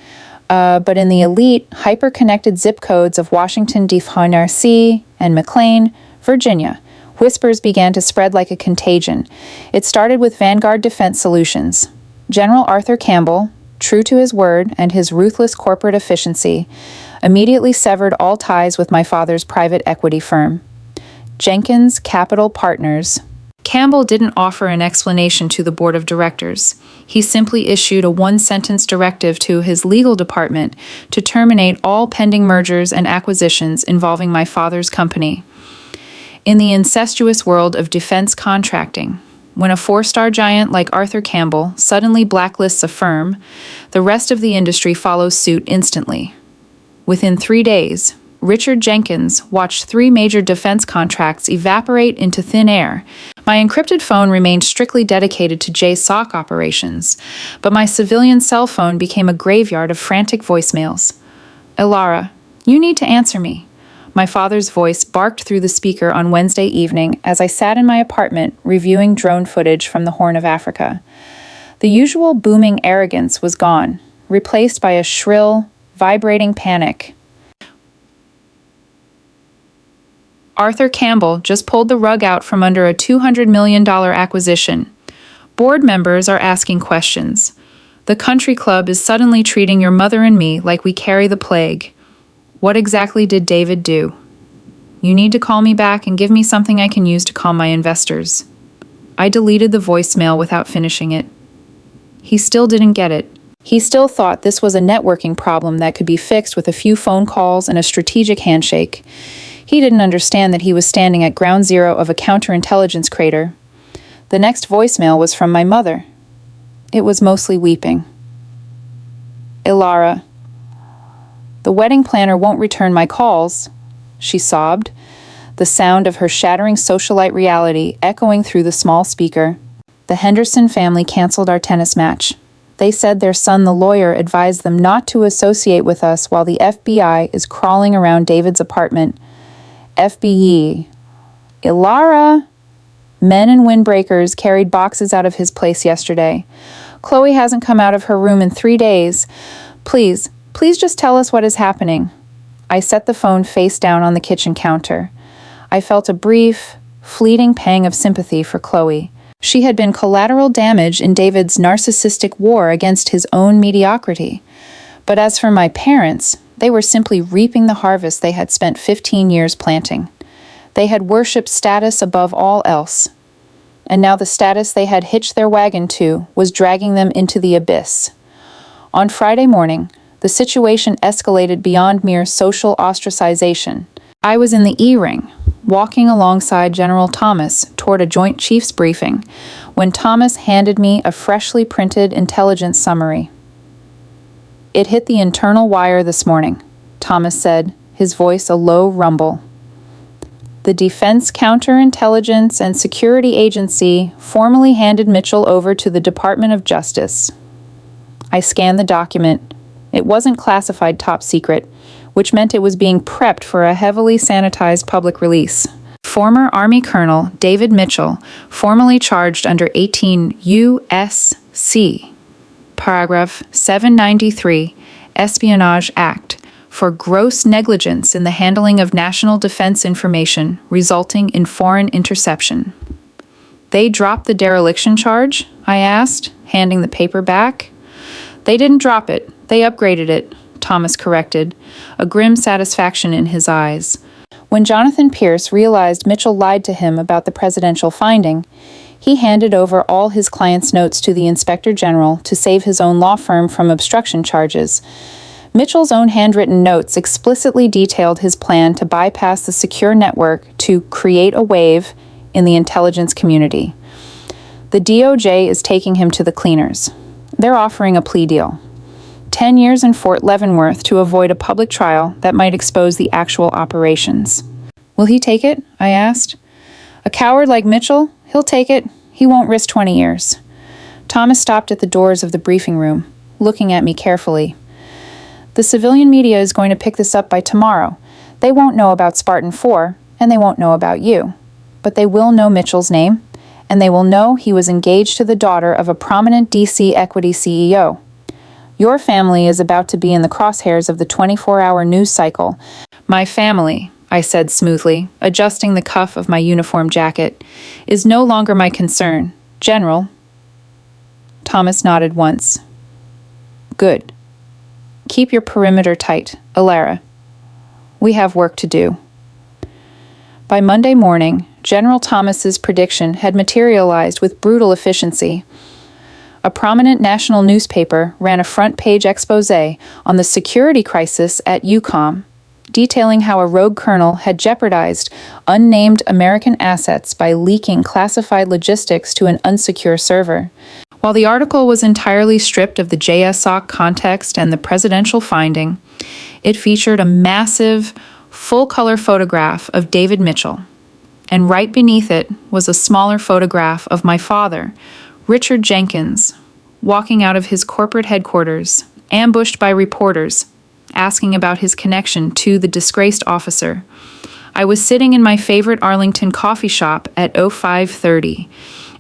but in the elite, hyper-connected zip codes of Washington, D.C., and McLean, Virginia, whispers began to spread like a contagion. It started with Vanguard Defense Solutions. General Arthur Campbell, true to his word and his ruthless corporate efficiency, immediately severed all ties with my father's private equity firm, Jenkins Capital Partners. Campbell didn't offer an explanation to the board of directors. He simply issued a one-sentence directive to his legal department to terminate all pending mergers and acquisitions involving my father's company. In the incestuous world of defense contracting, when a four-star giant like Arthur Campbell suddenly blacklists a firm, the rest of the industry follows suit instantly. Within 3 days, Richard Jenkins watched 3 major defense contracts evaporate into thin air. My encrypted phone remained strictly dedicated to JSOC operations, but my civilian cell phone became a graveyard of frantic voicemails. Elara, you need to answer me. My father's voice barked through the speaker on Wednesday evening as I sat in my apartment reviewing drone footage from the Horn of Africa. The usual booming arrogance was gone, replaced by a shrill, vibrating panic. Arthur Campbell just pulled the rug out from under a $200 million acquisition. Board members are asking questions. The country club is suddenly treating your mother and me like we carry the plague. What exactly did David do? You need to call me back and give me something I can use to calm my investors. I deleted the voicemail without finishing it. He still didn't get it. He still thought this was a networking problem that could be fixed with a few phone calls and a strategic handshake. He didn't understand that he was standing at ground zero of a counterintelligence crater. The next voicemail was from my mother. It was mostly weeping. Elara, the wedding planner won't return my calls, she sobbed, the sound of her shattering socialite reality echoing through the small speaker. The Henderson family canceled our tennis match. They said their son, the lawyer, advised them not to associate with us while the FBI is crawling around David's apartment. FBI. Elara. Men in windbreakers carried boxes out of his place yesterday. Chloe hasn't come out of her room in 3 days. Please just tell us what is happening. I set the phone face down on the kitchen counter. I felt a brief, fleeting pang of sympathy for Chloe. She had been collateral damage in David's narcissistic war against his own mediocrity. But as for my parents, they were simply reaping the harvest they had spent 15 years planting. They had worshipped status above all else. And now the status they had hitched their wagon to was dragging them into the abyss. On Friday morning, the situation escalated beyond mere social ostracization. I was in the E-ring, walking alongside General Thomas toward a Joint Chiefs briefing, when Thomas handed me a freshly printed intelligence summary. It hit the internal wire this morning, Thomas said, his voice a low rumble. The Defense Counterintelligence and Security Agency formally handed Mitchell over to the Department of Justice. I scanned the document. It wasn't classified top secret, which meant it was being prepped for a heavily sanitized public release. Former Army Colonel David Mitchell, formally charged under 18 U.S.C. Paragraph 793 Espionage Act, for gross negligence in the handling of national defense information resulting in foreign interception. They dropped the dereliction charge? I asked, handing the paper back. They didn't drop it. They upgraded it, Thomas corrected, a grim satisfaction in his eyes. When Jonathan Pierce realized Mitchell lied to him about the presidential finding, he handed over all his client's notes to the Inspector General to save his own law firm from obstruction charges. Mitchell's own handwritten notes explicitly detailed his plan to bypass the secure network to create a wave in the intelligence community. The DOJ is taking him to the cleaners. They're offering a plea deal. 10 years in Fort Leavenworth to avoid a public trial that might expose the actual operations. Will he take it? I asked. A coward like Mitchell? He'll take it. He won't risk 20 years. Thomas stopped at the doors of the briefing room, looking at me carefully. The civilian media is going to pick this up by tomorrow. They won't know about Spartan 4, and they won't know about you. But they will know Mitchell's name, and they will know he was engaged to the daughter of a prominent DC equity CEO. Your family is about to be in the crosshairs of the 24-hour news cycle. My family, I said smoothly, adjusting the cuff of my uniform jacket, is no longer my concern. General. Thomas nodded once. Good. Keep your perimeter tight, Elara. We have work to do. By Monday morning, General Thomas's prediction had materialized with brutal efficiency. A prominent national newspaper ran a front-page expose on the security crisis at EUCOM, detailing how a rogue colonel had jeopardized unnamed American assets by leaking classified logistics to an unsecure server. While the article was entirely stripped of the JSOC context and the presidential finding, It featured a massive, full-color photograph of David Mitchell, and right beneath it was a smaller photograph of my father, Richard Jenkins, walking out of his corporate headquarters, ambushed by reporters, asking about his connection to the disgraced officer. I was sitting in my favorite Arlington coffee shop at 05:30,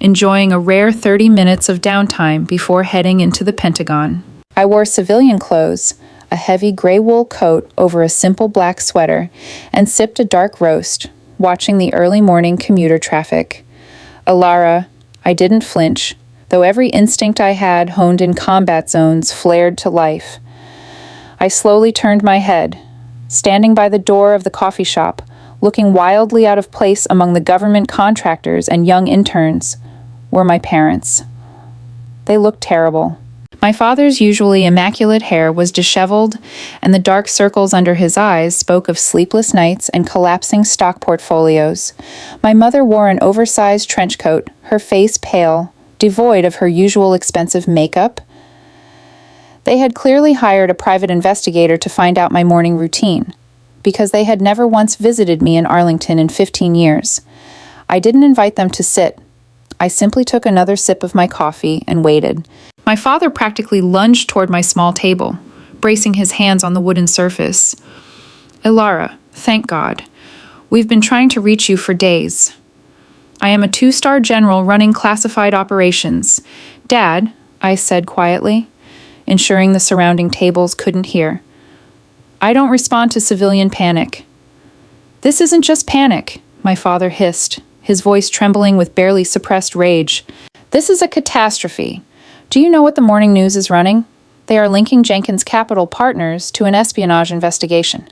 enjoying a rare 30 minutes of downtime before heading into the Pentagon. I wore civilian clothes, a heavy gray wool coat over a simple black sweater, and sipped a dark roast, watching the early morning commuter traffic. Alara, I didn't flinch, though every instinct I had honed in combat zones flared to life. I slowly turned my head. Standing by the door of the coffee shop, looking wildly out of place among the government contractors and young interns, were my parents. They looked terrible. My father's usually immaculate hair was disheveled, and the dark circles under his eyes spoke of sleepless nights and collapsing stock portfolios. My mother wore an oversized trench coat, her face pale, devoid of her usual expensive makeup. They had clearly hired a private investigator to find out my morning routine, because they had never once visited me in Arlington in 15 years. I didn't invite them to sit. I simply took another sip of my coffee and waited. My father practically lunged toward my small table, bracing his hands on the wooden surface. Ilara, thank God. We've been trying to reach you for days. I am a 2-star general running classified operations. Dad, I said quietly, ensuring the surrounding tables couldn't hear. I don't respond to civilian panic. This isn't just panic, my father hissed, his voice trembling with barely suppressed rage. This is a catastrophe. Do you know what the morning news is running? They are linking Jenkins Capital Partners to an espionage investigation.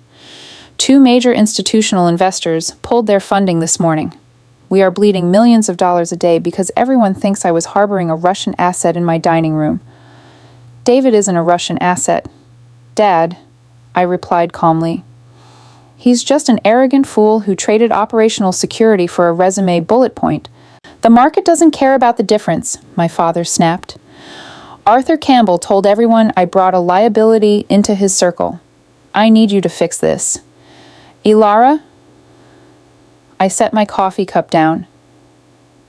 2 major institutional investors pulled their funding this morning. We are bleeding millions of dollars a day because everyone thinks I was harboring a Russian asset in my dining room. David isn't a Russian asset. Dad, I replied calmly. He's just an arrogant fool who traded operational security for a resume bullet point. The market doesn't care about the difference, my father snapped. Arthur Campbell told everyone I brought a liability into his circle. I need you to fix this. Ilara? I set my coffee cup down.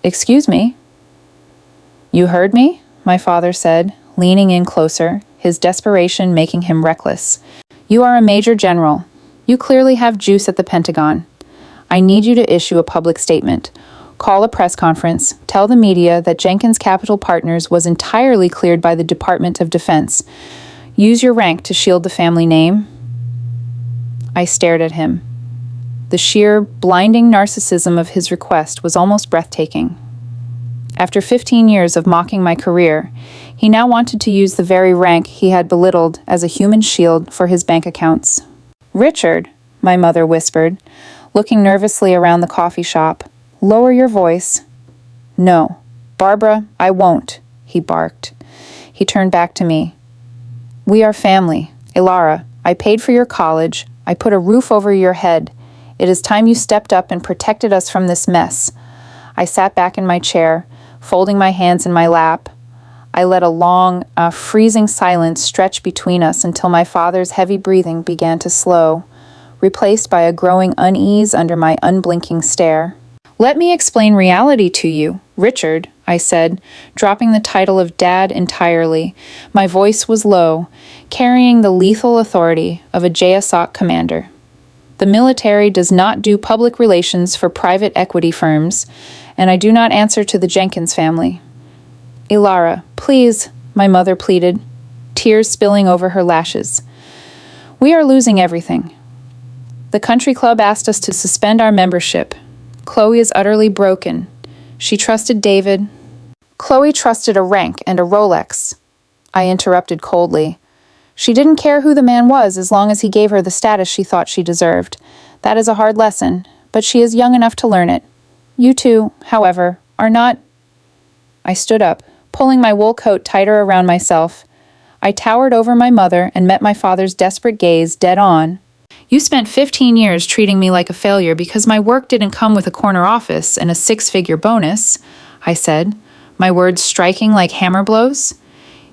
Excuse me? You heard me? My father said, leaning in closer, his desperation making him reckless. You are a major general. You clearly have juice at the Pentagon. I need you to issue a public statement. Call a press conference, tell the media that Jenkins Capital Partners was entirely cleared by the Department of Defense. Use your rank to shield the family name. I stared at him. The sheer, blinding narcissism of his request was almost breathtaking. After 15 years of mocking my career, he now wanted to use the very rank he had belittled as a human shield for his bank accounts. Richard, my mother whispered, looking nervously around the coffee shop. Lower your voice. No, Barbara, I won't, he barked. He turned back to me. We are family. Ilara, I paid for your college. I put a roof over your head. It is time you stepped up and protected us from this mess. I sat back in my chair, folding my hands in my lap. I let a long, freezing silence stretch between us until my father's heavy breathing began to slow, replaced by a growing unease under my unblinking stare. Let me explain reality to you, Richard, I said, dropping the title of Dad entirely. My voice was low, carrying the lethal authority of a JSOC commander. The military does not do public relations for private equity firms, and I do not answer to the Jenkins family. Ilara, please, my mother pleaded, tears spilling over her lashes. We are losing everything. The country club asked us to suspend our membership. Chloe is utterly broken. She trusted David. Chloe trusted a rank and a Rolex. I interrupted coldly. She didn't care who the man was as long as he gave her the status she thought she deserved. That is a hard lesson, but she is young enough to learn it. You two, however, are not... I stood up, pulling my wool coat tighter around myself. I towered over my mother and met my father's desperate gaze dead on. You spent 15 years treating me like a failure because my work didn't come with a corner office and a 6-figure bonus, I said, my words striking like hammer blows.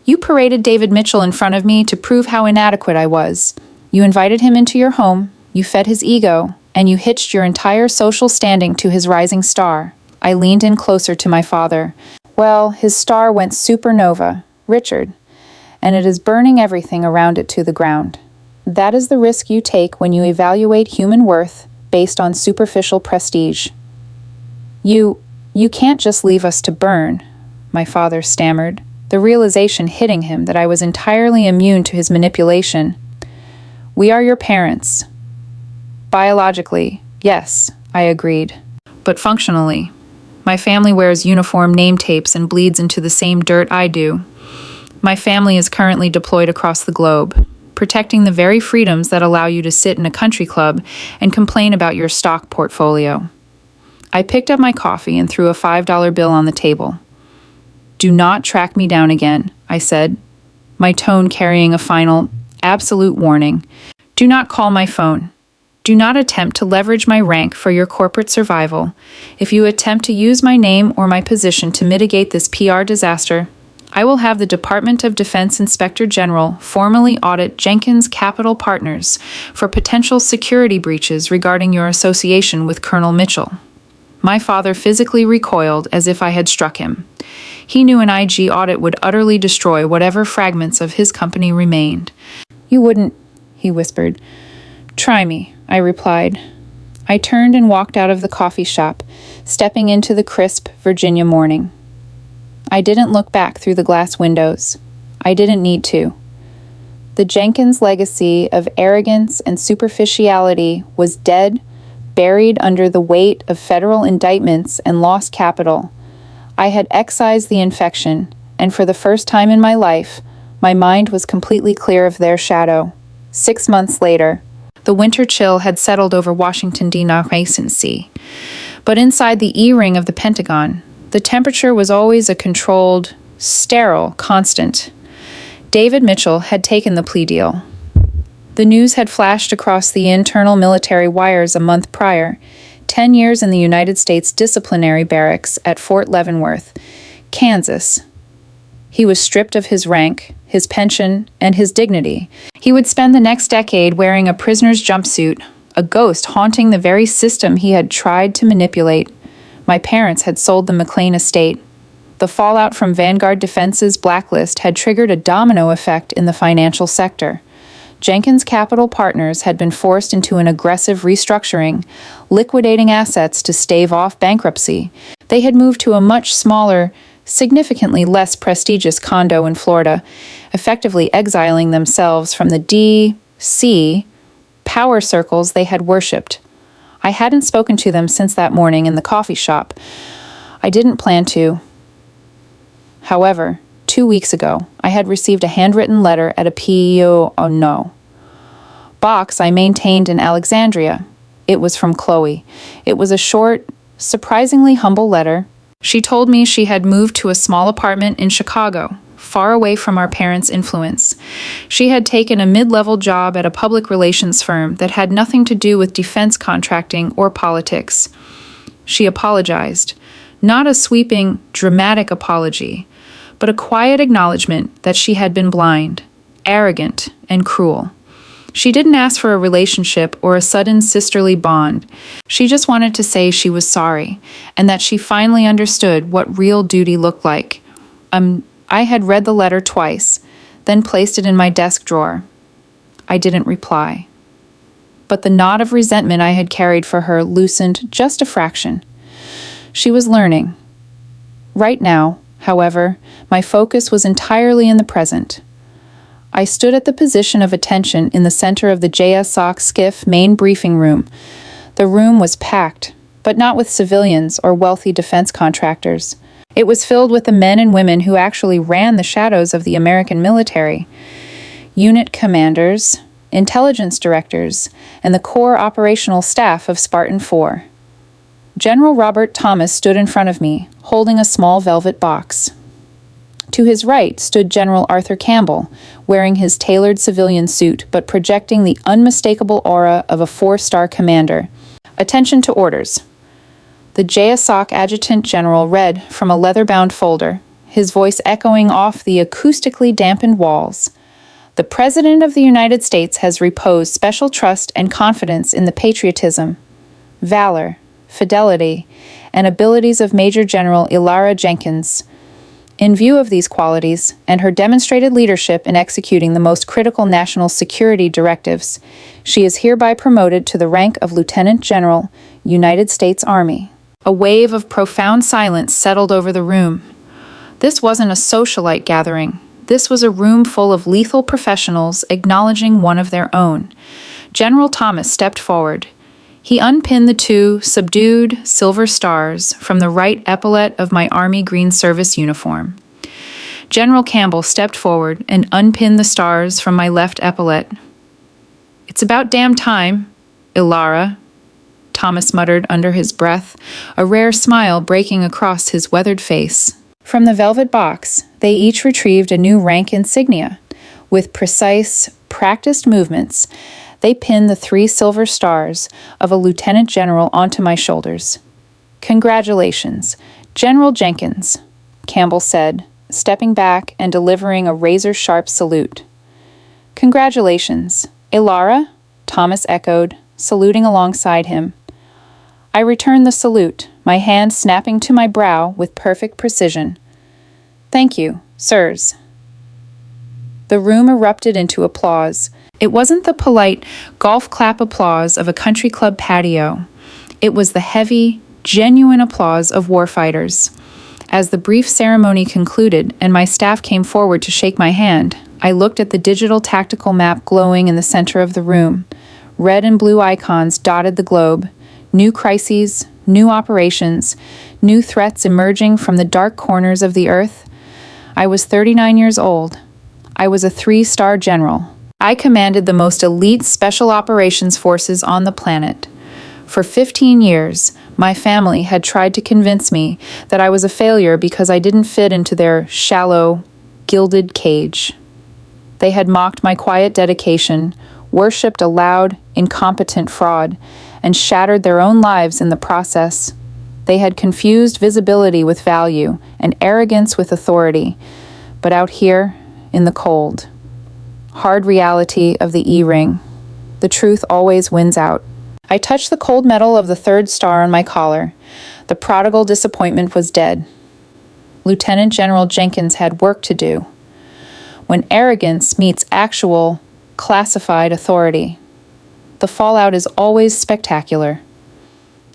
You paraded David Mitchell in front of me to prove how inadequate I was. You invited him into your home, you fed his ego, and you hitched your entire social standing to his rising star. I leaned in closer to my father. Well, his star went supernova, Richard, and it is burning everything around it to the ground. That is the risk you take when you evaluate human worth based on superficial prestige. You can't just leave us to burn, my father stammered, the realization hitting him that I was entirely immune to his manipulation. We are your parents. Biologically, yes, I agreed. But functionally, my family wears uniform name tapes and bleeds into the same dirt I do. My family is currently deployed across the globe, protecting the very freedoms that allow you to sit in a country club and complain about your stock portfolio. I picked up my coffee and threw a $5 bill on the table. Do not track me down again, I said, my tone carrying a final, absolute warning. Do not call my phone. Do not attempt to leverage my rank for your corporate survival. If you attempt to use my name or my position to mitigate this PR disaster, I will have the Department of Defense Inspector General formally audit Jenkins Capital Partners for potential security breaches regarding your association with Colonel Mitchell. My father physically recoiled as if I had struck him. He knew an IG audit would utterly destroy whatever fragments of his company remained. You wouldn't, he whispered. Try me, I replied. I turned and walked out of the coffee shop, stepping into the crisp Virginia morning. I didn't look back through the glass windows. I didn't need to. The Jenkins legacy of arrogance and superficiality was dead, buried under the weight of federal indictments and lost capital. I had excised the infection, and for the first time in my life, my mind was completely clear of their shadow. 6 months later, the winter chill had settled over Washington, D.C. But inside the E-ring of the Pentagon, the temperature was always a controlled, sterile constant. David Mitchell had taken the plea deal. The news had flashed across the internal military wires a month prior. 10 years in the United States disciplinary barracks at Fort Leavenworth, Kansas. He was stripped of his rank, his pension, and his dignity. He would spend the next decade wearing a prisoner's jumpsuit, a ghost haunting the very system he had tried to manipulate. My parents had sold the McLean estate. The fallout from Vanguard Defense's blacklist had triggered a domino effect in the financial sector. Jenkins Capital Partners had been forced into an aggressive restructuring, liquidating assets to stave off bankruptcy. They had moved to a much smaller, significantly less prestigious condo in Florida, effectively exiling themselves from the D.C. power circles they had worshipped. I hadn't spoken to them since that morning in the coffee shop. I didn't plan to. However, 2 weeks ago, I had received a handwritten letter at a P.O. box I maintained in Alexandria. It was from Chloe. It was a short, surprisingly humble letter. She told me she had moved to a small apartment in Chicago, far away from our parents' influence. She had taken a mid-level job at a public relations firm that had nothing to do with defense contracting or politics. She apologized. Not a sweeping, dramatic apology, but a quiet acknowledgement that she had been blind, arrogant, and cruel. She didn't ask for a relationship or a sudden sisterly bond. She just wanted to say she was sorry, and that she finally understood what real duty looked like. I had read the letter twice, then placed it in my desk drawer. I didn't reply. But the knot of resentment I had carried for her loosened just a fraction. She was learning. Right now, however, my focus was entirely in the present. I stood at the position of attention in the center of the JSOC SCIF main briefing room. The room was packed, but not with civilians or wealthy defense contractors. It was filled with the men and women who actually ran the shadows of the American military. Unit commanders, intelligence directors, and the core operational staff of Spartan 4. General Robert Thomas stood in front of me, holding a small velvet box. To his right stood General Arthur Campbell, wearing his tailored civilian suit but projecting the unmistakable aura of a 4-star commander. Attention to orders. The JSOC Adjutant General read from a leather-bound folder, his voice echoing off the acoustically dampened walls. The President of the United States has reposed special trust and confidence in the patriotism, valor, fidelity, and abilities of Major General Ilara Jenkins. In view of these qualities and her demonstrated leadership in executing the most critical national security directives, she is hereby promoted to the rank of Lieutenant General, United States Army. A wave of profound silence settled over the room. This wasn't a socialite gathering. This was a room full of lethal professionals acknowledging one of their own. General Thomas stepped forward. He unpinned the two subdued silver stars from the right epaulet of my Army Green Service uniform. General Campbell stepped forward and unpinned the stars from my left epaulette. "It's about damn time, Ilara," Thomas muttered under his breath, a rare smile breaking across his weathered face. From the velvet box, they each retrieved a new rank insignia. With precise, practiced movements, they pinned the 3 silver stars of a lieutenant general onto my shoulders. "Congratulations, General Jenkins," Campbell said, stepping back and delivering a razor-sharp salute. "Congratulations, Ilara," Thomas echoed, saluting alongside him. I returned the salute, my hand snapping to my brow with perfect precision. "Thank you, sirs." The room erupted into applause. It wasn't the polite golf clap applause of a country club patio. It was the heavy, genuine applause of warfighters. As the brief ceremony concluded and my staff came forward to shake my hand, I looked at the digital tactical map glowing in the center of the room. Red and blue icons dotted the globe. New crises, new operations, new threats emerging from the dark corners of the earth. I was 39 years old. I was a 3-star general. I commanded the most elite special operations forces on the planet. For 15 years, my family had tried to convince me that I was a failure because I didn't fit into their shallow, gilded cage. They had mocked my quiet dedication, worshipped a loud, incompetent fraud, and shattered their own lives in the process. They had confused visibility with value and arrogance with authority. But out here, in the cold, hard reality of the E-ring, the truth always wins out. I touched the cold metal of the 3rd star on my collar. The prodigal disappointment was dead. Lieutenant General Jenkins had work to do. When arrogance meets actual, classified authority, the fallout is always spectacular.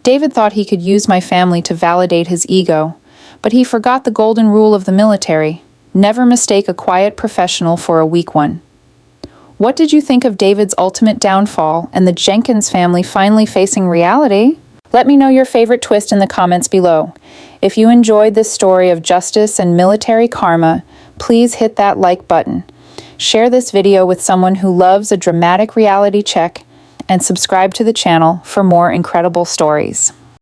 David thought he could use my family to validate his ego, but he forgot the golden rule of the military: never mistake a quiet professional for a weak one. What did you think of David's ultimate downfall and the Jenkins family finally facing reality? Let me know your favorite twist in the comments below. If you enjoyed this story of justice and military karma, please hit that like button. Share this video with someone who loves a dramatic reality check, and subscribe to the channel for more incredible stories.